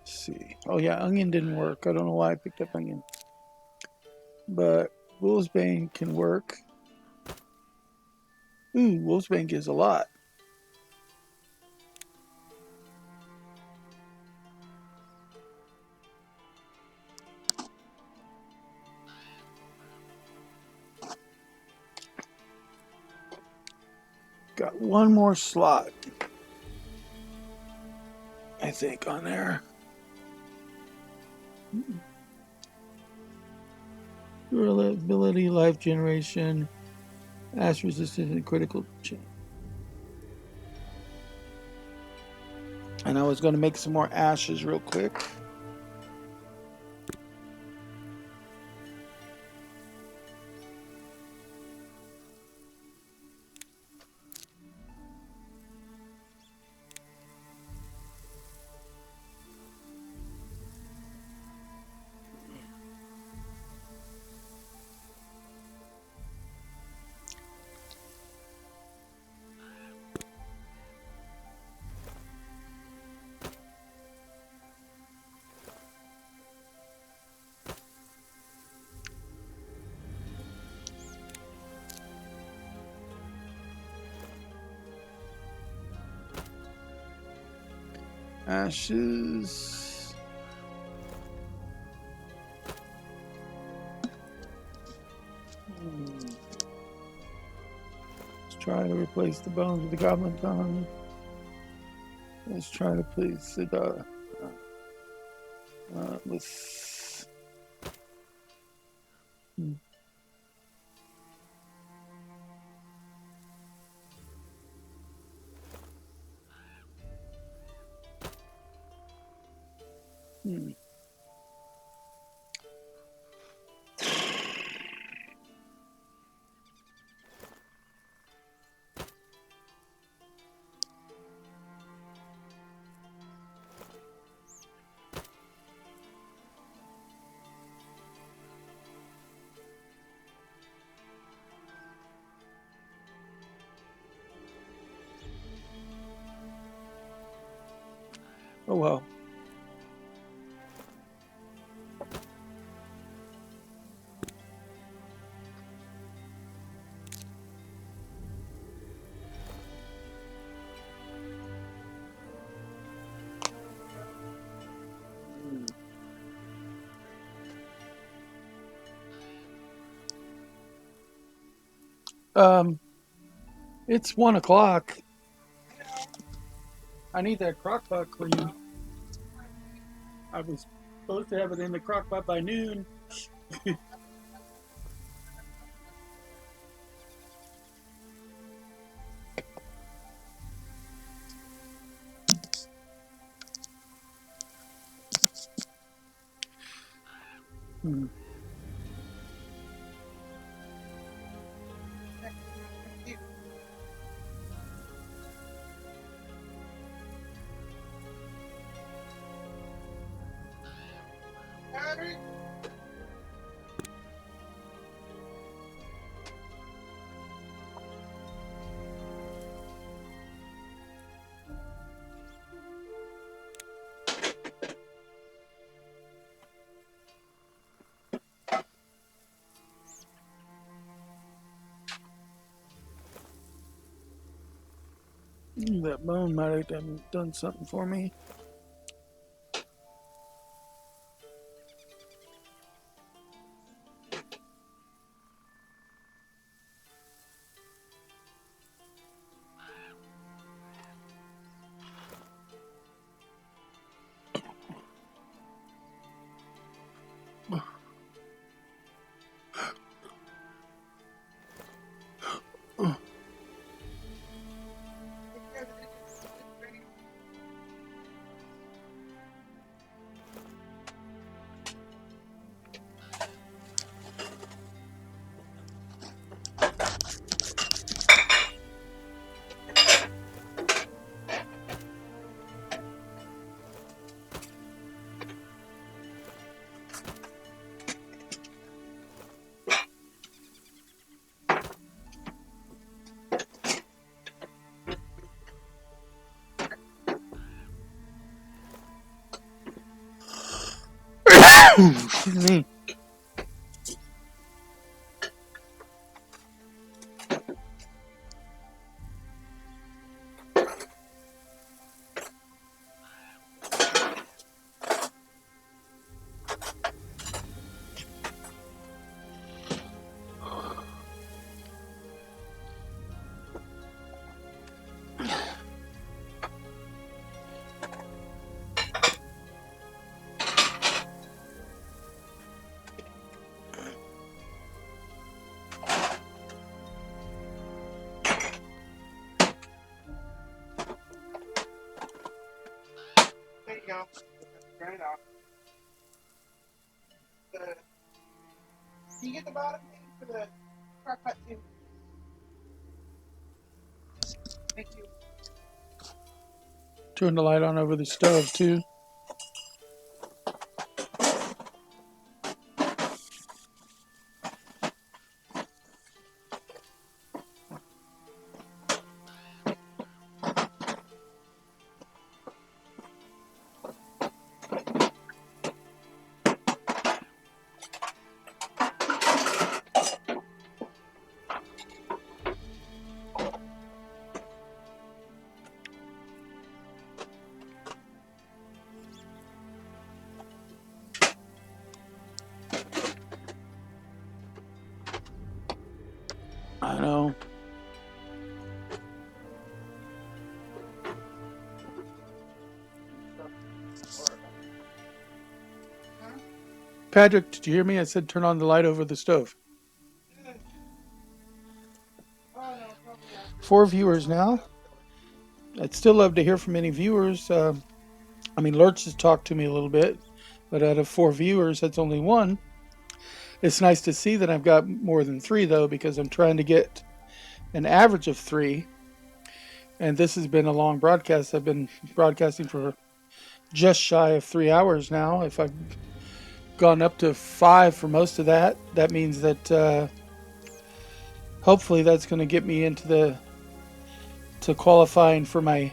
[SPEAKER 1] Let's see. Oh yeah, onion didn't work. I don't know why I picked up onion. But Wolfsbane can work. Ooh, Wolfsbane gives a lot. Got one more slot, I think, on there. Durability, life generation, ash resistance, and critical change. And I was going to make some more ashes real quick. Ashes. Let's try to replace the bones with the goblin tongue. Let's try to replace it with. Hmm. Hmm. Oh well. Um, it's 1 o'clock.
[SPEAKER 2] I know.
[SPEAKER 1] I need that crock pot clean. I was supposed to have it in the crock pot by noon. Hmm.
[SPEAKER 2] Heck, it's gonna do. Battery.
[SPEAKER 1] That bone might have done something for me.
[SPEAKER 2] Take care of the dishes. Ready?
[SPEAKER 1] Excuse me.
[SPEAKER 2] There you go. Turn it off. The, can you get the bottom thing for the crock pot too? Thank you.
[SPEAKER 1] Turn the light on over the stove too. I know.
[SPEAKER 2] Huh?
[SPEAKER 1] Patrick, did you hear me? I said turn on the light over the stove.
[SPEAKER 2] Good. Oh no, probably after.
[SPEAKER 1] 4 viewers now. I'd still love to hear from any viewers. I mean, Lurch has talked to me a little bit, but out of 4 viewers, that's only one. It's nice to see that I've got more than three, though, because I'm trying to get an average of three. And this has been a long broadcast. I've been broadcasting for just shy of 3 hours now. If I've gone up to five for most of that, that means that hopefully that's going to get me into the to qualifying for my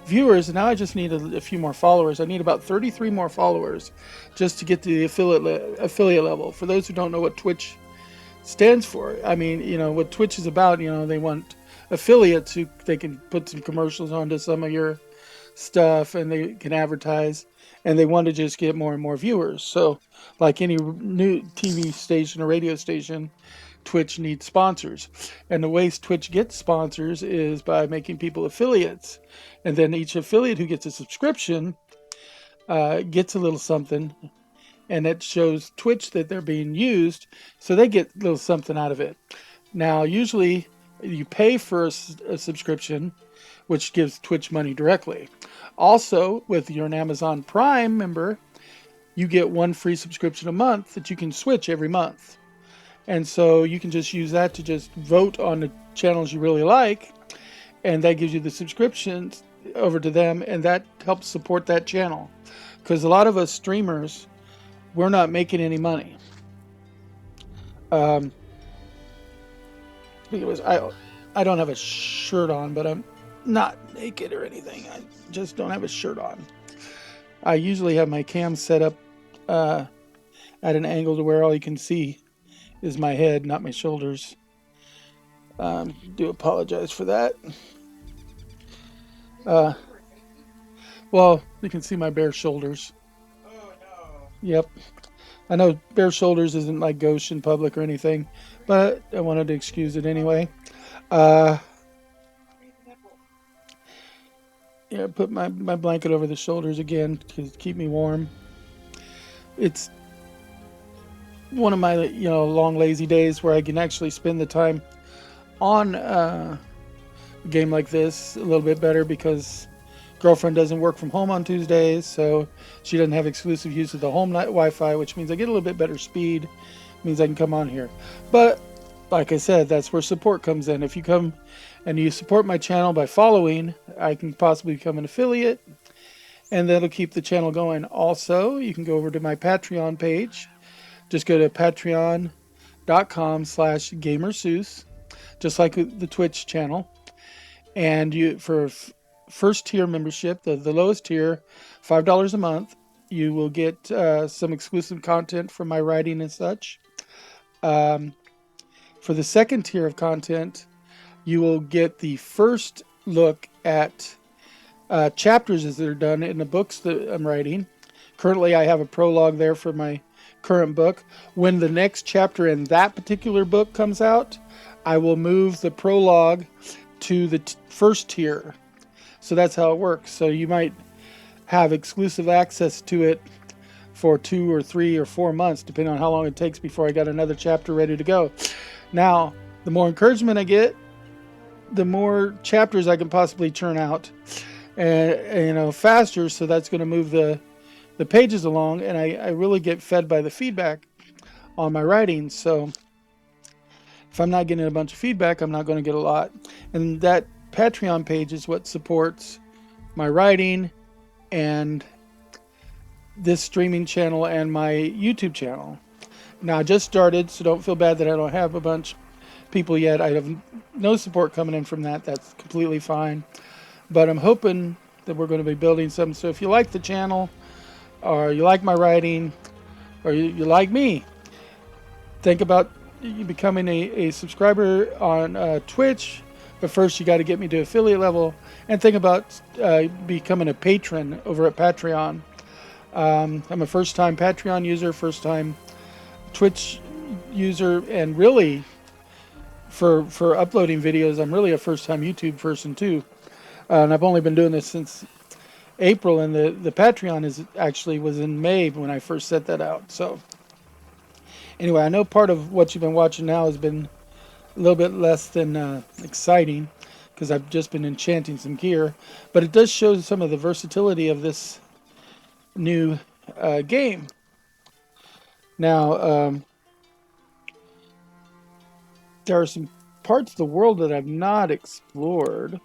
[SPEAKER 1] viewers. And now I just need a few more followers. I need about 33 more followers just to get to the affiliate level. For those who don't know what Twitch stands for, I mean, what Twitch is about. They want affiliates who they can put some commercials onto some of your stuff and they can advertise, and they want to just get more and more viewers. So like any new TV station or radio station, Twitch needs sponsors. And the way Twitch gets sponsors is by making people affiliates. And then each affiliate who gets a subscription gets a little something, and it shows Twitch that they're being used, so they get a little something out of it. Now, usually you pay for a subscription, which gives Twitch money directly. Also, with you're an Amazon Prime member, you get one free subscription a month that you can switch every month. And so you can just use that to just vote on the channels you really like, and that gives you the subscriptions over to them, and that helps support that channel. Because a lot of us streamers, we're not making any money. Anyways, I don't have a shirt on, but I'm not naked or anything. I just don't have a shirt on. I usually have my cam set up at an angle to where all you can see is my head, not my shoulders. Do apologize for that. Well, you can see my bare shoulders.
[SPEAKER 2] Oh no.
[SPEAKER 1] Yep. I know bare shoulders isn't like gauche in public or anything, but I wanted to excuse it anyway. Uh, yeah, put my blanket over the shoulders again to keep me warm. It's one of my long lazy days where I can actually spend the time on a game like this a little bit better because girlfriend doesn't work from home on Tuesdays, so she doesn't have exclusive use of the home Wi-Fi, which means I get a little bit better speed. Means I can come on here. But like I said, that's where support comes in. If you come and you support my channel by following, I can possibly become an affiliate, and that'll keep the channel going. Also, you can go over to my Patreon page. Just go to patreon.com/gamerseuss, just like the Twitch channel. And you, for first tier membership, the lowest tier, $5 a month, you will get some exclusive content from my writing and such. For the second tier of content, you will get the first look at chapters as they're done in the books that I'm writing. Currently, I have a prologue there for my current book. When the next chapter in that particular book comes out, I will move the prologue to the first tier. So that's how it works. So you might have exclusive access to it for 2 or 3 or 4 months, depending on how long it takes before I got another chapter ready to go. Now, the more encouragement I get, the more chapters I can possibly churn out, and faster. So that's going to move the pages along, and I really get fed by the feedback on my writing. So if I'm not getting a bunch of feedback, I'm not going to get a lot. And that Patreon page is what supports my writing and this streaming channel and my YouTube channel. Now, I just started, so don't feel bad that I don't have a bunch of people yet. I have no support coming in from that. That's completely fine. But I'm hoping that we're going to be building something. So if you like the channel, or you like my writing, or you like me, think about becoming a subscriber on Twitch. But first, you got to get me to affiliate level, and think about becoming a patron over at Patreon. I'm a first-time Patreon user, first-time Twitch user, and really, for uploading videos, I'm really a first-time YouTube person too. And I've only been doing this since April, and the Patreon was in May when I first set that out. So anyway, I know part of what you've been watching now has been a little bit less than exciting because I've just been enchanting some gear, but it does show some of the versatility of this new game. Now, there are some parts of the world that I've not explored,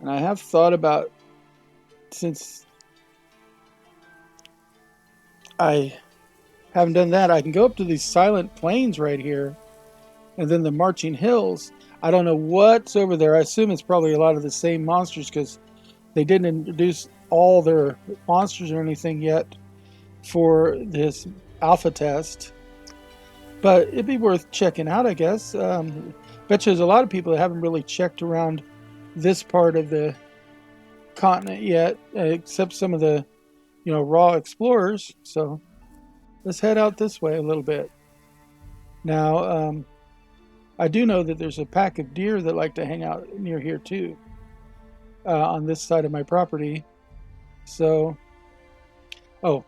[SPEAKER 1] and I have thought about, since I haven't done that, I can go up to these silent plains right here, and then the marching hills. I don't know what's over there. I assume it's probably a lot of the same monsters because they didn't introduce all their monsters or anything yet for this alpha test. But it'd be worth checking out, I guess. Bet you there's a lot of people that haven't really checked around this part of the continent yet, except some of the, raw explorers. So let's head out this way a little bit. Now, I do know that there's a pack of deer that like to hang out near here too, on this side of my property. So, oh,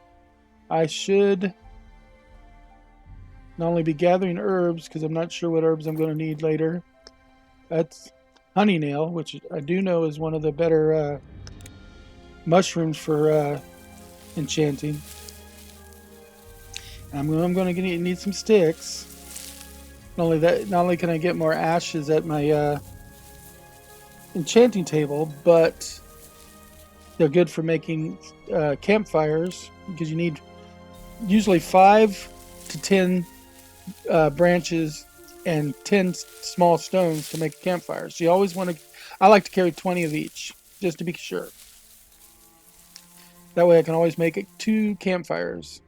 [SPEAKER 1] I should not only be gathering herbs because I'm not sure what herbs I'm going to need later. That's honey nail, which I do know is one of the better mushrooms for enchanting. I'm going to need some sticks. Not only can I get more ashes at my enchanting table, but they're good for making campfires because you need usually 5 to 10 branches and 10 small stones to make a campfire. So you always want to, I like to carry 20 of each just to be sure. That way I can always make 2 campfires.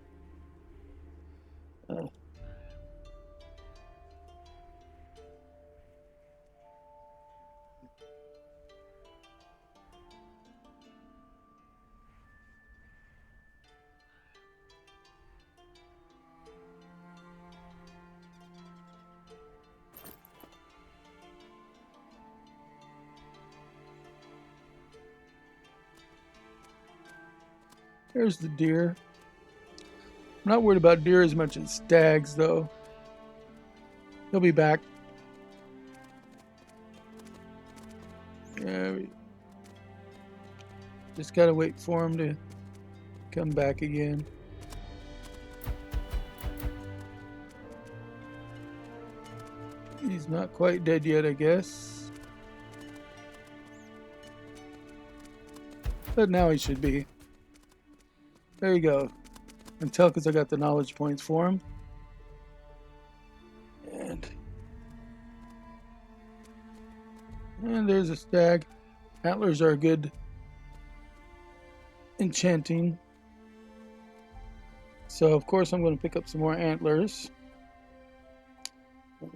[SPEAKER 1] Uh, There's the deer. I'm not worried about deer as much as stags, though. He'll be back. Yeah, just gotta wait for him to come back again. He's not quite dead yet, I guess. But now he should be. There you go. I can tell because I got the knowledge points for him. And there's a stag. Antlers are good enchanting. So of course I'm going to pick up some more antlers.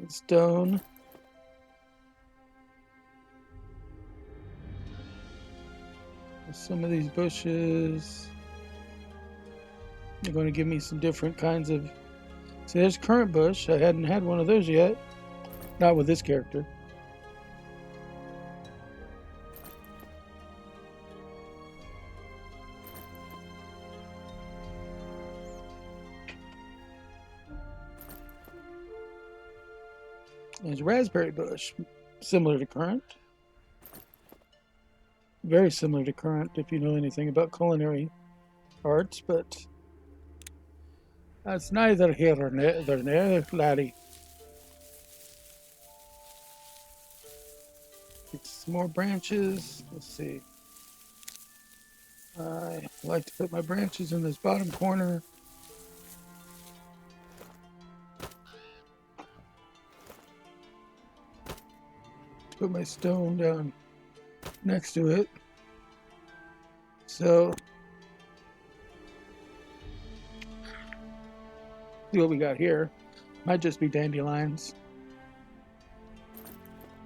[SPEAKER 1] Stone. Some of these bushes. They're going to give me some different kinds of... See, there's currant bush. I hadn't had one of those yet. Not with this character. There's raspberry bush. Similar to currant. Very similar to currant if you know anything about culinary arts, but that's neither here nor there, laddie. Get some more branches. Let's see. I like to put my branches in this bottom corner. Put my stone down next to it. So, see what we got here. Might just be dandelions.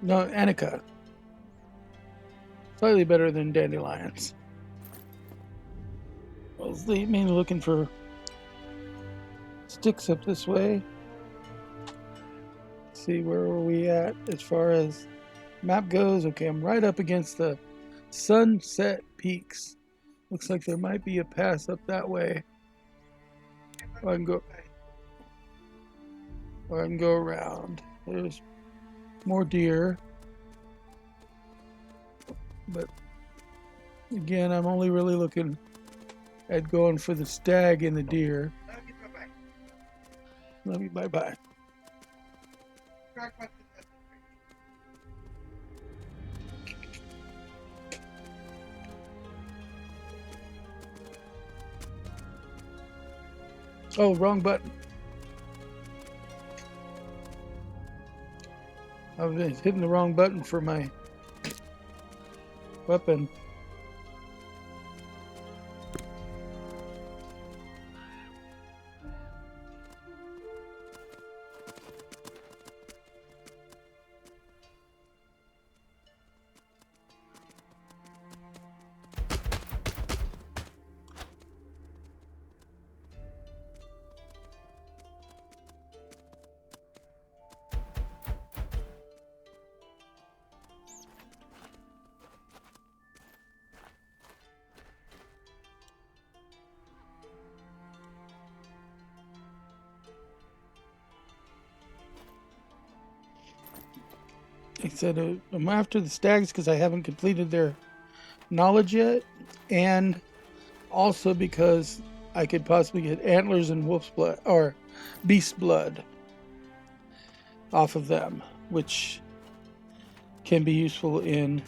[SPEAKER 1] No, Anika. Slightly better than dandelions. I was mainly looking for sticks up this way. Let's see, where are we at as far as map goes? Okay, I'm right up against the sunset peaks. Looks like there might be a pass up that way. Or I can go around. There's more deer. But again, I'm only really looking at going for the stag and the deer. Love you, bye-bye. Oh, wrong button. I was hitting the wrong button for my weapon. I said I'm after the stags because I haven't completed their knowledge yet, and also because I could possibly get antlers and wolf's blood or beast blood off of them, which can be useful in.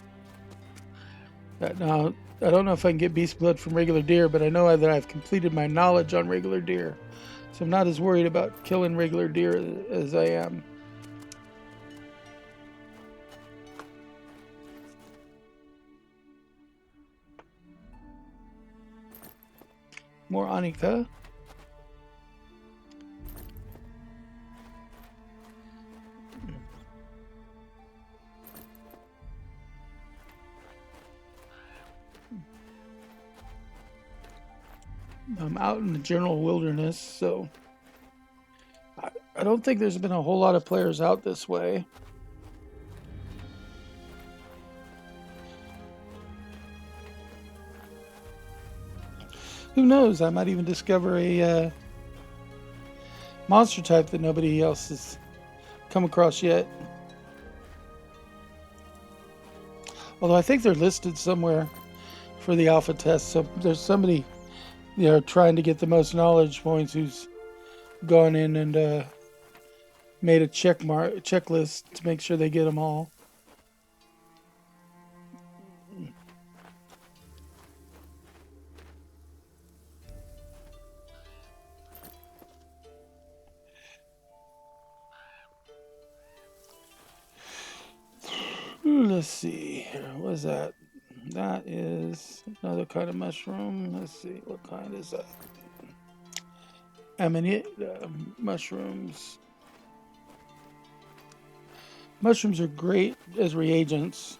[SPEAKER 1] Now, I don't know if I can get beast blood from regular deer, but I know that I've completed my knowledge on regular deer, so I'm not as worried about killing regular deer as I am. More Anika. I'm out in the general wilderness, so I don't think there's been a whole lot of players out this way. Who knows? I might even discover a monster type that nobody else has come across yet. Although I think they're listed somewhere for the alpha test, so there's somebody trying to get the most knowledge points who's gone in and made a checklist to make sure they get them all. Let's see. What is that? That is another kind of mushroom. Let's see. What kind is that? Amanite mushrooms. Mushrooms are great as reagents,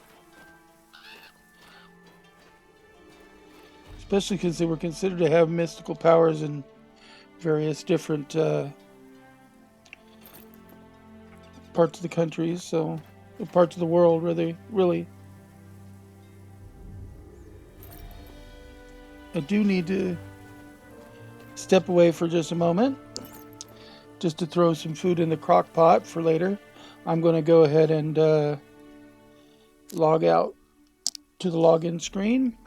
[SPEAKER 1] especially because they were considered to have mystical powers in various different parts of the country, so parts of the world, really. I do need to step away for just a moment, just to throw some food in the crock pot for later. I'm going to go ahead and log out to the login screen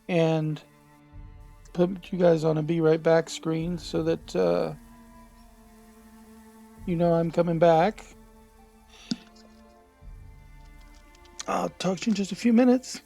[SPEAKER 1] and put you guys on a be right back screen so that you know I'm coming back. I'll talk to you in just a few minutes.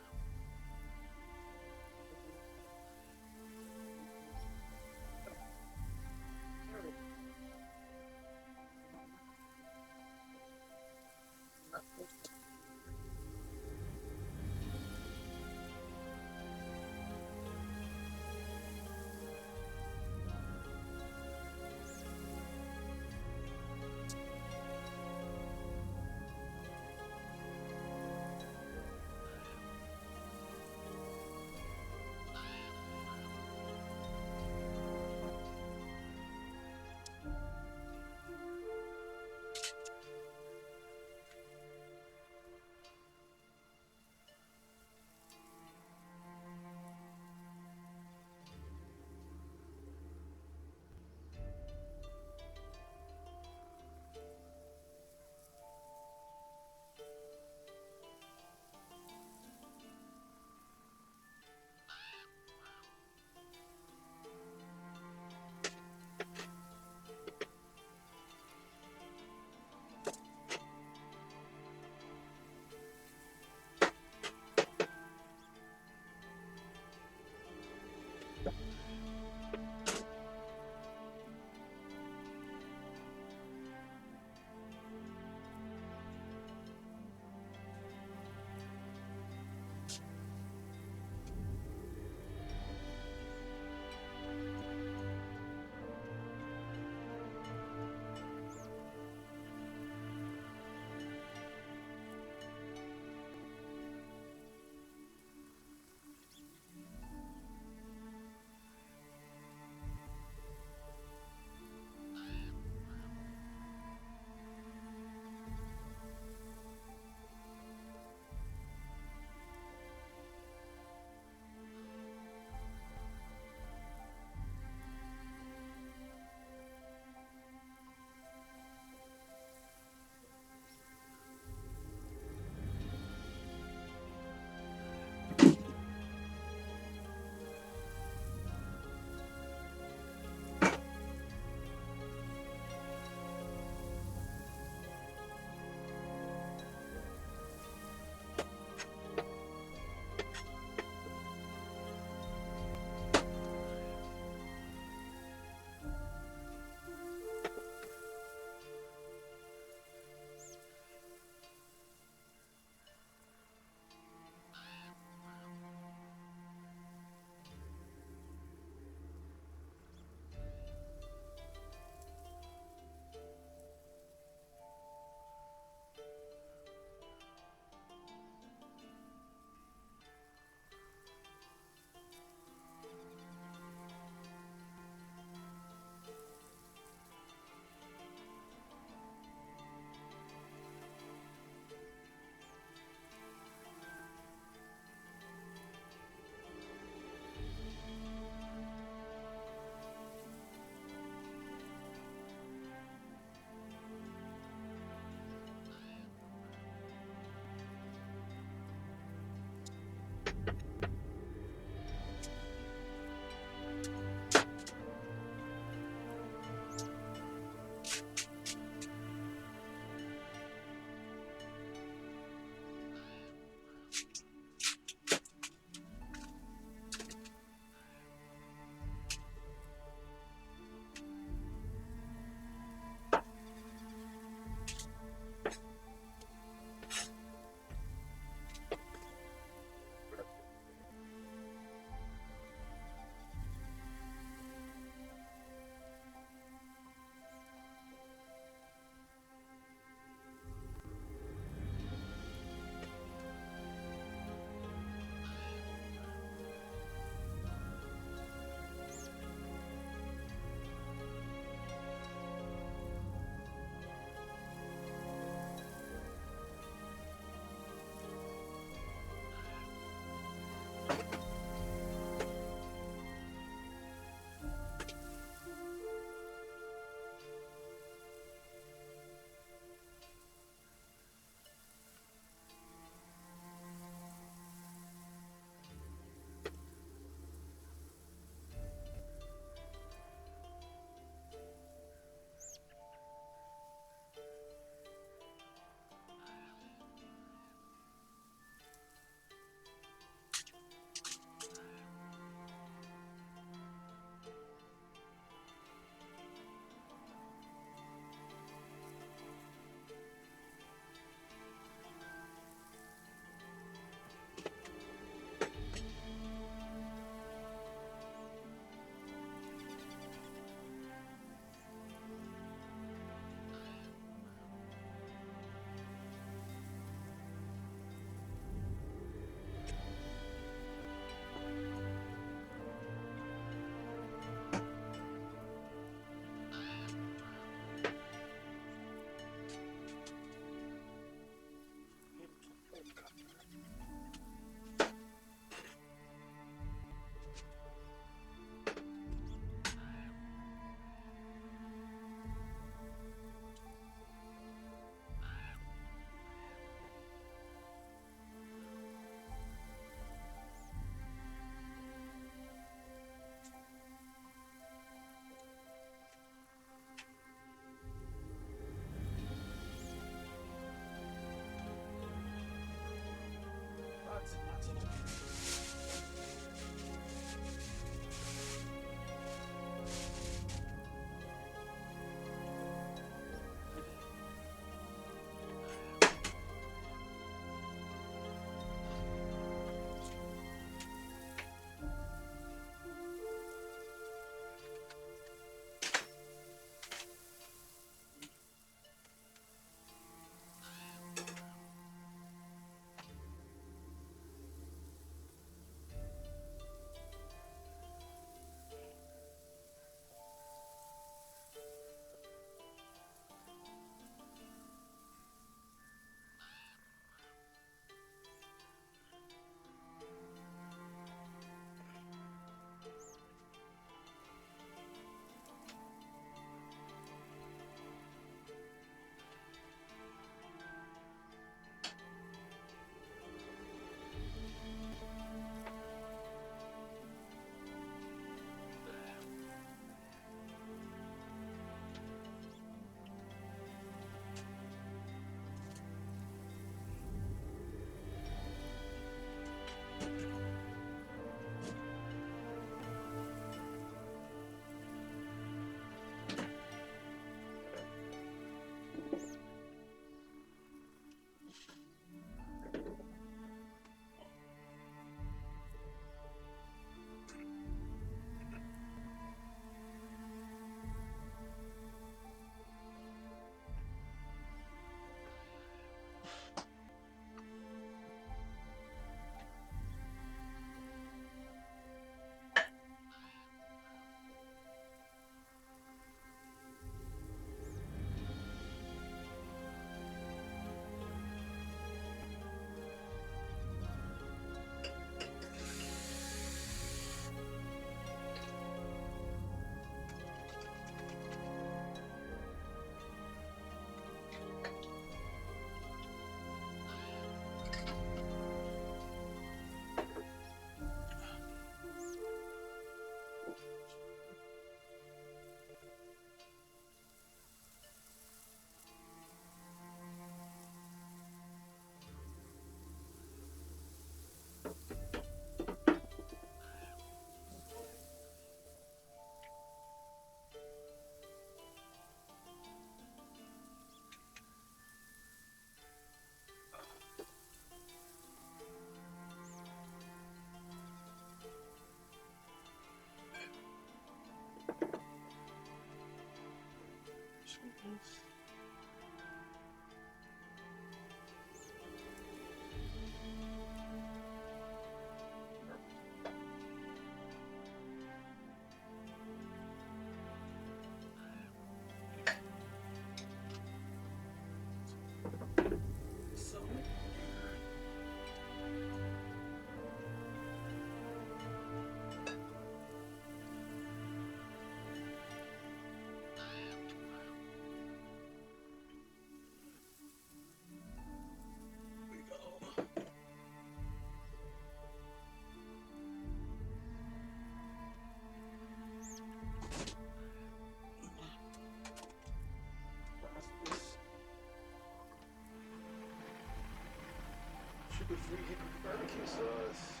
[SPEAKER 1] Flavors.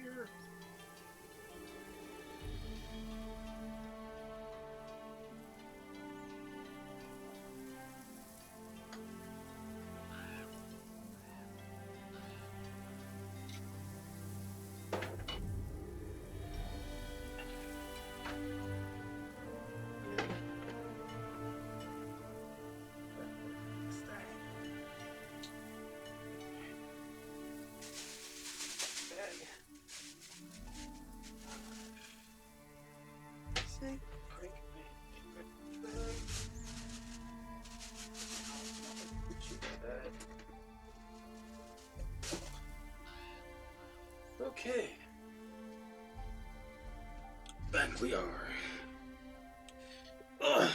[SPEAKER 2] here. Okay. Back we are. Ugh.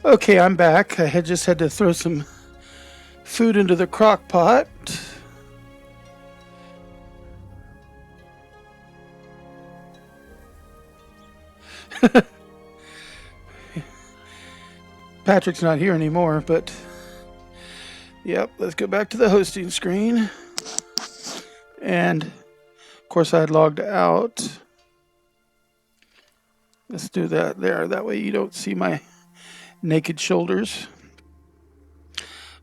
[SPEAKER 1] Okay, I'm back. I had just had to throw some food into the crock pot. Patrick's not here anymore, but yep, let's go back to the hosting screen. And of course I had logged out. Let's do that there. That way you don't see my naked shoulders.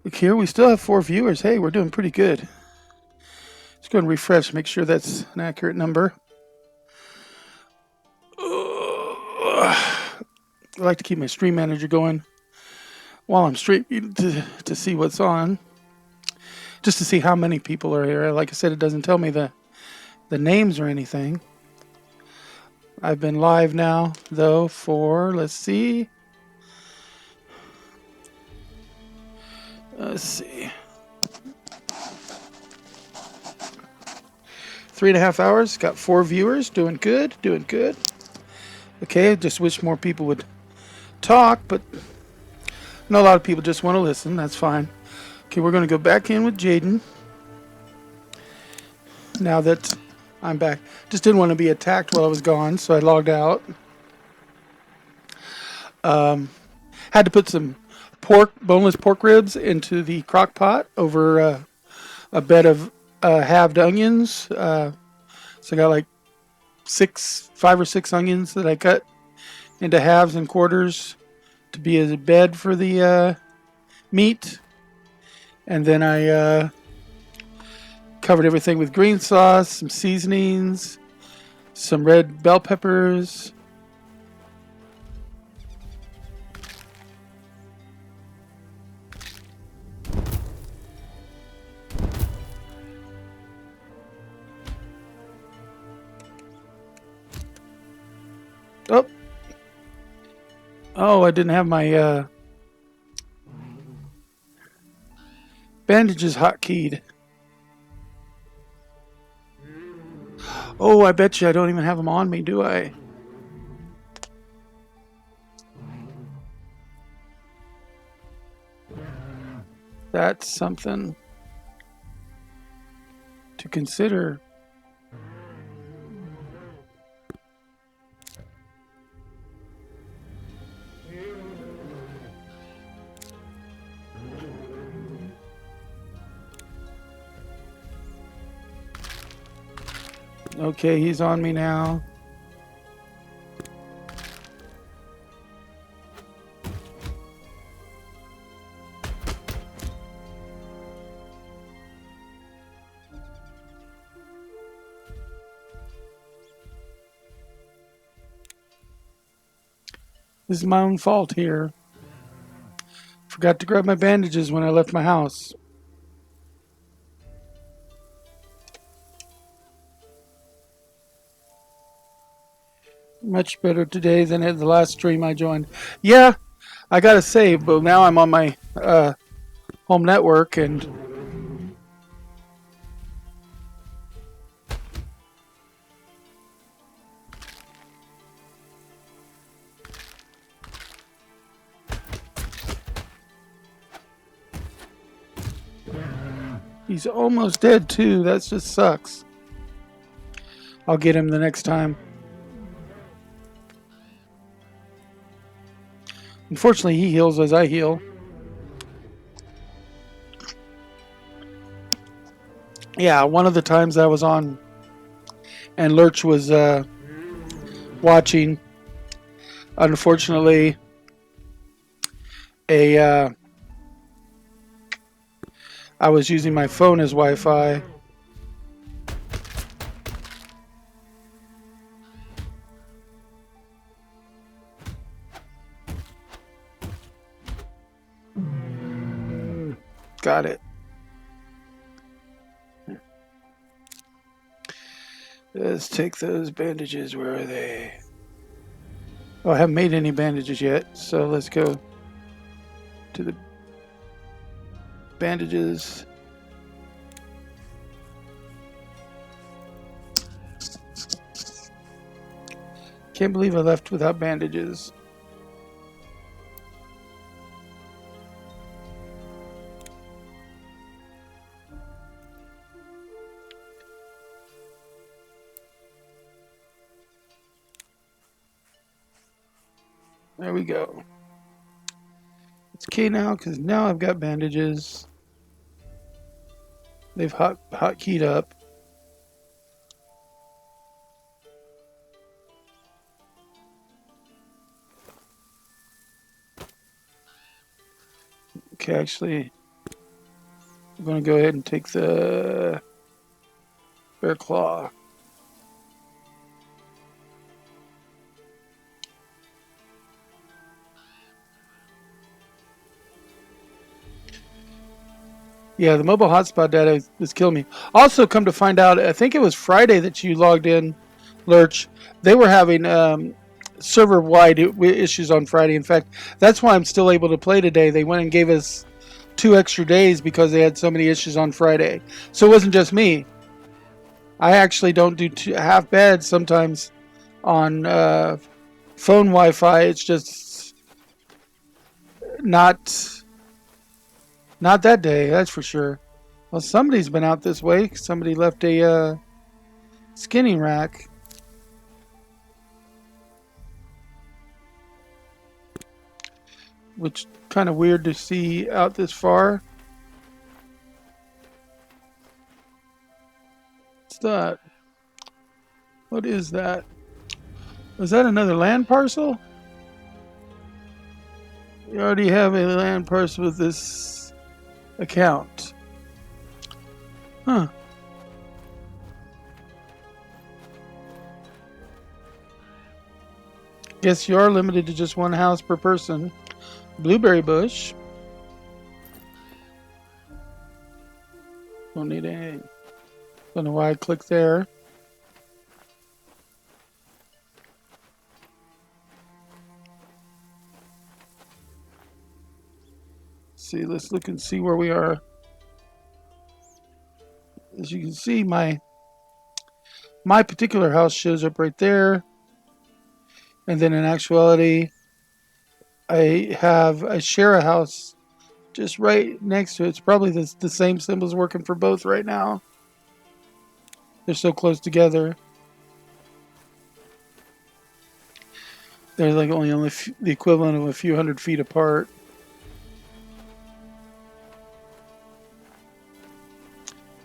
[SPEAKER 1] Look here, we still have 4 viewers. Hey, we're doing pretty good. Let's go and refresh, make sure that's an accurate number. I like to keep my stream manager going while I'm streaming to see what's on. Just to see how many people are here. Like I said, it doesn't tell me the names or anything. I've been live now, though, for, let's see. Let's see. 3.5 hours. Got 4 viewers. Doing good. Doing good. Okay, I just wish more people would talk, but I know a lot of people just want to listen. That's fine. Okay, we're going to go back in with Jaden. Now that I'm back. Just didn't want to be attacked while I was gone, so I logged out. Had to put some boneless pork ribs into the crock pot over a bed of halved onions. So I got like 5 or 6 onions that I cut into halves and quarters to be as a bed for the meat. And then I covered everything with green sauce, some seasonings, some red bell peppers. Oh, I didn't have my bandages hotkeyed. Oh, I bet you I don't even have them on me, do I? That's something to consider. Okay, he's on me now. This is my own fault here. Forgot to grab my bandages when I left my house. Much better today than at the last stream I joined. Yeah, I gotta say, but now I'm on my home network and he's almost dead too. That just sucks. I'll get him the next time. Unfortunately, he heals as I heal. Yeah, one of the times I was on and Lurch was watching, unfortunately, a I was using my phone as Wi-Fi. Got it. Let's take those bandages. Where are they? Oh, I haven't made any bandages yet, so let's go to the bandages. Can't believe I left without bandages. There we go. It's okay now because now I've got bandages. They've hotkeyed up. Okay, actually, I'm going to go ahead and take the bear claw. Yeah, the mobile hotspot data is killing me. Also, come to find out, I think it was Friday that you logged in, Lurch. They were having server-wide issues on Friday. In fact, that's why I'm still able to play today. They went and gave us 2 extra days because they had so many issues on Friday. So it wasn't just me. I actually don't do half bad sometimes on phone Wi-Fi. It's just not that day, that's for sure. Well, somebody's been out this way. Somebody left a skinning rack. Which kind of weird to see out this far. What's that? What is that? Was that another land parcel? We already have a land parcel with this account. Huh. Guess you are limited to just one house per person. Blueberry bush. Don't need any. Don't know why I clicked there. See, let's look and see where we are. As you can see, my particular house shows up right there. And then in actuality, I share a house just right next to it. It's probably the same symbols working for both right now. They're so close together. They're like only the equivalent of a few hundred feet apart.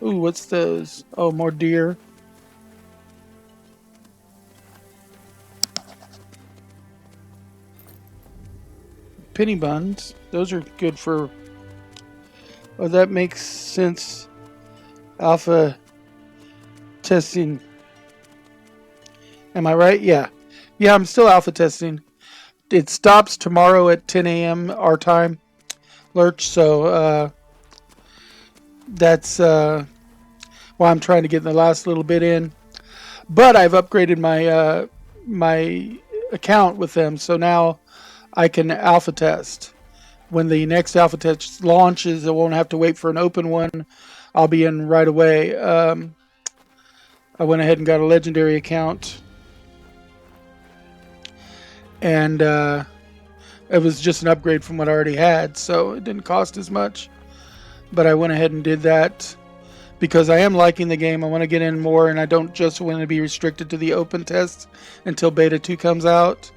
[SPEAKER 1] Ooh, what's those? Oh, more deer. Penny buns. Those are good for... Oh, that makes sense. Alpha testing. Am I right? Yeah. Yeah, I'm still alpha testing. It stops tomorrow at 10 a.m. our time, Lurch. So that's why I'm trying to get the last little bit in. But I've upgraded my my account with them, so now I can alpha test. When the next alpha test launches, I won't have to wait for an open one. I'll be in right away. I went ahead and got a legendary account, and it was just an upgrade from what I already had, so it didn't cost as much. But I went ahead and did that because I am liking the game. I want to get in more, and I don't just want to be restricted to the open test until beta 2 comes out.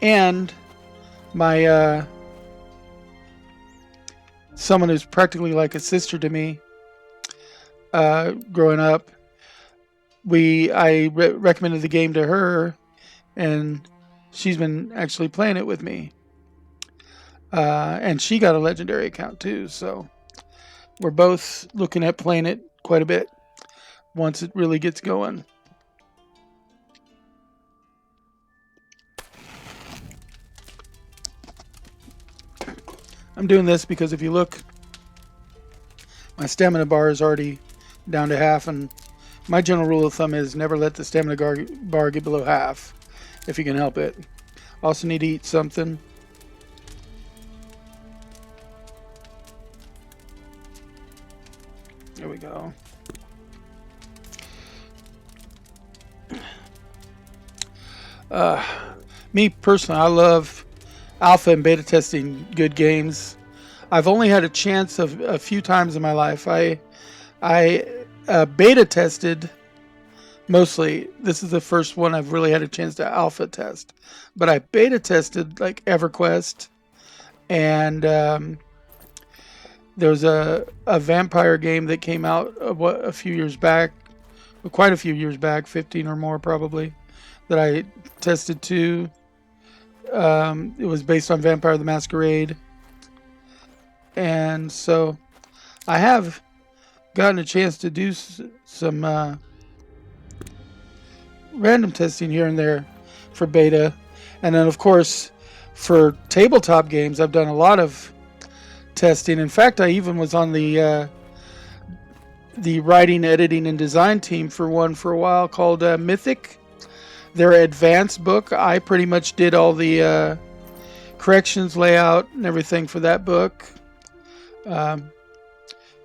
[SPEAKER 1] And my someone who's practically like a sister to me. Growing up, I recommended the game to her, and she's been actually playing it with me. And she got a legendary account too, so we're both looking at playing it quite a bit once it really gets going. I'm doing this because if you look, my stamina bar is already down to half, and my general rule of thumb is never let the stamina bar get below half if you can help it. Also need to eat something. There we go. Me personally, I love alpha and beta testing good games. I've only had a chance of a few times in my life. I beta tested mostly. This is the first one I've really had a chance to alpha test, but I beta tested like EverQuest, and there was a vampire game that came out a few years back, quite a few years back, 15 or more probably, that I tested too. It was based on Vampire the Masquerade, and so I have gotten a chance to do some random testing here and there for beta, and then of course for tabletop games I've done a lot of testing. In fact, I even was on the writing, editing, and design team for one for a while called Mythic. Their advanced book. I pretty much did all the corrections, layout, and everything for that book.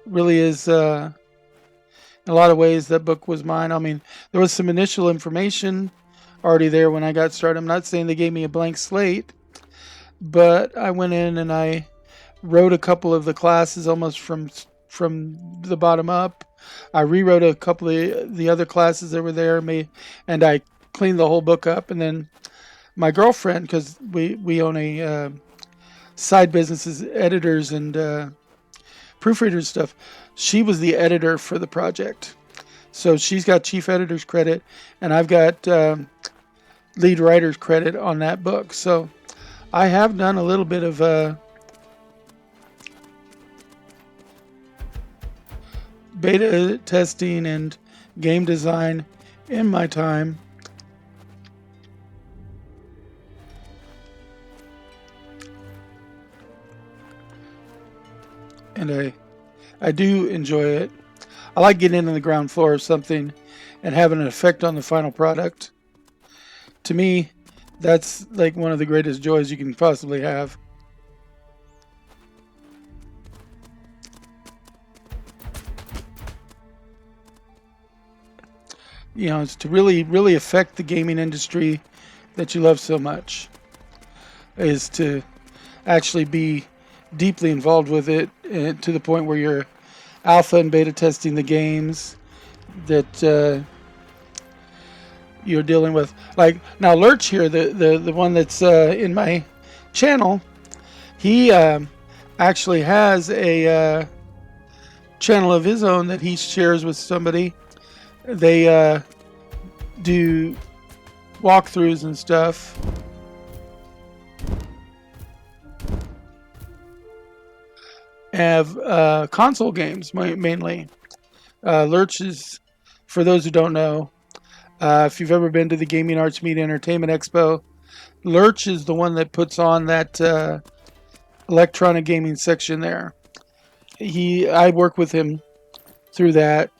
[SPEAKER 1] Really is, in a lot of ways, that book was mine. I mean, there was some initial information already there when I got started. I'm not saying they gave me a blank slate, but I went in and I wrote a couple of the classes almost from the bottom up. I rewrote a couple of the other classes that were there, and I cleaned the whole book up. And then my girlfriend, because we own a side businesses, editors and proofreaders stuff, she was the editor for the project, so she's got chief editor's credit, and I've got lead writer's credit on that book. So I have done a little bit of beta testing and game design in my time. And I do enjoy it. I like getting in on the ground floor of something and having an effect on the final product. To me, that's like one of the greatest joys you can possibly have. You know, it's to really, really affect the gaming industry that you love so much, is to actually be deeply involved with it, to the point where you're alpha and beta testing the games that you're dealing with. Like now, Lurch here, the one that's in my channel, he actually has a channel of his own that he shares with somebody. They do walkthroughs and stuff. Have console games mainly. Lurch is, for those who don't know, if you've ever been to the Gaming Arts Media Entertainment Expo, Lurch is the one that puts on that electronic gaming section there. I work with him through that.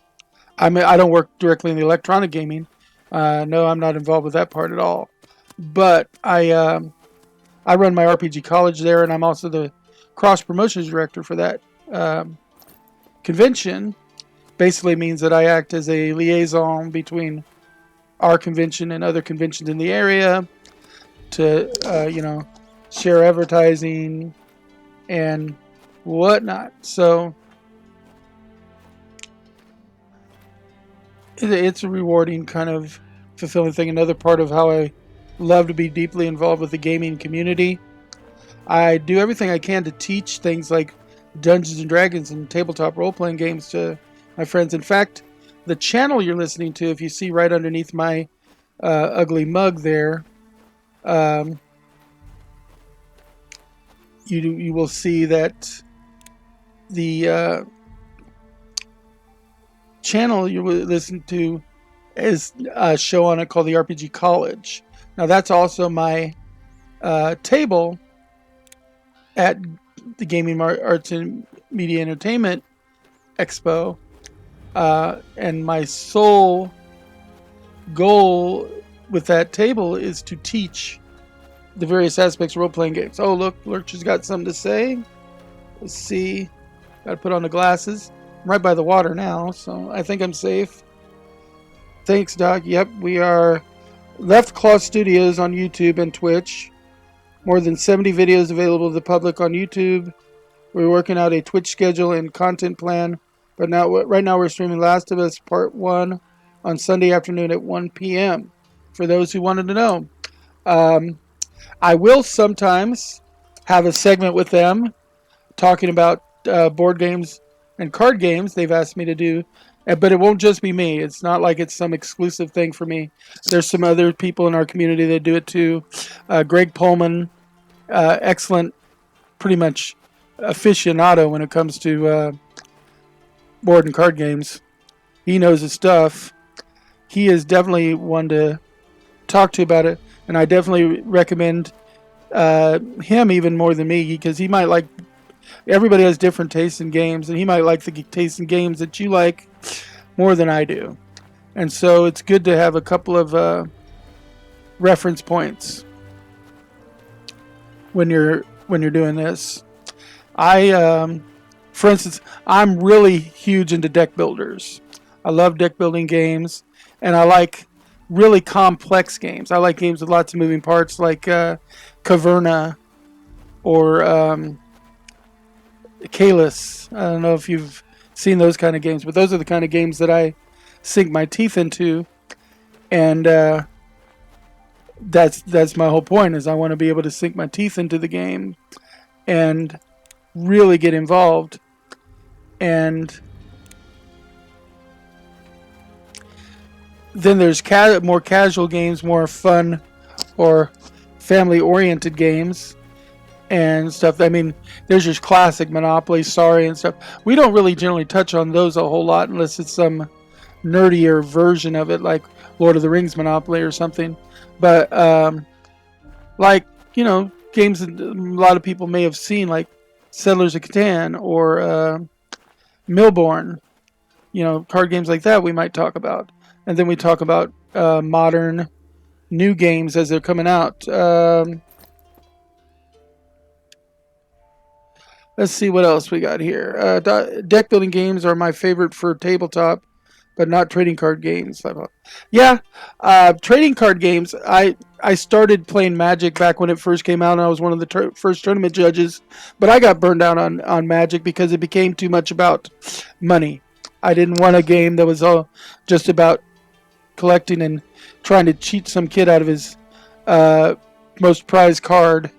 [SPEAKER 1] I don't work directly in the electronic gaming. No, I'm not involved with that part at all. But I run my RPG college there, and I'm also the cross promotions director for that convention. Basically means that I act as a liaison between our convention and other conventions in the area to share advertising and whatnot. So it's a rewarding, kind of fulfilling thing. Another part of how I love to be deeply involved with the gaming community. I do everything I can to teach things like Dungeons and Dragons and tabletop role playing games to my friends. In fact, the channel you're listening to, if you see right underneath my ugly mug there, um, you will see that the channel you will listen to is a show on it called the RPG College. Now that's also my table at the Gaming Arts and Media Entertainment Expo, and my sole goal with that table is to teach the various aspects of role-playing games. Oh, look, Lurch has got something to say. Let's see. Got to put on the glasses. I'm right by the water now, so I think I'm safe. Thanks, Doc. Yep, we are Left Claw Studios on YouTube and Twitch. More than 70 videos available to the public on YouTube. We're working out a Twitch schedule and content plan, but right now we're streaming Last of Us Part 1 on Sunday afternoon at 1 p.m. For those who wanted to know. I will sometimes have a segment with them talking about board games and card games they've asked me to do, but it won't just be me. It's not like it's some exclusive thing for me. There's some other people in our community that do it too. Greg Pullman, excellent, pretty much aficionado when it comes to board and card games. He knows his stuff. He is definitely one to talk to about it, and I definitely recommend him even more than me, because he might like. Everybody has different tastes in games, and he might like the taste in games that you like more than I do, and so it's good to have a couple of reference points when you're doing this. For instance, I'm really huge into deck builders. I love deck building games, and I like really complex games. I like games with lots of moving parts, like Caverna or Kalis. I don't know if you've seen those kind of games, but those are the kind of games that I sink my teeth into, and that's my whole point. Is I want to be able to sink my teeth into the game and really get involved. And then there's more casual games, more fun or family-oriented games and stuff. I mean, there's your classic Monopoly, Sorry, and stuff. We don't really generally touch on those a whole lot unless it's some nerdier version of it, like Lord of the Rings Monopoly or something. But like, games that a lot of people may have seen, like Settlers of Catan or Millborn, card games like that we might talk about. And then we talk about modern new games as they're coming out. Let's see what else we got here. Deck building games are my favorite for tabletop, but not trading card games. Yeah, trading card games. I started playing Magic back when it first came out, and I was one of the first tournament judges. But I got burned out on Magic because it became too much about money. I didn't want a game that was all just about collecting and trying to cheat some kid out of his most prized card.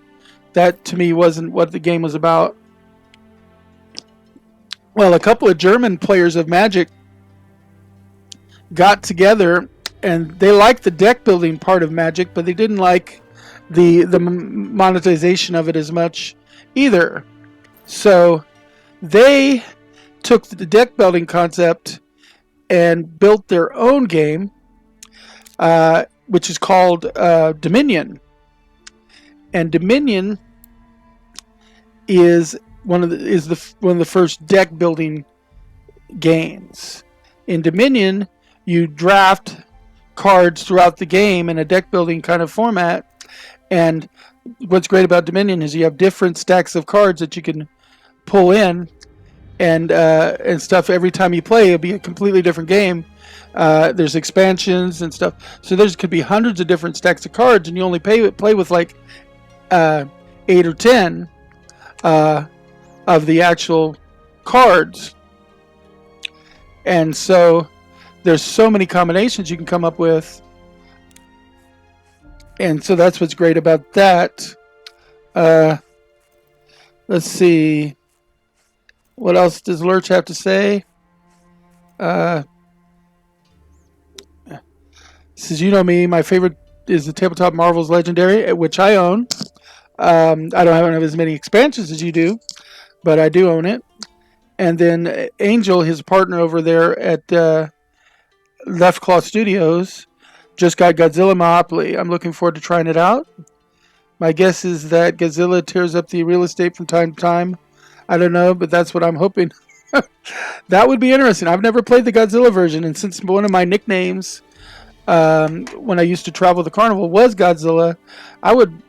[SPEAKER 1] That to me wasn't what the game was about. Well, a couple of German players of Magic got together, and they liked the deck building part of Magic, but they didn't like the monetization of it as much either. So they took the deck building concept and built their own game, which is called Dominion. And Dominion is one of the first deck building games. In Dominion, you draft cards throughout the game in a deck building kind of format, and what's great about Dominion is you have different stacks of cards that you can pull in and stuff. Every time you play, it'll be a completely different game. There's expansions and stuff, so could be hundreds of different stacks of cards, and you only play with like 8 or 10 of the actual cards. And so there's so many combinations you can come up with, and so that's what's great about that. Let's see. What else does Lurch have to say? Uh, Says, you know me, my favorite is the Tabletop Marvels Legendary, which I own. I don't have as many expansions as you do, but I do own it. And then Angel, his partner over there at Left Claw Studios, just got Godzilla Monopoly. I'm looking forward to trying it out. My guess is that Godzilla tears up the real estate from time to time. I don't know, but that's what I'm hoping. That would be interesting. I've never played the Godzilla version, and since one of my nicknames when I used to travel the carnival was Godzilla, I would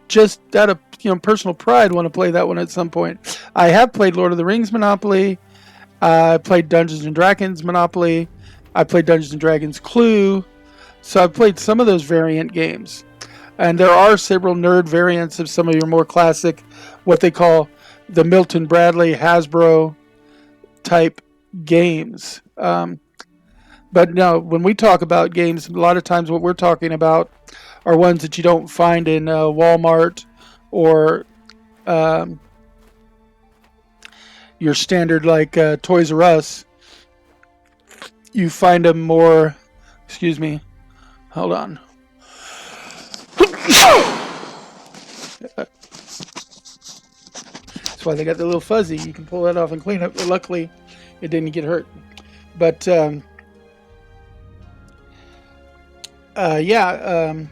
[SPEAKER 1] just out of personal pride want to play that one at some point. I have played Lord of the Rings Monopoly. I played Dungeons and Dragons Monopoly. I played Dungeons and Dragons Clue. So I've played some of those variant games. And there are several nerd variants of some of your more classic, what they call the Milton Bradley Hasbro type games. But no, when we talk about games, a lot of times what we're talking about are ones that you don't find in Walmart or um, your standard like Toys R Us. You find them more. Excuse me. Hold on. That's why they got the little fuzzy. You can pull that off and clean it. But luckily, it didn't get hurt. But yeah,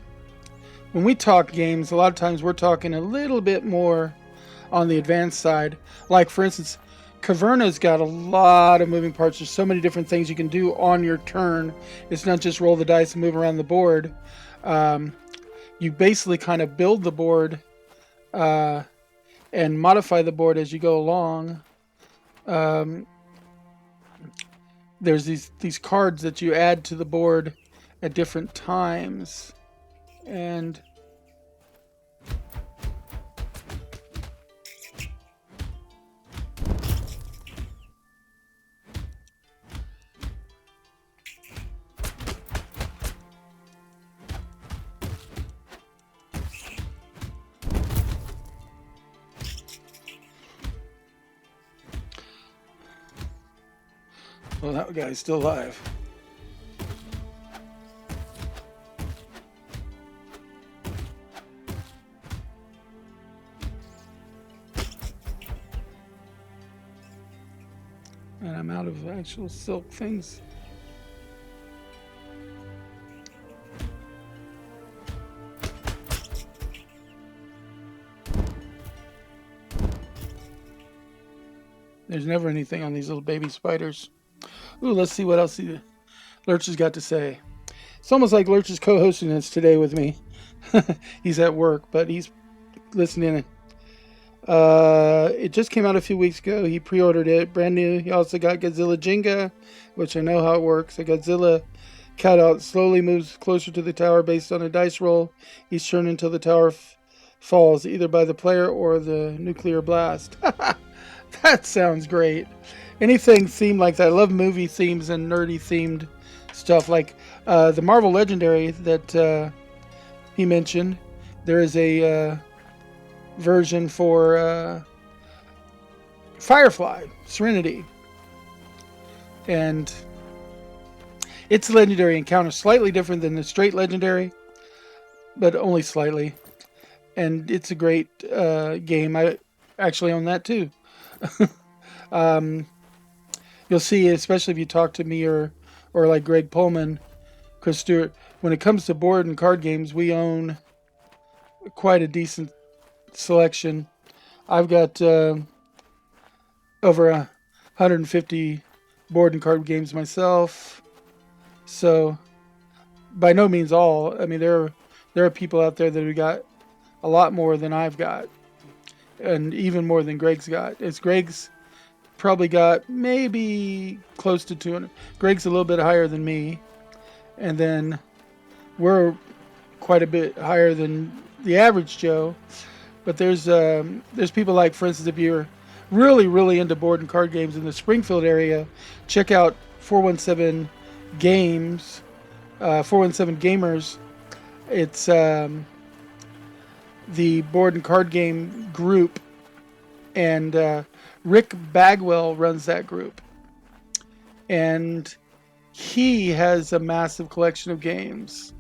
[SPEAKER 1] when we talk games, a lot of times we're talking a little bit more on the advanced side. Like, for instance, Caverna's got a lot of moving parts. There's so many different things you can do on your turn. It's not just roll the dice and move around the board. Um, you basically kind of build the board uh, and modify the board as you go along. Um, there's these cards that you add to the board at different times. And well, that guy's still alive. And I'm out of actual silk things. There's never anything on these little baby spiders. Ooh, let's see what else Lurch has got to say. It's almost like Lurch is co-hosting this today with me. He's at work, but he's listening. It just came out a few weeks ago. He pre-ordered it, brand new. He also got Godzilla Jenga, which I know how it works. A Godzilla cutout slowly moves closer to the tower based on a dice roll each turn until the tower falls, either by the player or the nuclear blast. That sounds great. Anything themed like that. I love movie themes and nerdy themed stuff. Like the Marvel Legendary that he mentioned. There is a version for Firefly, Serenity. And its legendary encounter slightly different than the straight legendary, but only slightly. And it's a great game. I actually own that too. um, you'll see, especially if you talk to me or like Greg Pullman, Chris Stewart, when it comes to board and card games, we own quite a decent selection. I've got over 150 board and card games myself. So, by no means all. I mean, there are people out there that have got a lot more than I've got, and even more than Greg's got. It's Greg's probably got maybe close to 200. Greg's a little bit higher than me, and then we're quite a bit higher than the average Joe. But there's people like, for instance, if you're really into board and card games in the Springfield area, check out 417 Games, 417 Gamers. It's the board and card game group, and Rick Bagwell runs that group, and he has a massive collection of games.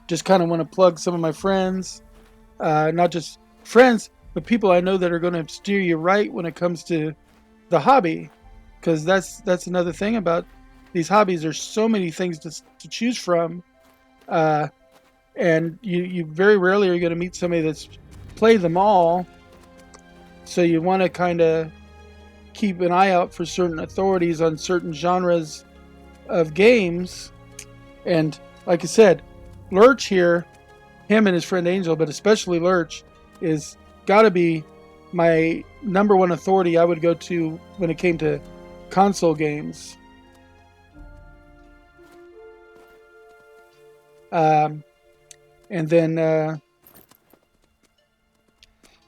[SPEAKER 1] Just kind of want to plug some of my friends, not just friends, but people I know that are going to steer you right when it comes to the hobby, because that's another thing about these hobbies. There's so many things to choose from, uh, and you very rarely are going to meet somebody that's played them all. So you want to kind of keep an eye out for certain authorities on certain genres of games. And like I said, Lurch here, him and his friend Angel, but especially Lurch, is got to be my number one authority I would go to when it came to console games. Um, and then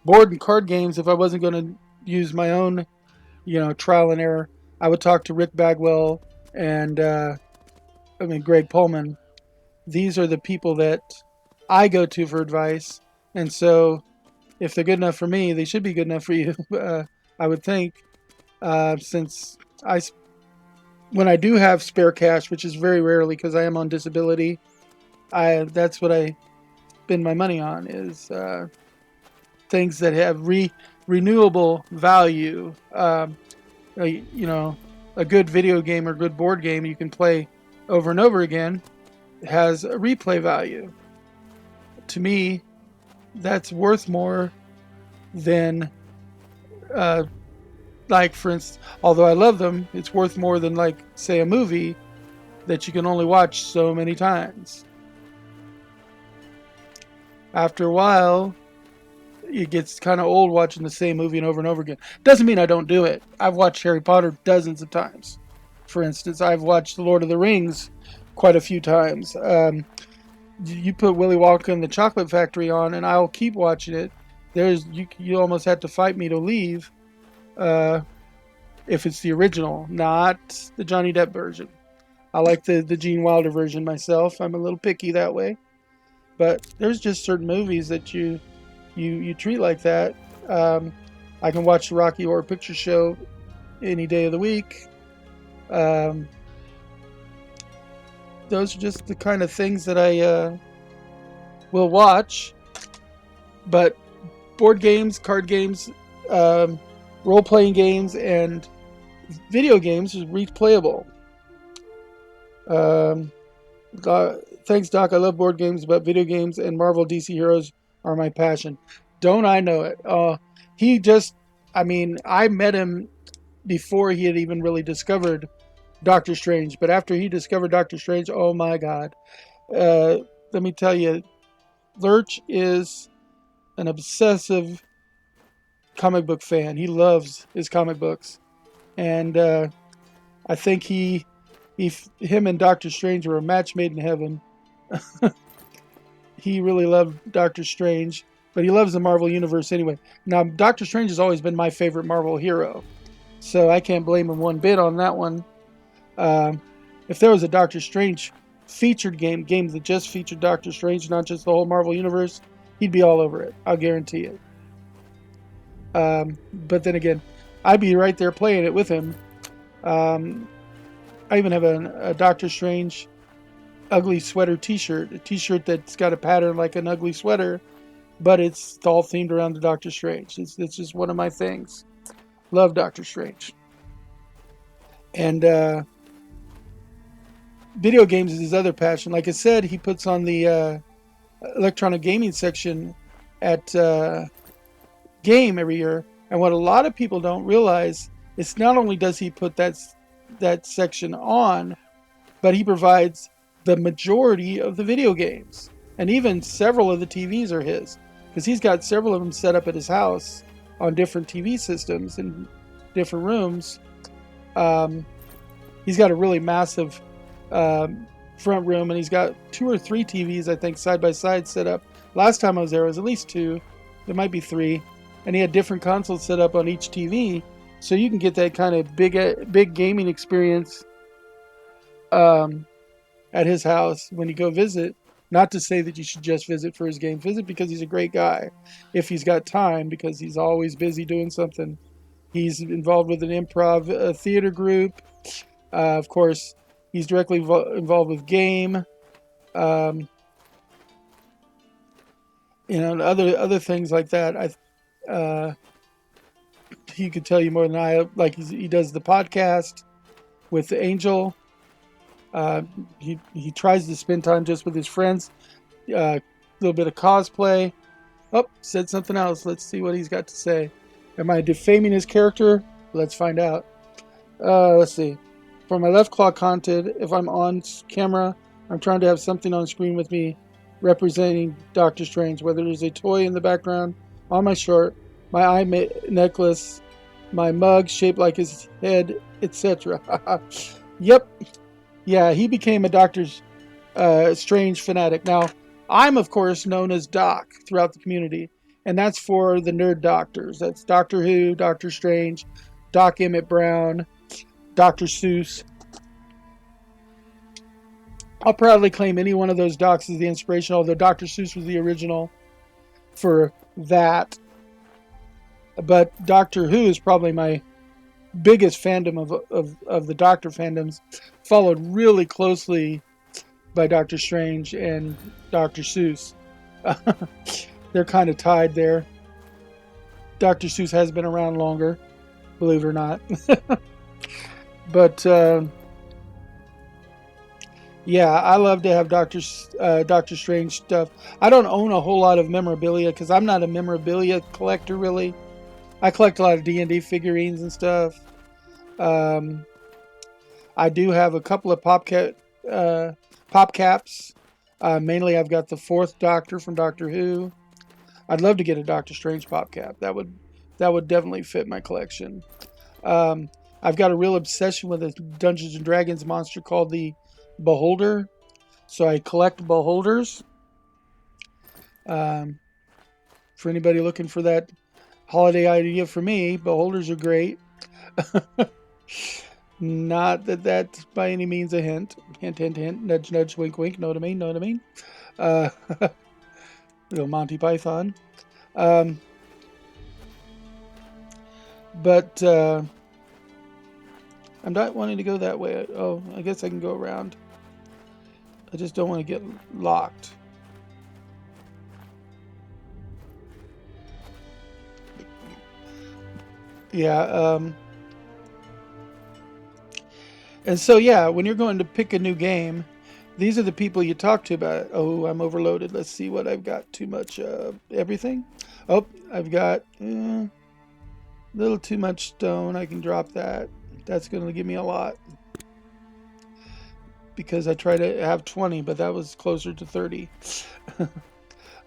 [SPEAKER 1] board and card games, if I wasn't going to use my own, trial and error, I would talk to Rick Bagwell and Greg Pullman. These are the people that I go to for advice, and so if they're good enough for me, they should be good enough for you. I would think, since when I do have spare cash, which is very rarely because I am on disability, that's what I spend my money on is things that have renewable value. A good video game or good board game you can play over and over again has a replay value. To me, that's worth more than, like, for instance, although I love them, it's worth more than, like, say, a movie that you can only watch so many times. After a while, it gets kind of old watching the same movie and over again. Doesn't mean I don't do it. I've watched Harry Potter dozens of times. For instance, I've watched The Lord of the Rings quite a few times. You put Willy Wonka and the Chocolate Factory on, and I'll keep watching it. You almost had to fight me to leave, if it's the original, not the Johnny Depp version. I like the Gene Wilder version myself. I'm a little picky that way, but there's just certain movies that you treat like that. I can watch the Rocky Horror Picture Show any day of the week. Those are just the kind of things that I will watch. But board games, card games, role-playing games, and video games is replayable. Thanks, Doc. I love board games, but video games and Marvel DC Heroes are my passion. Don't I know it? I met him before he had even really discovered Doctor Strange. But after he discovered Doctor Strange, oh my God. Let me tell you, Lurch is an obsessive comic book fan. He loves his comic books. And I think him and Doctor Strange were a match made in heaven. He really loved Doctor Strange, but he loves the Marvel Universe anyway. Now, Doctor Strange has always been my favorite Marvel hero, so I can't blame him one bit on that one. If there was a Doctor Strange featured game that just featured Doctor Strange, not just the whole Marvel Universe, he'd be all over it. I'll guarantee it. But then again, I'd be right there playing it with him. I even have a Doctor Strange ugly sweater t-shirt, a t-shirt that's got a pattern like an ugly sweater, but it's all themed around the Doctor Strange. It's just one of my things. Love Doctor Strange. And video games is his other passion. Like I said, he puts on the electronic gaming section at Game every year. And what a lot of people don't realize is not only does he put that section on, but he provides the majority of the video games. And even several of the TVs are his, because he's got several of them set up at his house on different TV systems in different rooms. He's got a really massive front room, and he's got 2 or 3 TVs, I think, side by side set up. Last time I was there, it was at least 2. There might be 3. And he had different consoles set up on each TV, so you can get that kind of big gaming experience at his house when you go visit. Not to say that you should just visit for his game. Visit because he's a great guy. If he's got time, because he's always busy doing something. He's involved with an improv theater group. Of course, he's directly involved with game. Um, and other things like that. He could tell you more than I. Like he does the podcast with Angel. Uh, he tries to spend time just with his friends. A little bit of cosplay. Oh, said something else. Let's see what he's got to say. Am I defaming his character? Let's find out. Let's see. For my left claw content, if I'm on camera, I'm trying to have something on screen with me representing Doctor Strange, whether there's a toy in the background, on my shirt, my eye necklace, my mug shaped like his head, etc. Yep. Yeah, he became a Doctor Strange fanatic. Now, I'm, of course, known as Doc throughout the community, and that's for the nerd doctors. That's Doctor Who, Doctor Strange, Doc Emmett Brown, Dr. Seuss. I'll proudly claim any one of those docs as the inspiration, although Dr. Seuss was the original for that. But Doctor Who is probably my biggest fandom of the Doctor fandoms, followed really closely by Doctor Strange and Dr. Seuss. They're kind of tied there. Dr. Seuss has been around longer, believe it or not. But yeah, I love to have Doctor Strange stuff. I don't own a whole lot of memorabilia because I'm not a memorabilia collector really. I collect a lot of D&D figurines and stuff. I do have a couple of pop caps. Mainly, I've got the fourth Doctor from Doctor Who. I'd love to get a Doctor Strange pop cap. That would definitely fit my collection. I've got a real obsession with a Dungeons and Dragons monster called the Beholder. So I collect beholders. For anybody looking for that holiday idea for me, beholders are great. Not that that's by any means a hint. Hint, hint, hint. Nudge, nudge, wink, wink. Know what I mean? Know what I mean? Little Monty Python. But I'm not wanting to go that way. Oh, I guess I can go around. I just don't want to get locked. Yeah. And so, yeah, when you're going to pick a new game, these are the people you talk to about it. Oh, I'm overloaded. Let's see what I've got. Too much everything. Oh, I've got a little too much stone. I can drop that. That's going to give me a lot. Because I try to have 20, but that was closer to 30.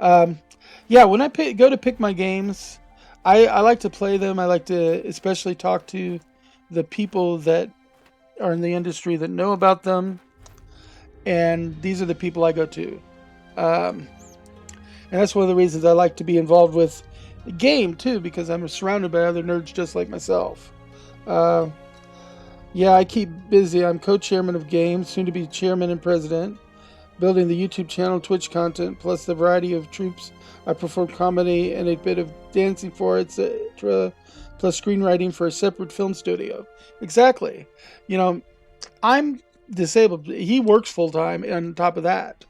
[SPEAKER 1] Yeah, when I go to pick my games, I like to play them. I like to especially talk to the people that are in the industry that know about them. And these are the people I go to. And that's one of the reasons I like to be involved with the game, too, because I'm surrounded by other nerds just like myself. Yeah, I keep busy. I'm co-chairman of games, soon to be chairman and president, building the YouTube channel, Twitch content, plus the variety of troops. I perform comedy and a bit of dancing for it, etc., plus screenwriting for a separate film studio. Exactly. You know, I'm disabled. He works full time on top of that.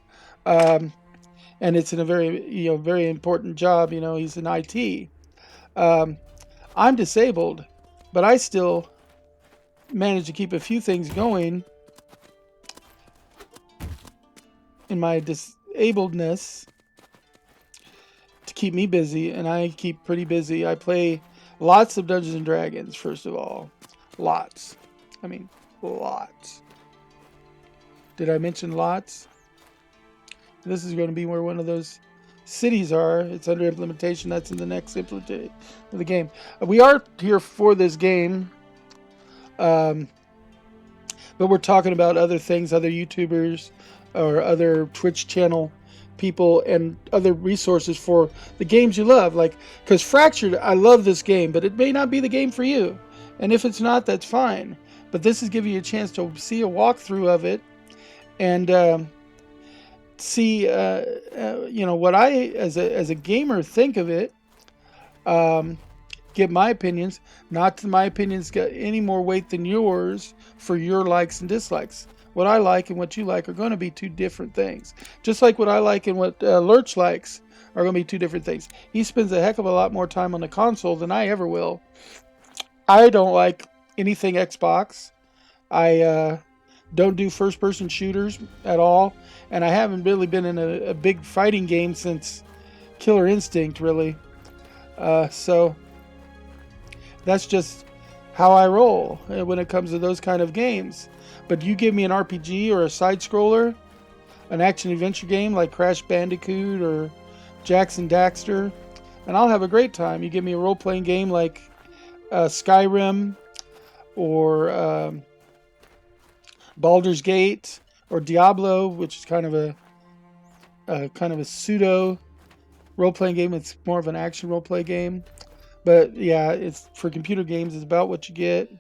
[SPEAKER 1] And it's in a very, very important job. He's in IT. I'm disabled, but I still manage to keep a few things going in my disabledness to keep me busy, and I keep pretty busy. I play lots of Dungeons and Dragons, first of all. Lots. I mean, lots. Did I mention lots? This is going to be where one of those cities are. It's under implementation. That's in the next implementation of the game. We are here for this game. But we're talking about other things, other YouTubers or other Twitch channel people and other resources for the games you love. Like, because Fractured, I love this game, but it may not be the game for you. And if it's not, that's fine. But this is giving you a chance to see a walkthrough of it and see, what I as a gamer think of it. Um, Get my opinions. Not that my opinions got any more weight than yours for your likes and dislikes. What I like and what you like are going to be two different things. Just like what I like and what Lurch likes are going to be two different things. He spends a heck of a lot more time on the console than I ever will. I don't like anything Xbox. I don't do first person shooters at all. And I haven't really been in a big fighting game since Killer Instinct, really. So that's just how I roll when it comes to those kind of games. But you give me an RPG or a side scroller, an action adventure game like Crash Bandicoot or Jackson Daxter, and I'll have a great time. You give me a role playing game like Skyrim or Baldur's Gate or Diablo, which is kind of a pseudo role playing game. It's more of an action role play game. But yeah, it's for computer games. It's about what you get.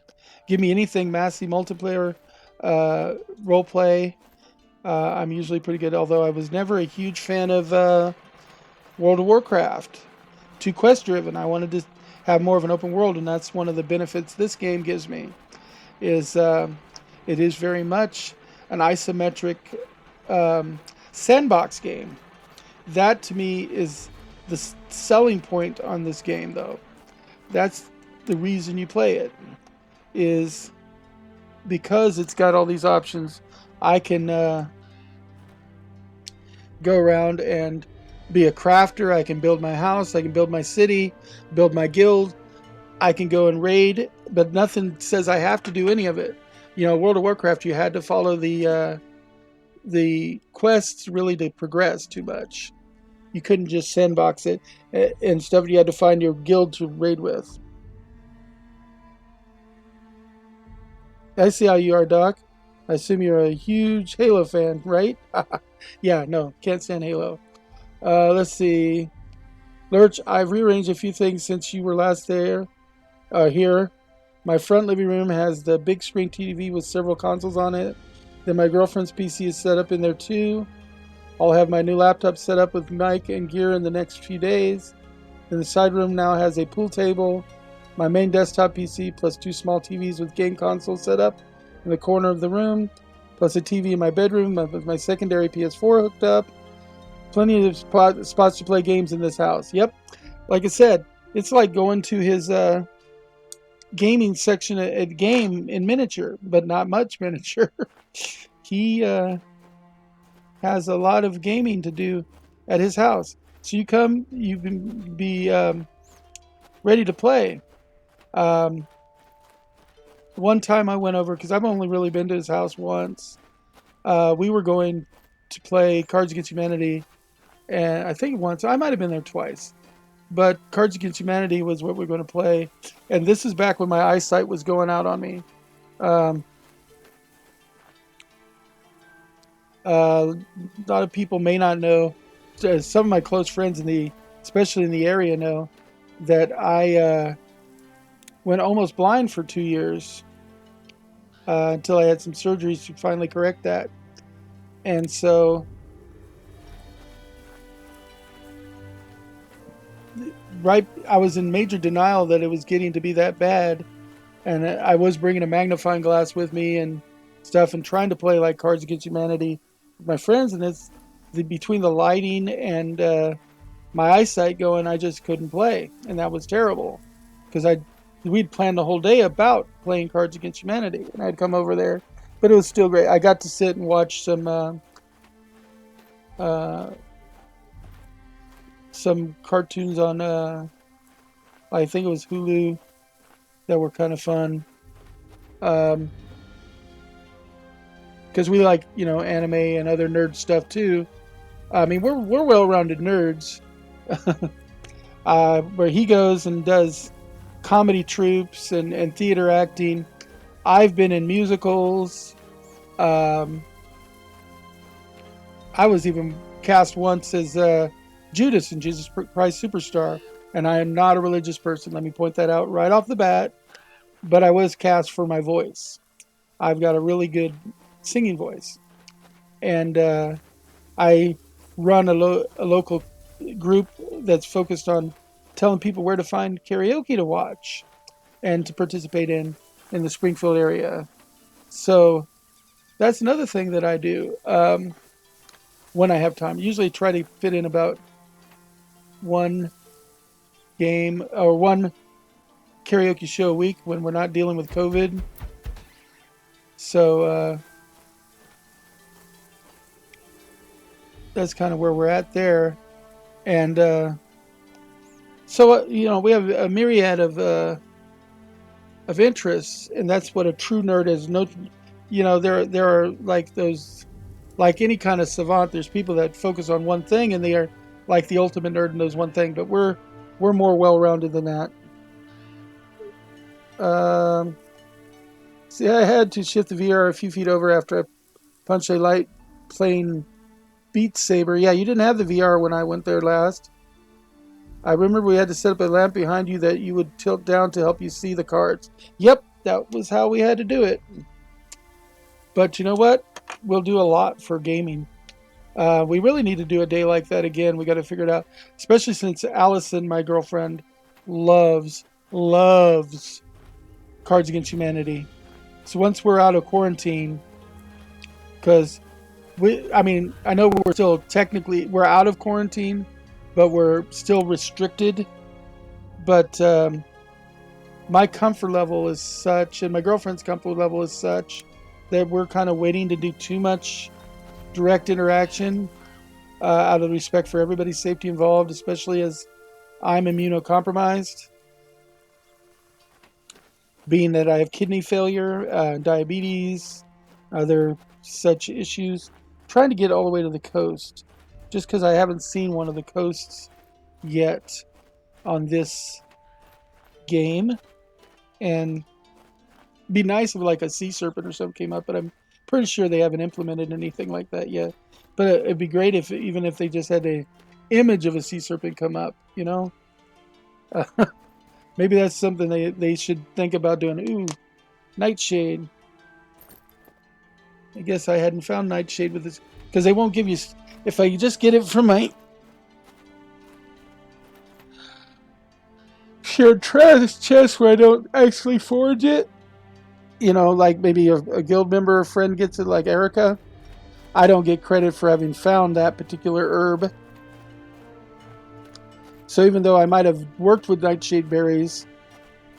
[SPEAKER 1] Give me anything massy multiplayer, role play. I'm usually pretty good. Although I was never a huge fan of World of Warcraft. Too quest driven. I wanted to have more of an open world, and that's one of the benefits this game gives me. Is it is very much an isometric um, sandbox game. That to me is the selling point on this game, though. That's the reason you play it, is because it's got all these options. I can go around and be a crafter. I can build my house. I can build my city, build my guild. I can go and raid, but nothing says I have to do any of it. World of Warcraft, you had to follow the quests really to progress too much. You couldn't just sandbox it and stuff. You had to find your guild to raid with. I see how you are, Doc. I assume you're a huge Halo fan, right? Yeah, no, can't stand Halo. Let's see. Lurch, I've rearranged a few things since you were last here. My front living room has the big screen TV with several consoles on it. Then my girlfriend's PC is set up in there too. I'll have my new laptop set up with mic and gear in the next few days. Then the side room now has a pool table, my main desktop PC, plus two small TVs with game consoles set up in the corner of the room, plus a TV in my bedroom with my secondary PS4 hooked up. Plenty of spots to play games in this house. Yep, like I said, it's like going to his gaming section at game in miniature, but not much miniature. He has a lot of gaming to do at his house. So you come, you can be ready to play. Um, One time I went over, because I've only really been to his house once. We were going to play Cards Against Humanity, and I think once, I might have been there twice. But Cards Against Humanity was what we were going to play. And this is back when my eyesight was going out on me. Um, a lot of people may not know. Some of my close friends especially in the area, know that I went almost blind for 2 years until I had some surgeries to finally correct that. And so, right, I was in major denial that it was getting to be that bad, and I was bringing a magnifying glass with me and stuff, and trying to play like Cards Against Humanity with my friends, and between the lighting and my eyesight going, I just couldn't play, and that was terrible because we'd planned the whole day about playing Cards Against Humanity, and I'd come over there, but it was still great. I got to sit and watch uh, some cartoons on I think it was Hulu that were kind of fun. Um, because we like anime and other nerd stuff too. I mean, we're well-rounded nerds. Where he goes and does comedy troupes and theater acting. I've been in musicals. Um, I was even cast once as Judas in Jesus Christ Superstar, and I am not a religious person. Let me point that out right off the bat. But I was cast for my voice. I've got a really good singing voice, and I run a local group that's focused on telling people where to find karaoke to watch and to participate in the Springfield area. So that's another thing that I do when I have time. Usually try to fit in about one game or one karaoke show a week when we're not dealing with COVID. So that's kind of where we're at there. And we have a myriad of interests, and that's what a true nerd is. No, there are like those, like any kind of savant. There's people that focus on one thing, and they are like the ultimate nerd in those one thing. But we're more well rounded than that. Um, See, I had to shift the VR a few feet over after I punched a light playing Beat Saber. Yeah, you didn't have the VR when I went there last. I remember we had to set up a lamp behind you that you would tilt down to help you see the cards. Yep, that was how we had to do it. But you know what? We'll do a lot for gaming. We really need to do a day like that again. We got to figure it out, especially since Allison, my girlfriend, loves Cards Against Humanity. So once we're out of quarantine, because I know we're still technically we're out of quarantine, but we're still restricted. But my comfort level is such, and my girlfriend's comfort level is such that we're kind of waiting to do too much direct interaction out of respect for everybody's safety involved, especially as I'm immunocompromised, being that I have kidney failure, diabetes, other such issues. Trying to get all the way to the coast, just because I haven't seen one of the coasts yet on this game, and be nice if like a sea serpent or something came up, but I'm pretty sure they haven't implemented anything like that yet. But it'd be great if even if they just had a image of a sea serpent come up, Uh, maybe that's something they should think about doing. Ooh, Nightshade. I guess I hadn't found Nightshade with this because they won't give you. If I just get it from my shared chest where I don't actually forge it, like maybe a guild member or friend gets it, like Erica. I don't get credit for having found that particular herb. So even though I might have worked with nightshade berries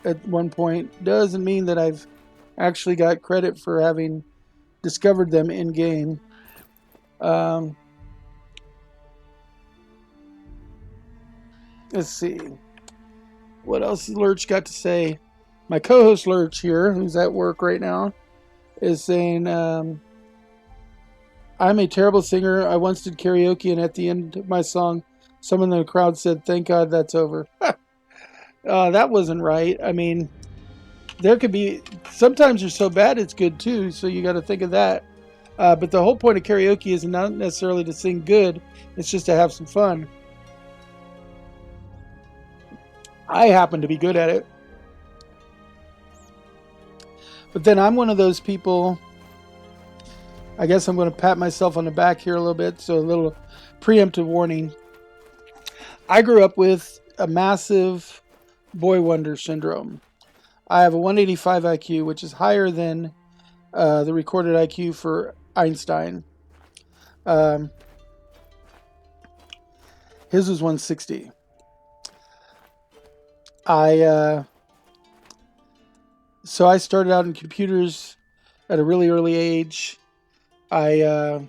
[SPEAKER 1] at one point, doesn't mean that I've actually got credit for having discovered them in game. Um, let's see. What else has Lurch got to say? My co-host Lurch here, who's at work right now, is saying, I'm a terrible singer. I once did karaoke, and at the end of my song, someone in the crowd said, "Thank God that's over." That wasn't right. I mean, there could be sometimes you're so bad it's good too. So you got to think of that. But the whole point of karaoke is not necessarily to sing good; it's just to have some fun. I happen to be good at it, but then I'm one of those people. I guess I'm going to pat myself on the back here a little bit. So a little preemptive warning. I grew up with a massive boy wonder syndrome. I have a 185 IQ, which is higher than the recorded IQ for Einstein. Um, his was 160. I so I started out in computers at a really early age. The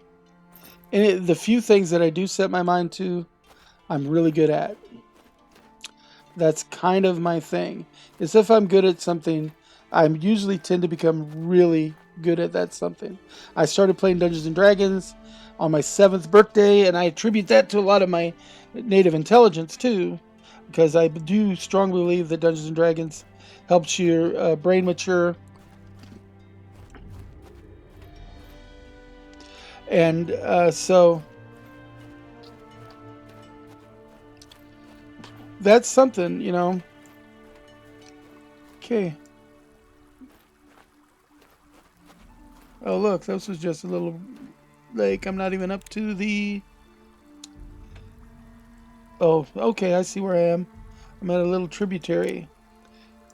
[SPEAKER 1] few things that I do set my mind to, I'm really good at. That's kind of my thing. Is if I'm good at something, I usually tend to become really good at that something. I started playing Dungeons and Dragons on my 7th birthday, and I attribute that to a lot of my native intelligence too, because I do strongly believe that Dungeons and Dragons helps your brain mature. And so that's something. Okay. Oh, look, this was just a little Like, I'm not even up to the... Oh, okay, I see where I am. I'm at a little tributary.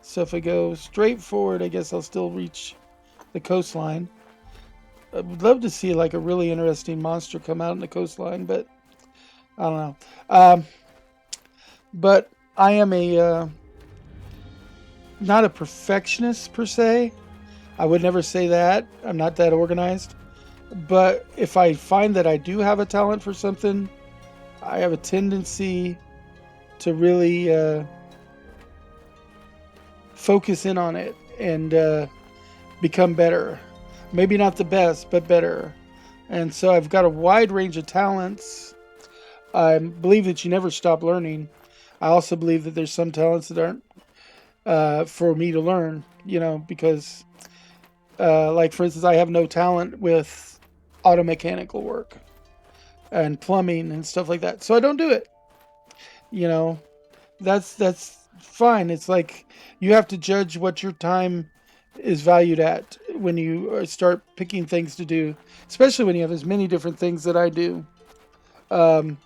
[SPEAKER 1] So if I go straight forward, I guess I'll still reach the coastline. I would love to see like a really interesting monster come out in the coastline, but I don't know. Um, but I am a not a perfectionist per se. I would never say that. I'm not that organized. But if I find that I do have a talent for something, I have a tendency to really focus in on it and become better. Maybe not the best, but better. And so I've got a wide range of talents. I believe that you never stop learning. I also believe that there's some talents that aren't for me to learn, because, like, for instance, I have no talent with auto mechanical work and plumbing and stuff like that. So I don't do it. You know, that's fine. It's like you have to judge what your time is valued at when you start picking things to do, especially when you have as many different things that I do, um,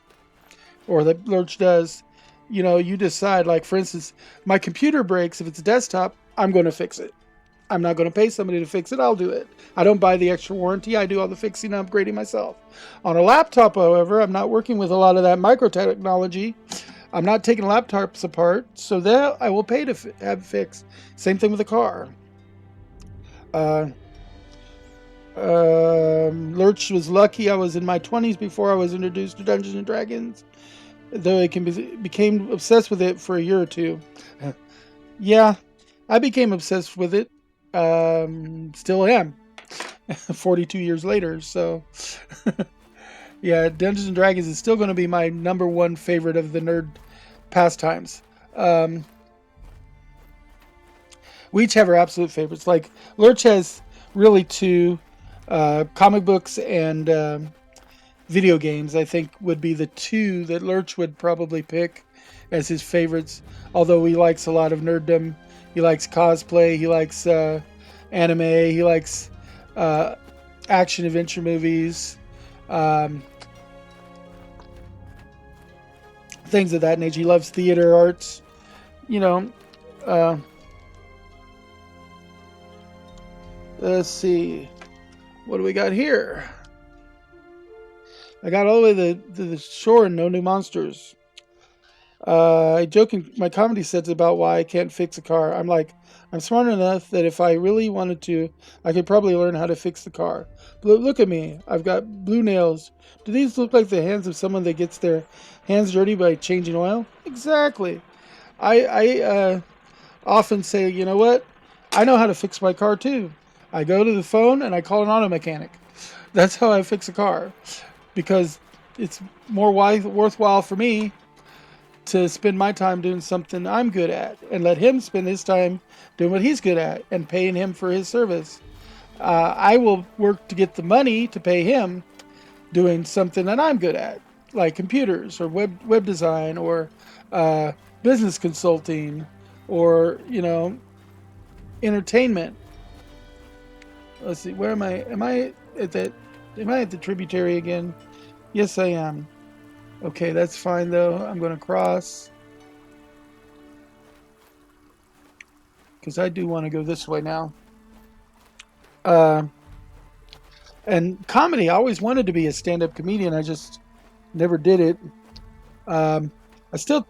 [SPEAKER 1] or that Lurch does. You decide, like, for instance, my computer breaks. If it's a desktop, I'm going to fix it. I'm not going to pay somebody to fix it. I'll do it. I don't buy the extra warranty. I do all the fixing and upgrading myself. On a laptop, however, I'm not working with a lot of that micro technology. I'm not taking laptops apart, so that I will pay to have fixed. Same thing with a car. Uh, Lurch was lucky I was in my 20s before I was introduced to Dungeons and Dragons, though I became obsessed with it for a year or two. Yeah, I became obsessed with it. Still am, 42 years later. So, yeah, Dungeons and Dragons is still going to be my number one favorite of the nerd pastimes. Um, we each have our absolute favorites. Like, Lurch has really two, comic books and video games, I think, would be the two that Lurch would probably pick as his favorites. Although he likes a lot of nerddom, he likes cosplay, he likes anime, he likes uh, action adventure movies, um, things of that nature. He loves theater arts. You know, uh, let's see, what do we got here? I got all the way to the shore and no new monsters. I joke in my comedy sets about why I can't fix a car. I'm like, I'm smart enough that if I really wanted to, I could probably learn how to fix the car. But look at me. I've got blue nails. Do these look like the hands of someone that gets their hands dirty by changing oil? Exactly. I often say, you know what? I know how to fix my car too. I go to the phone and I call an auto mechanic. That's how I fix a car, because it's more worthwhile for me to spend my time doing something I'm good at and let him spend his time doing what he's good at and paying him for his service. I will work to get the money to pay him doing something that I'm good at, like computers or web design or uh, business consulting or entertainment. Let's see, where am I? Am I at the tributary again? Yes, I am. Okay, that's fine though. I'm going to cross because I do want to go this way now. Uh, and comedy, I always wanted to be a stand-up comedian. I just never did it. I still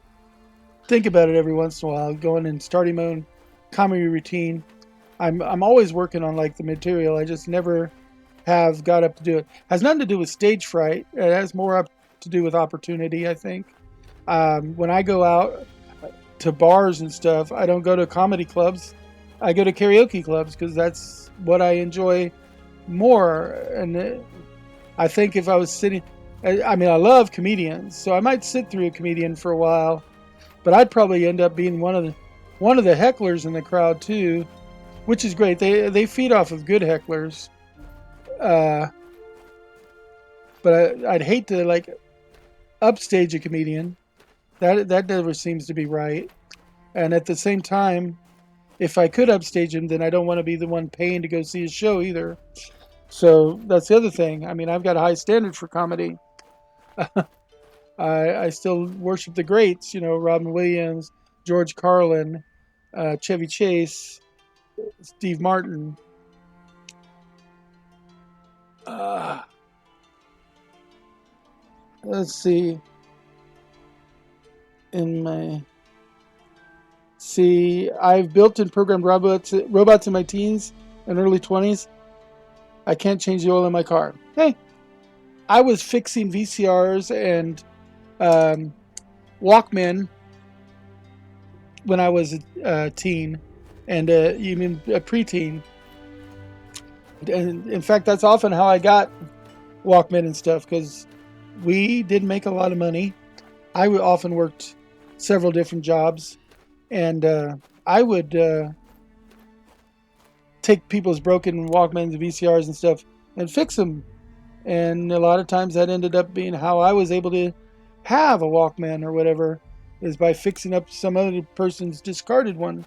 [SPEAKER 1] think about it every once in a while, going and starting my own comedy routine. I'm always working on like the material. I just never have got up to do it. Has nothing to do with stage fright. It has more up to do with opportunity, I think. When I go out to bars and stuff, I don't go to comedy clubs. I go to karaoke clubs because that's what I enjoy more. And I think if I was sitting, I mean, I love comedians, so I might sit through a comedian for a while, but I'd probably end up being one of the hecklers in the crowd too, which is great. They feed off of good hecklers. Uh, but I'd hate to like upstage a comedian. That never seems to be right. And at the same time, if I could upstage him, then I don't want to be the one paying to go see his show either. So that's the other thing. I mean, I've got a high standard for comedy. I still worship the greats, Robin Williams, George Carlin, Chevy Chase, Steve Martin. Uh, let's see. In my I've built and programmed robots in my teens and early 20s. I can't change the oil in my car. Hey, I was fixing VCRs and um, Walkman when I was a teen, and you mean a preteen. And in fact, that's often how I got Walkman and stuff because we did make a lot of money. I would often worked several different jobs, and I would take people's broken Walkmans and VCRs and stuff and fix them. And a lot of times that ended up being how I was able to have a Walkman or whatever, is by fixing up some other person's discarded one.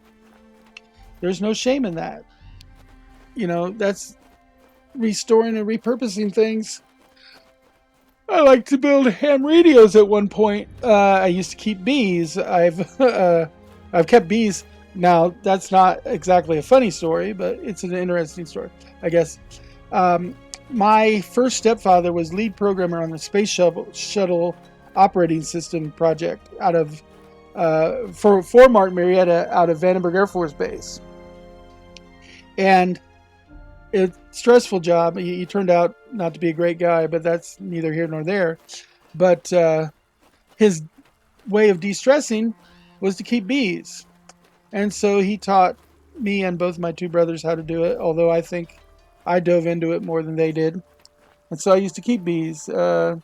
[SPEAKER 1] There's no shame in that. That's restoring and repurposing things. I like to build ham radios at one point. I used to keep bees. I've kept bees. Now that's not exactly a funny story, but it's an interesting story, I guess. Um, my first stepfather was lead programmer on the shuttle operating system project out of for Martin Marietta out of Vandenberg Air Force Base, and it's a stressful job. He turned out not to be a great guy, but that's neither here nor there. But his way of de-stressing was to keep bees. And so he taught me and both my two brothers how to do it, although I think I dove into it more than they did. And so I used to keep bees. Let's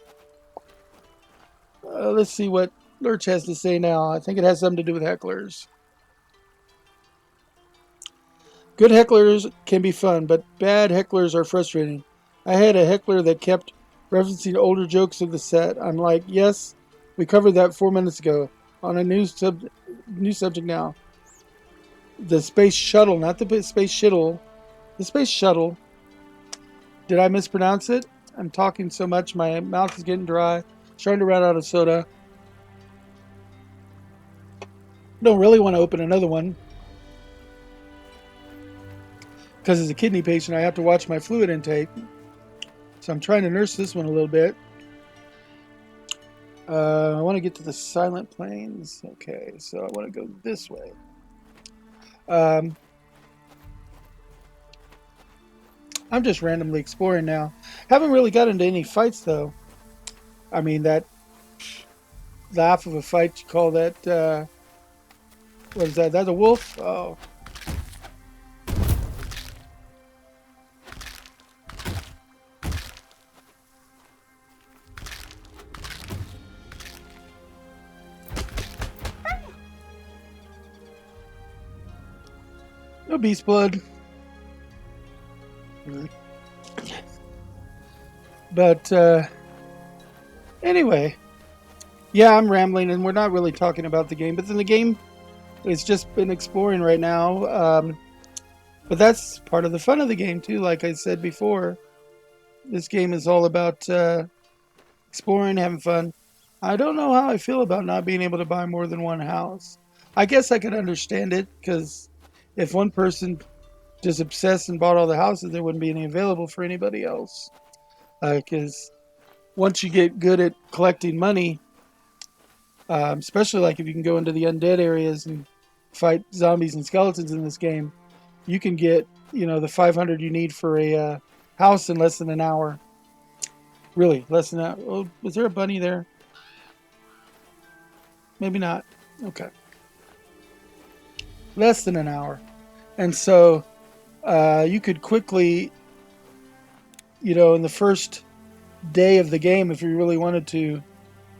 [SPEAKER 1] see what Lurch has to say now. I think it has something to do with hecklers. Good hecklers can be fun, but bad hecklers are frustrating. I had a heckler that kept referencing older jokes of the set. I'm like, yes, we covered that 4 minutes ago. On a new subject now. The space shuttle, not the space shuttle. The space shuttle. Did I mispronounce it? I'm talking so much, my mouth is getting dry. Trying to run out of soda. Don't really want to open another one. Because as a kidney patient, I have to watch my fluid intake. So I'm trying to nurse this one a little bit. I want to get to the silent plains. Okay, so I want to go this way. I'm just randomly exploring now. Haven't really got into any fights, though. I mean, that laugh of a fight, you call that, what is that? That's a wolf? Oh. No beast blood. But anyway, yeah, I'm rambling, and we're not really talking about the game. But then the game has just been exploring right now. But that's part of the fun of the game too. Like I said before, this game is all about exploring, having fun. I don't know how I feel about not being able to buy more than one house. I guess I could understand it because if one person just obsessed and bought all the houses, there wouldn't be any available for anybody else. Because once you get good at collecting money, especially like if you can go into the undead areas and fight zombies and skeletons in this game, you can get the 500 you need for a house in less than an hour. Really, less than that. Oh, was there a bunny there? Maybe not. Okay, less than an hour, and so you could quickly, in the first day of the game, if you really wanted to,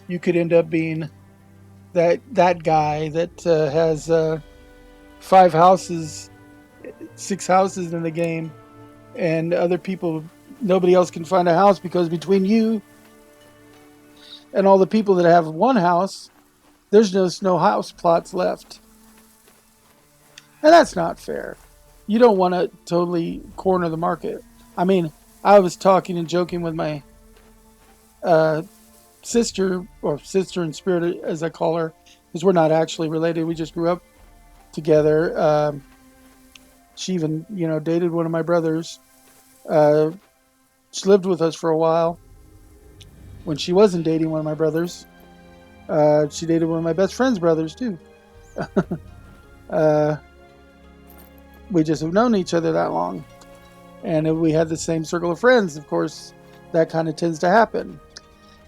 [SPEAKER 1] you could end up being that guy that has 5 houses, 6 houses in the game, and other people, nobody else can find a house because between you and all the people that have one house, there's just no house plots left. And that's not fair. You don't want to totally corner the market. I mean, I was talking and joking with my uh, sister, or sister in spirit, as I call her, because we're not actually related. We just grew up together. She even, dated one of my brothers. Uh, she lived with us for a while when she wasn't dating one of my brothers. She dated one of my best friend's brothers too. Uh, we just have known each other that long, and we had the same circle of friends. Of course, that kind of tends to happen.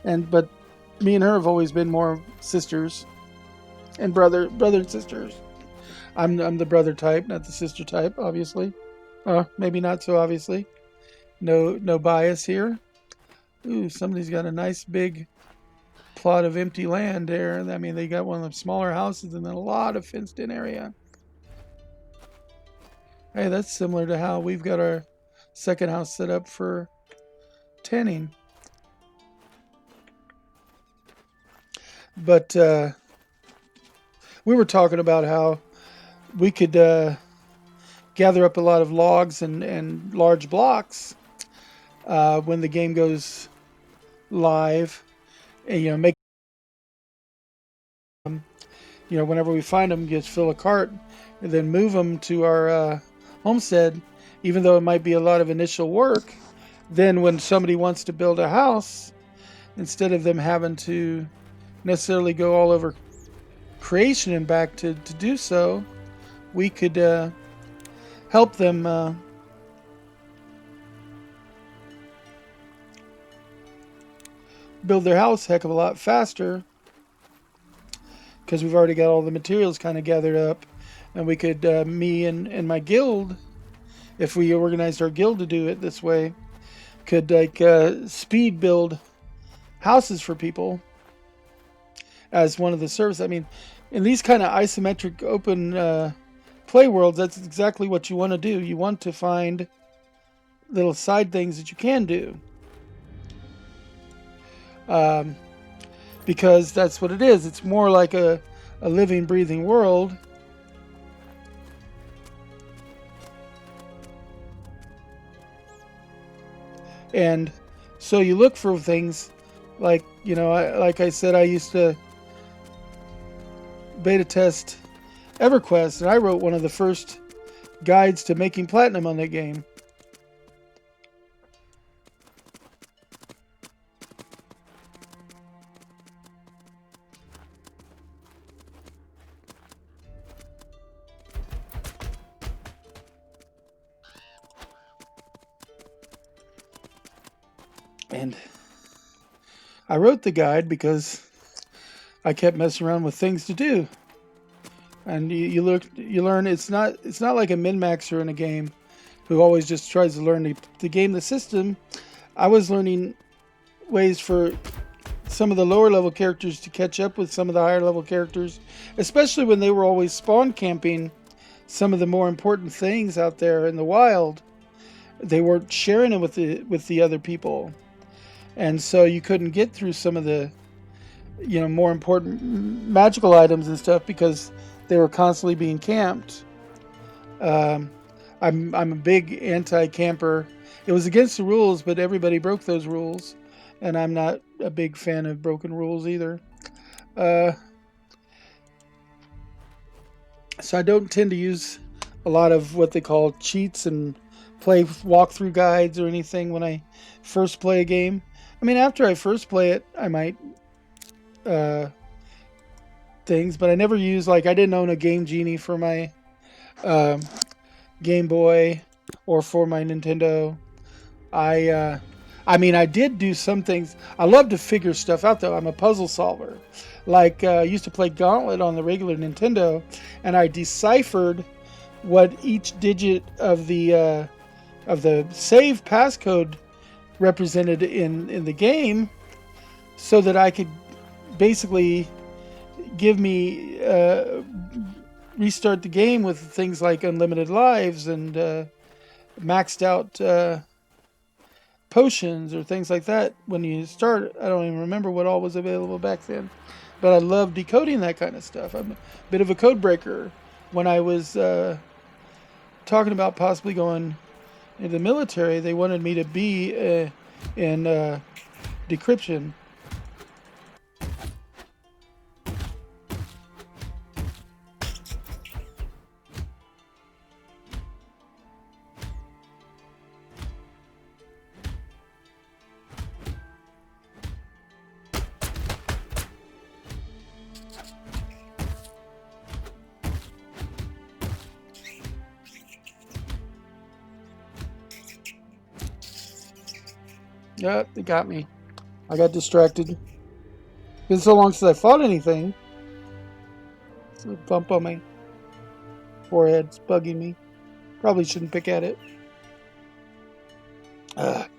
[SPEAKER 1] But me and her have always been more sisters and brother and sisters. I'm the brother type, not the sister type, obviously. Maybe not so obviously. No bias here. Ooh, somebody's got a nice big plot of empty land there. I mean, they got one of the smaller houses and then a lot of fenced in area. Hey, that's similar to how we've got our second house set up for tanning. But we were talking about how we could gather up a lot of logs and large blocks when the game goes live, and make whenever we find them, just fill a cart and then move them to our homestead. Even though it might be a lot of initial work, then when somebody wants to build a house, instead of them having to necessarily go all over creation and back to do so, we could help them build their house a heck of a lot faster, because we've already got all the materials kind of gathered up, and we could, me and my guild, if we organized our guild to do it this way, could speed build houses for people as one of the services. I mean, in these kind of isometric open play worlds, that's exactly what you want to do. You want to find little side things that you can do. Because that's what it is. It's more like a living, breathing world. And so you look for things like, like I said, I used to beta test EverQuest, and I wrote one of the first guides to making platinum on that game. And I wrote the guide because I kept messing around with things to do. And you learn it's not like a min-maxer in a game who always just tries to learn the game, the system. I was learning ways for some of the lower level characters to catch up with some of the higher level characters, especially when they were always spawn camping some of the more important things out there in the wild. They weren't sharing it with the other people, and so you couldn't get through some of the more important magical items and stuff because they were constantly being camped. I'm a big anti-camper. It was against the rules, but everybody broke those rules, and I'm not a big fan of broken rules either. So I don't tend to use a lot of what they call cheats and play walkthrough guides or anything when I first play a game. I mean, after I first play it, I might things, but I never use, like, I didn't own a Game Genie for my Game Boy or for my Nintendo. I mean, I did do some things. I love to figure stuff out, though. I'm a puzzle solver. Like, I used to play Gauntlet on the regular Nintendo, and I deciphered what each digit of the save passcode represented in the game, so that I could basically give me restart the game with things like unlimited lives and maxed out potions or things like that. When you start, I don't even remember what all was available back then, but I love decoding that kind of stuff. I'm a bit of a code breaker. When I was talking about possibly going In the military, they wanted me to be in decryption. Yeah, they got me. I got distracted. It's been so long since I fought anything. It's a bump on my forehead's bugging me. Probably shouldn't pick at it. Ugh.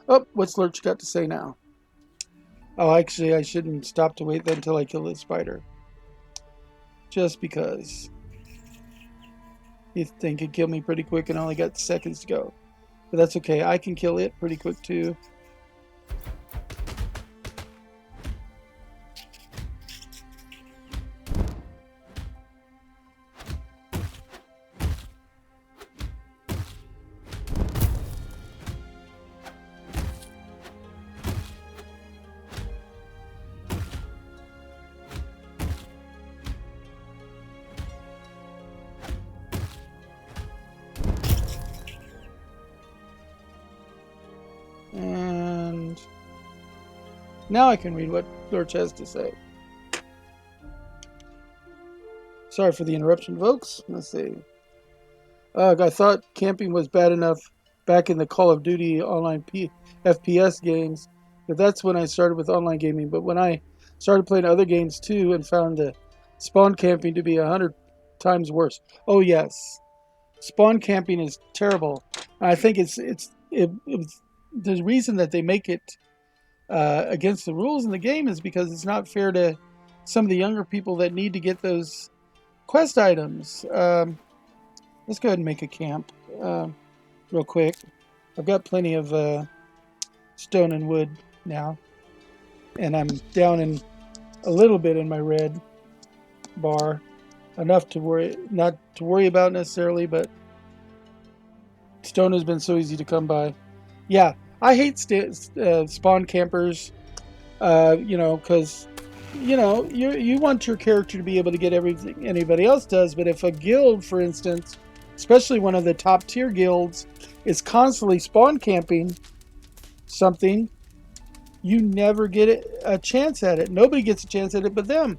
[SPEAKER 1] Oh, what's Lurch got to say now? Oh, actually, I shouldn't stop to wait until I kill this spider. Just because you think it'd kill me pretty quick and I only got seconds to go. But that's okay. I can kill it pretty quick too. And now I can read what Lurch has to say. Sorry for the interruption, folks. Let's see. I thought camping was bad enough back in the Call of Duty online FPS games, but that's when I started with online gaming. But when I started playing other games too and found the spawn camping to be 100 times worse. Oh yes, spawn camping is terrible. I think it's the reason that they make it against the rules in the game is because it's not fair to some of the younger people that need to get those quest items. Let's go ahead and make a camp real quick. I've got plenty of stone and wood now, and I'm down in a little bit in my red bar, enough to not to worry about necessarily, but stone has been so easy to come by. Yeah, I hate spawn campers. Because you want your character to be able to get everything anybody else does, but if a guild, for instance, especially one of the top tier guilds, is constantly spawn camping something, you never get a chance at it. Nobody gets a chance at it but them.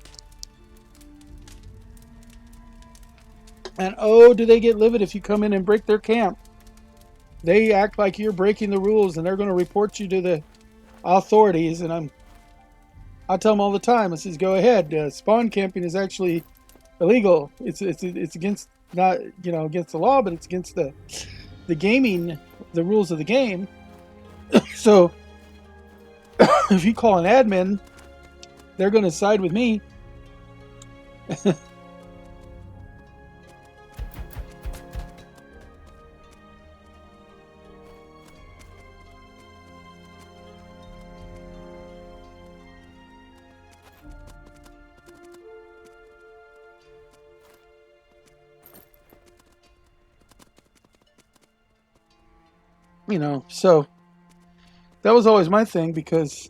[SPEAKER 1] And oh, do they get livid if you come in and break their camp. They act like you're breaking the rules and they're going to report you to the authorities. And I tell them all the time, I says, go ahead. Spawn camping is actually illegal. It's against, not against the law, but it's against the gaming, the rules of the game. So if you call an admin, they're going to side with me. So that was always my thing, because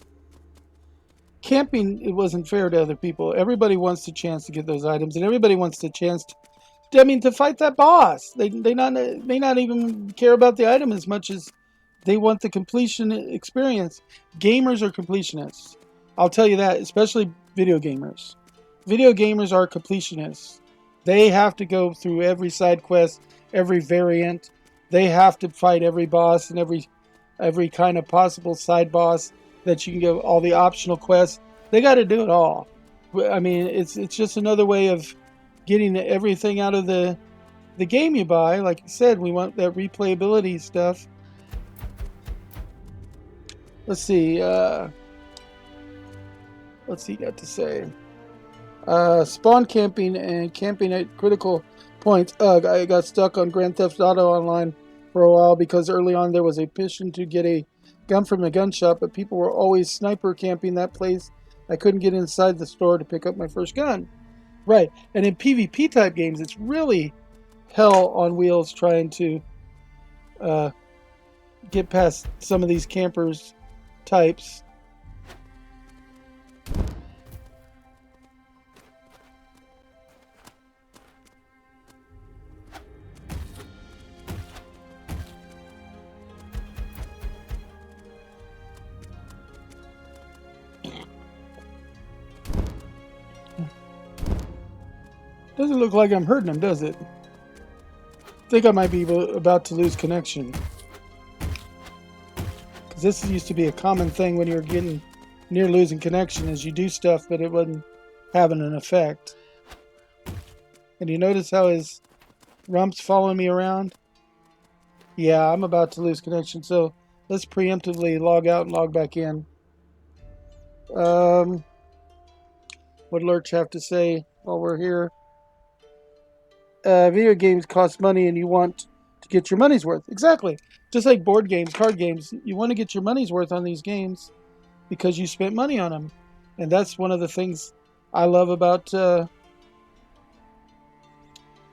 [SPEAKER 1] camping, it wasn't fair to other people. Everybody wants a chance to get those items, and everybody wants the chance to fight that boss. They may not even care about the item as much as they want the completion experience. Gamers are completionists. I'll tell you that, especially video gamers. Video gamers are completionists. They have to go through every side quest, every variant. They have to fight every boss and every kind of possible side boss that you can go, all the optional quests. They got to do it all. I mean, it's just another way of getting everything out of the game you buy. Like you said, we want that replayability stuff. Let's see. What's he got to say? Spawn camping and camping at critical points. I got stuck on Grand Theft Auto Online for a while because early on there was a petition to get a gun from a gun shop, but people were always sniper camping that place. I couldn't get inside the store to pick up my first gun. Right, and in PvP type games, it's really hell on wheels trying to uh, get past some of these campers types. Doesn't look like I'm hurting him, does it? I think I might be about to lose connection. Because this used to be a common thing when you were getting near losing connection, is you do stuff, but it wasn't having an effect. And you notice how his rump's following me around? Yeah, I'm about to lose connection, so let's preemptively log out and log back in. What Lurch have to say while we're here? Video games cost money and you want to get your money's worth. Exactly. Just like board games, card games, you want to get your money's worth on these games because you spent money on them. And that's one of the things I love about,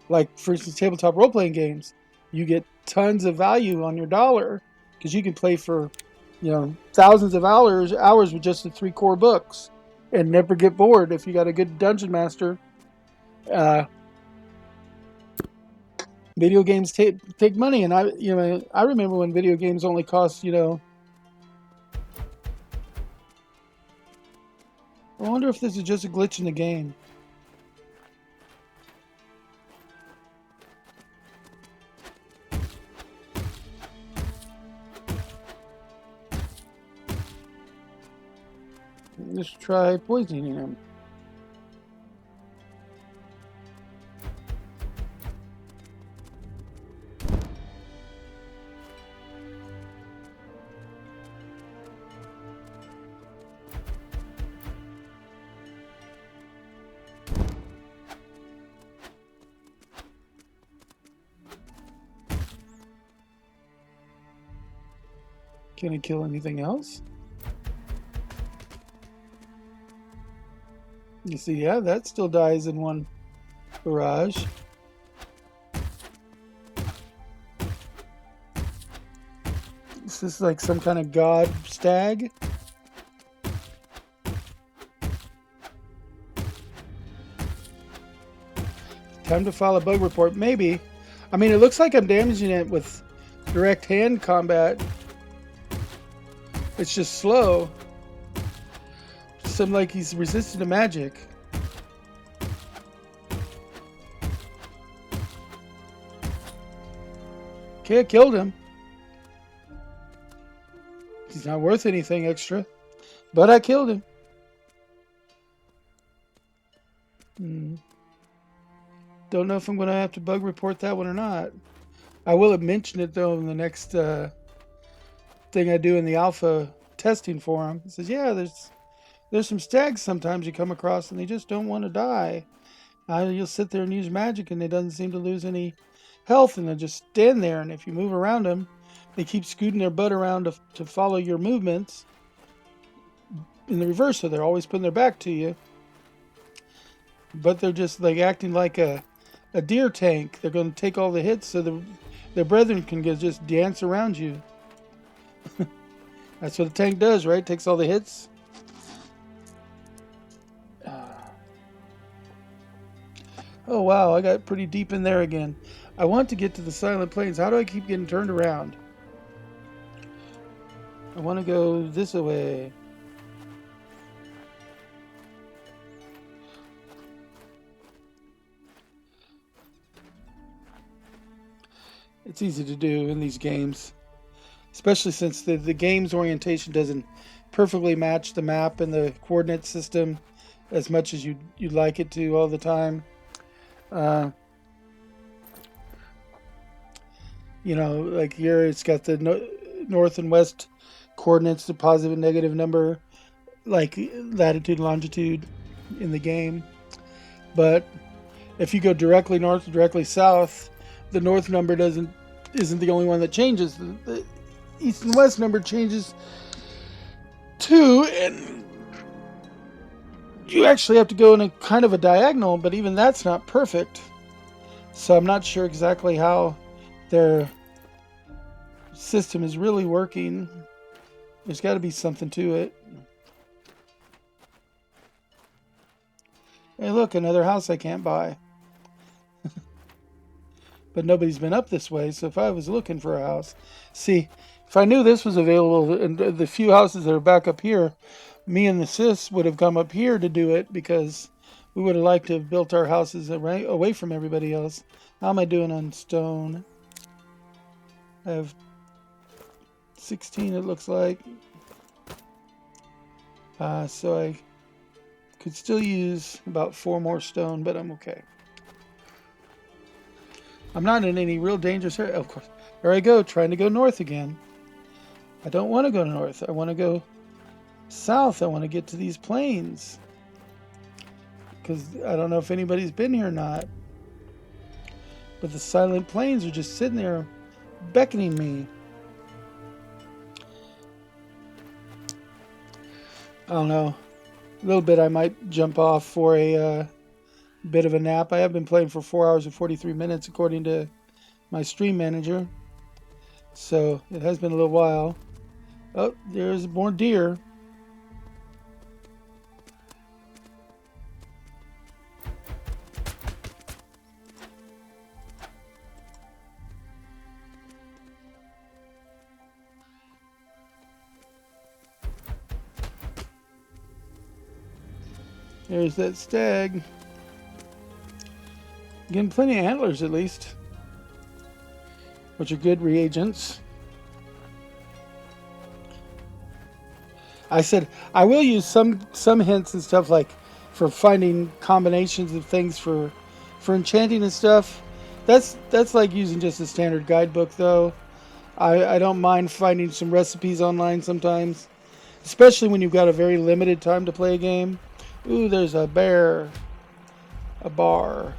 [SPEAKER 1] like, for instance, tabletop role-playing games. You get tons of value on your dollar because you can play for, thousands of hours with just the 3 core books and never get bored if you got a good dungeon master. Video games take money, and I remember when video games only cost, I wonder if this is just a glitch in the game. Let's try poisoning him. Can I kill anything else? You see, yeah, that still dies in one barrage. Is this like some kind of god stag? Time to file a bug report. Maybe. I mean, it looks like I'm damaging it with direct hand combat. It's just slow. Seems like he's resistant to magic. Okay, I killed him. He's not worth anything extra, but I killed him. Don't know if I'm going to have to bug report that one or not. I will have mentioned it, though, in the next thing I do in the alpha testing for him. It says, yeah, there's some stags sometimes you come across, and they just don't want to die. You'll sit there and use magic, and they doesn't seem to lose any health, and they'll just stand there, and if you move around them, they keep scooting their butt around to follow your movements. In the reverse, so they're always putting their back to you. But they're just like acting like a deer tank. They're going to take all the hits so their brethren can just dance around you. That's what a tank does, right? Takes all the hits. Oh wow, I got pretty deep in there again. I want to get to the Silent Plains. How do I keep getting turned around? I want to go this way. It's easy to do in these games, especially since the game's orientation doesn't perfectly match the map and the coordinate system as much as you'd like it to all the time. Like here it's got the north and west coordinates, the positive and negative number, like latitude and longitude in the game. But if you go directly north or directly south, the north number isn't the only one that changes. The east and west number changes too, and you actually have to go in a kind of a diagonal, but even that's not perfect. So I'm not sure exactly how they're system is really working. There's got to be something to it. Hey, look, another house I can't buy. But nobody's been up this way, so if I was looking for a house... See, if I knew this was available, and the few houses that are back up here, me and the sis would have come up here to do it because we would have liked to have built our houses away from everybody else. How am I doing on stone? I have 16, it looks like. So I could still use about 4 more stone, but I'm okay. I'm not in any real dangerous area. Of course, there I go, trying to go north again. I don't want to go north. I want to go south. I want to get to these plains. Because I don't know if anybody's been here or not. But the silent plains are just sitting there beckoning me. I don't know. A little bit I might jump off for a bit of a nap. I have been playing for 4 hours and 43 minutes according to my stream manager. So it has been a little while. Oh, there's more deer. There's that stag. Getting plenty of antlers at least, which are good reagents. I said I will use some hints and stuff like for finding combinations of things for enchanting and stuff. That's like using just a standard guidebook though. I don't mind finding some recipes online sometimes, especially when you've got a very limited time to play a game. Ooh, there's a bear. A bar.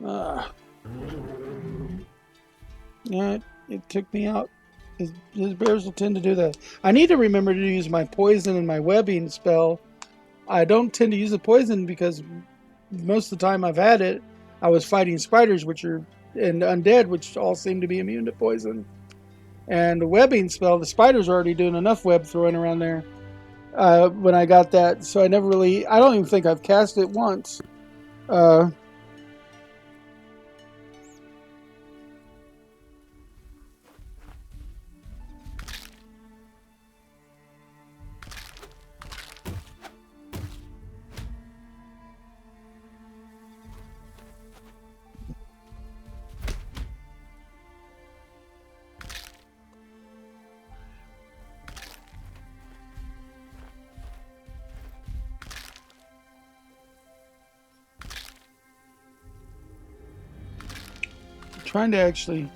[SPEAKER 1] Ah. Yeah, it took me out. His bears will tend to do that. I need to remember to use my poison and my webbing spell. I don't tend to use the poison because most of the time I've had it, I was fighting spiders, which are and undead, which all seem to be immune to poison. And the webbing spell, the spiders are already doing enough web throwing around there when I got that. So I never really, I don't even think I've cast it once. Uh, trying to actually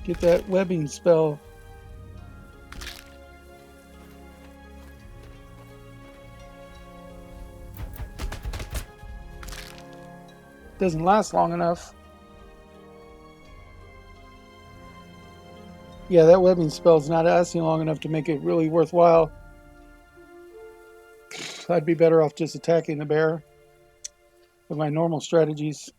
[SPEAKER 1] get that webbing spell. Doesn't last long enough. Yeah, that webbing spell's not lasting long enough to make it really worthwhile. I'd be better off just attacking the bear with my normal strategies.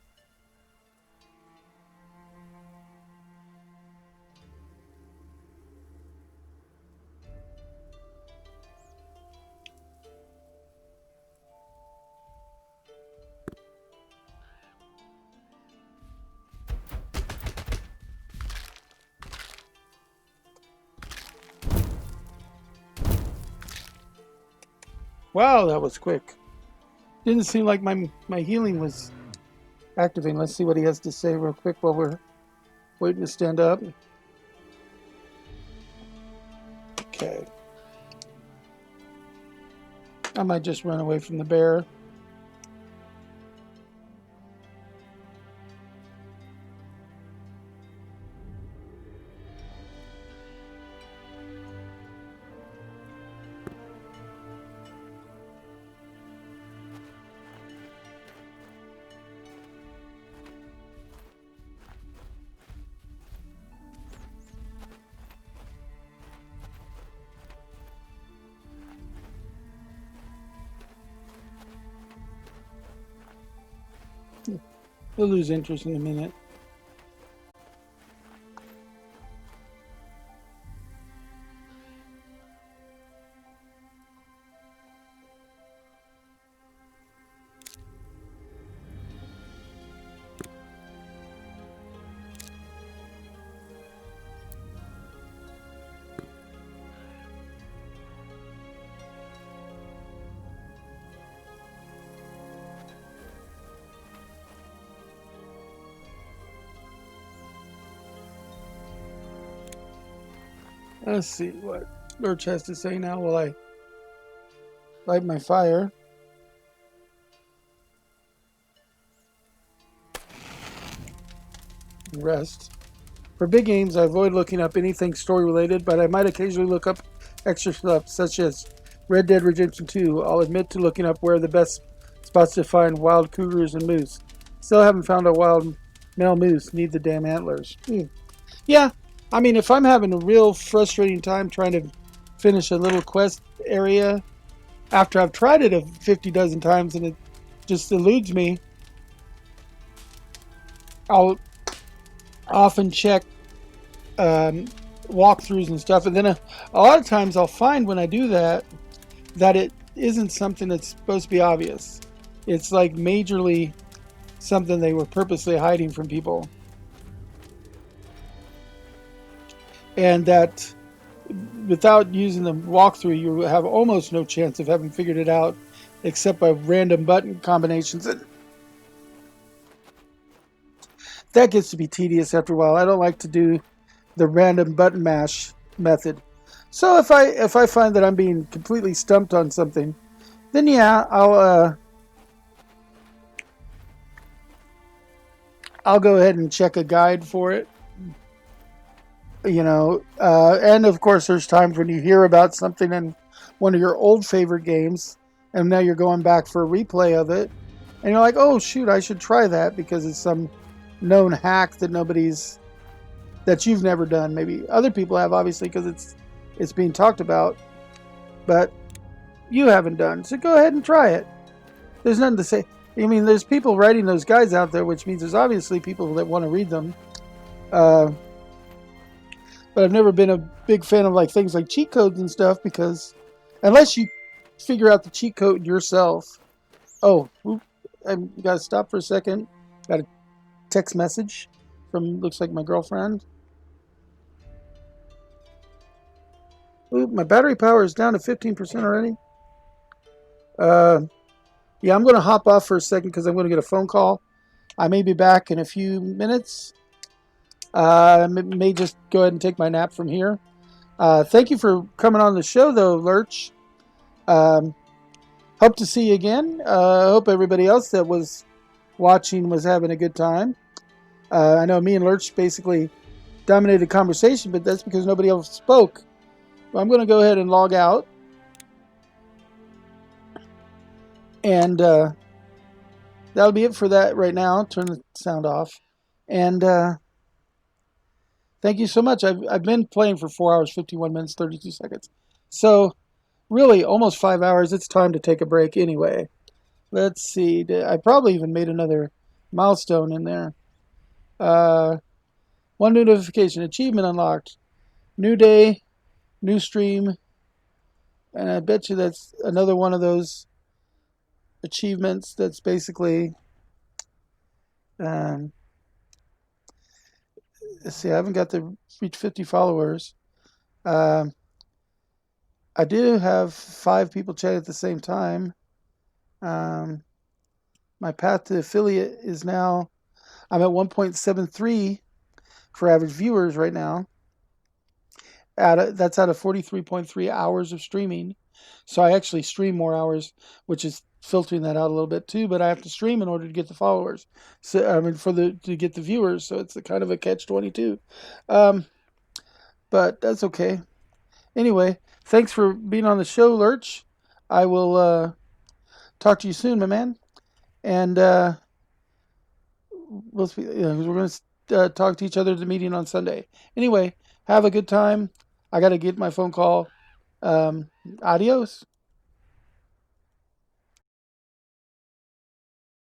[SPEAKER 1] Wow, that was quick. Didn't seem like my healing was activating. Let's see what he has to say real quick while we're waiting to stand up. Okay. I might just run away from the bear. He'll lose interest in a minute. Let's see what Lurch has to say now while I light my fire. And rest. For big games, I avoid looking up anything story related, but I might occasionally look up extra stuff, such as Red Dead Redemption 2. I'll admit to looking up where the best spots to find wild cougars and moose. Still haven't found a wild male moose. Need the damn antlers. Yeah, I mean, if I'm having a real frustrating time trying to finish a little quest area after I've tried it a 50 dozen times and it just eludes me, I'll often check um, walkthroughs and stuff. And then a lot of times I'll find when I do that that it isn't something that's supposed to be obvious. It's like majorly something they were purposely hiding from people. And that without using the walkthrough, you have almost no chance of having figured it out except by random button combinations. And that gets to be tedious after a while. I don't like to do the random button mash method. So if I find that I'm being completely stumped on something, then yeah, I'll go ahead and check a guide for it. And of course, there's times when you hear about something in one of your old favorite games, and now you're going back for a replay of it, and you're like, oh shoot, I should try that because it's some known hack that you've never done. Maybe other people have, obviously, because it's being talked about, but you haven't done. So go ahead and try it. There's nothing to say. I mean, there's people writing those guides out there, which means there's obviously people that want to read them. Uh, but I've never been a big fan of like things like cheat codes and stuff because unless you figure out the cheat code yourself. Oh, I gotta stop for a second. Got a text message from looks like my girlfriend. Ooh, my battery power is down to 15% already. Uh, yeah, I'm gonna hop off for a second because I'm gonna get a phone call. I may be back in a few minutes. I may just go ahead and take my nap from here. Thank you for coming on the show, though, Lurch. Um, hope to see you again. Hope everybody else that was watching was having a good time. I know me and Lurch basically dominated the conversation, but that's because nobody else spoke. I'm going to go ahead and log out. And that'll be it for that right now. Turn the sound off. And thank you so much. I've been playing for 4 hours, 51 minutes, 32 seconds. So, really, almost 5 hours. It's time to take a break anyway. Let's see. I probably even made another milestone in there. One new notification. Achievement unlocked. New day, new stream. And I bet you that's another one of those achievements that's basically... let's see, I haven't got to reach 50 followers. I do have 5 people chat at the same time. My path to affiliate is now, I'm at 1.73 for average viewers right now. That's out of 43.3 hours of streaming. So I actually stream more hours, which is filtering that out a little bit too, but I have to stream in order to get the followers. So I mean to get the viewers, so it's a kind of a catch-22. But that's okay. Anyway, thanks for being on the show, Lurch. I will talk to you soon, my man. And we're going to talk to each other at the meeting on Sunday. Anyway, have a good time. I got to get my phone call. Adios.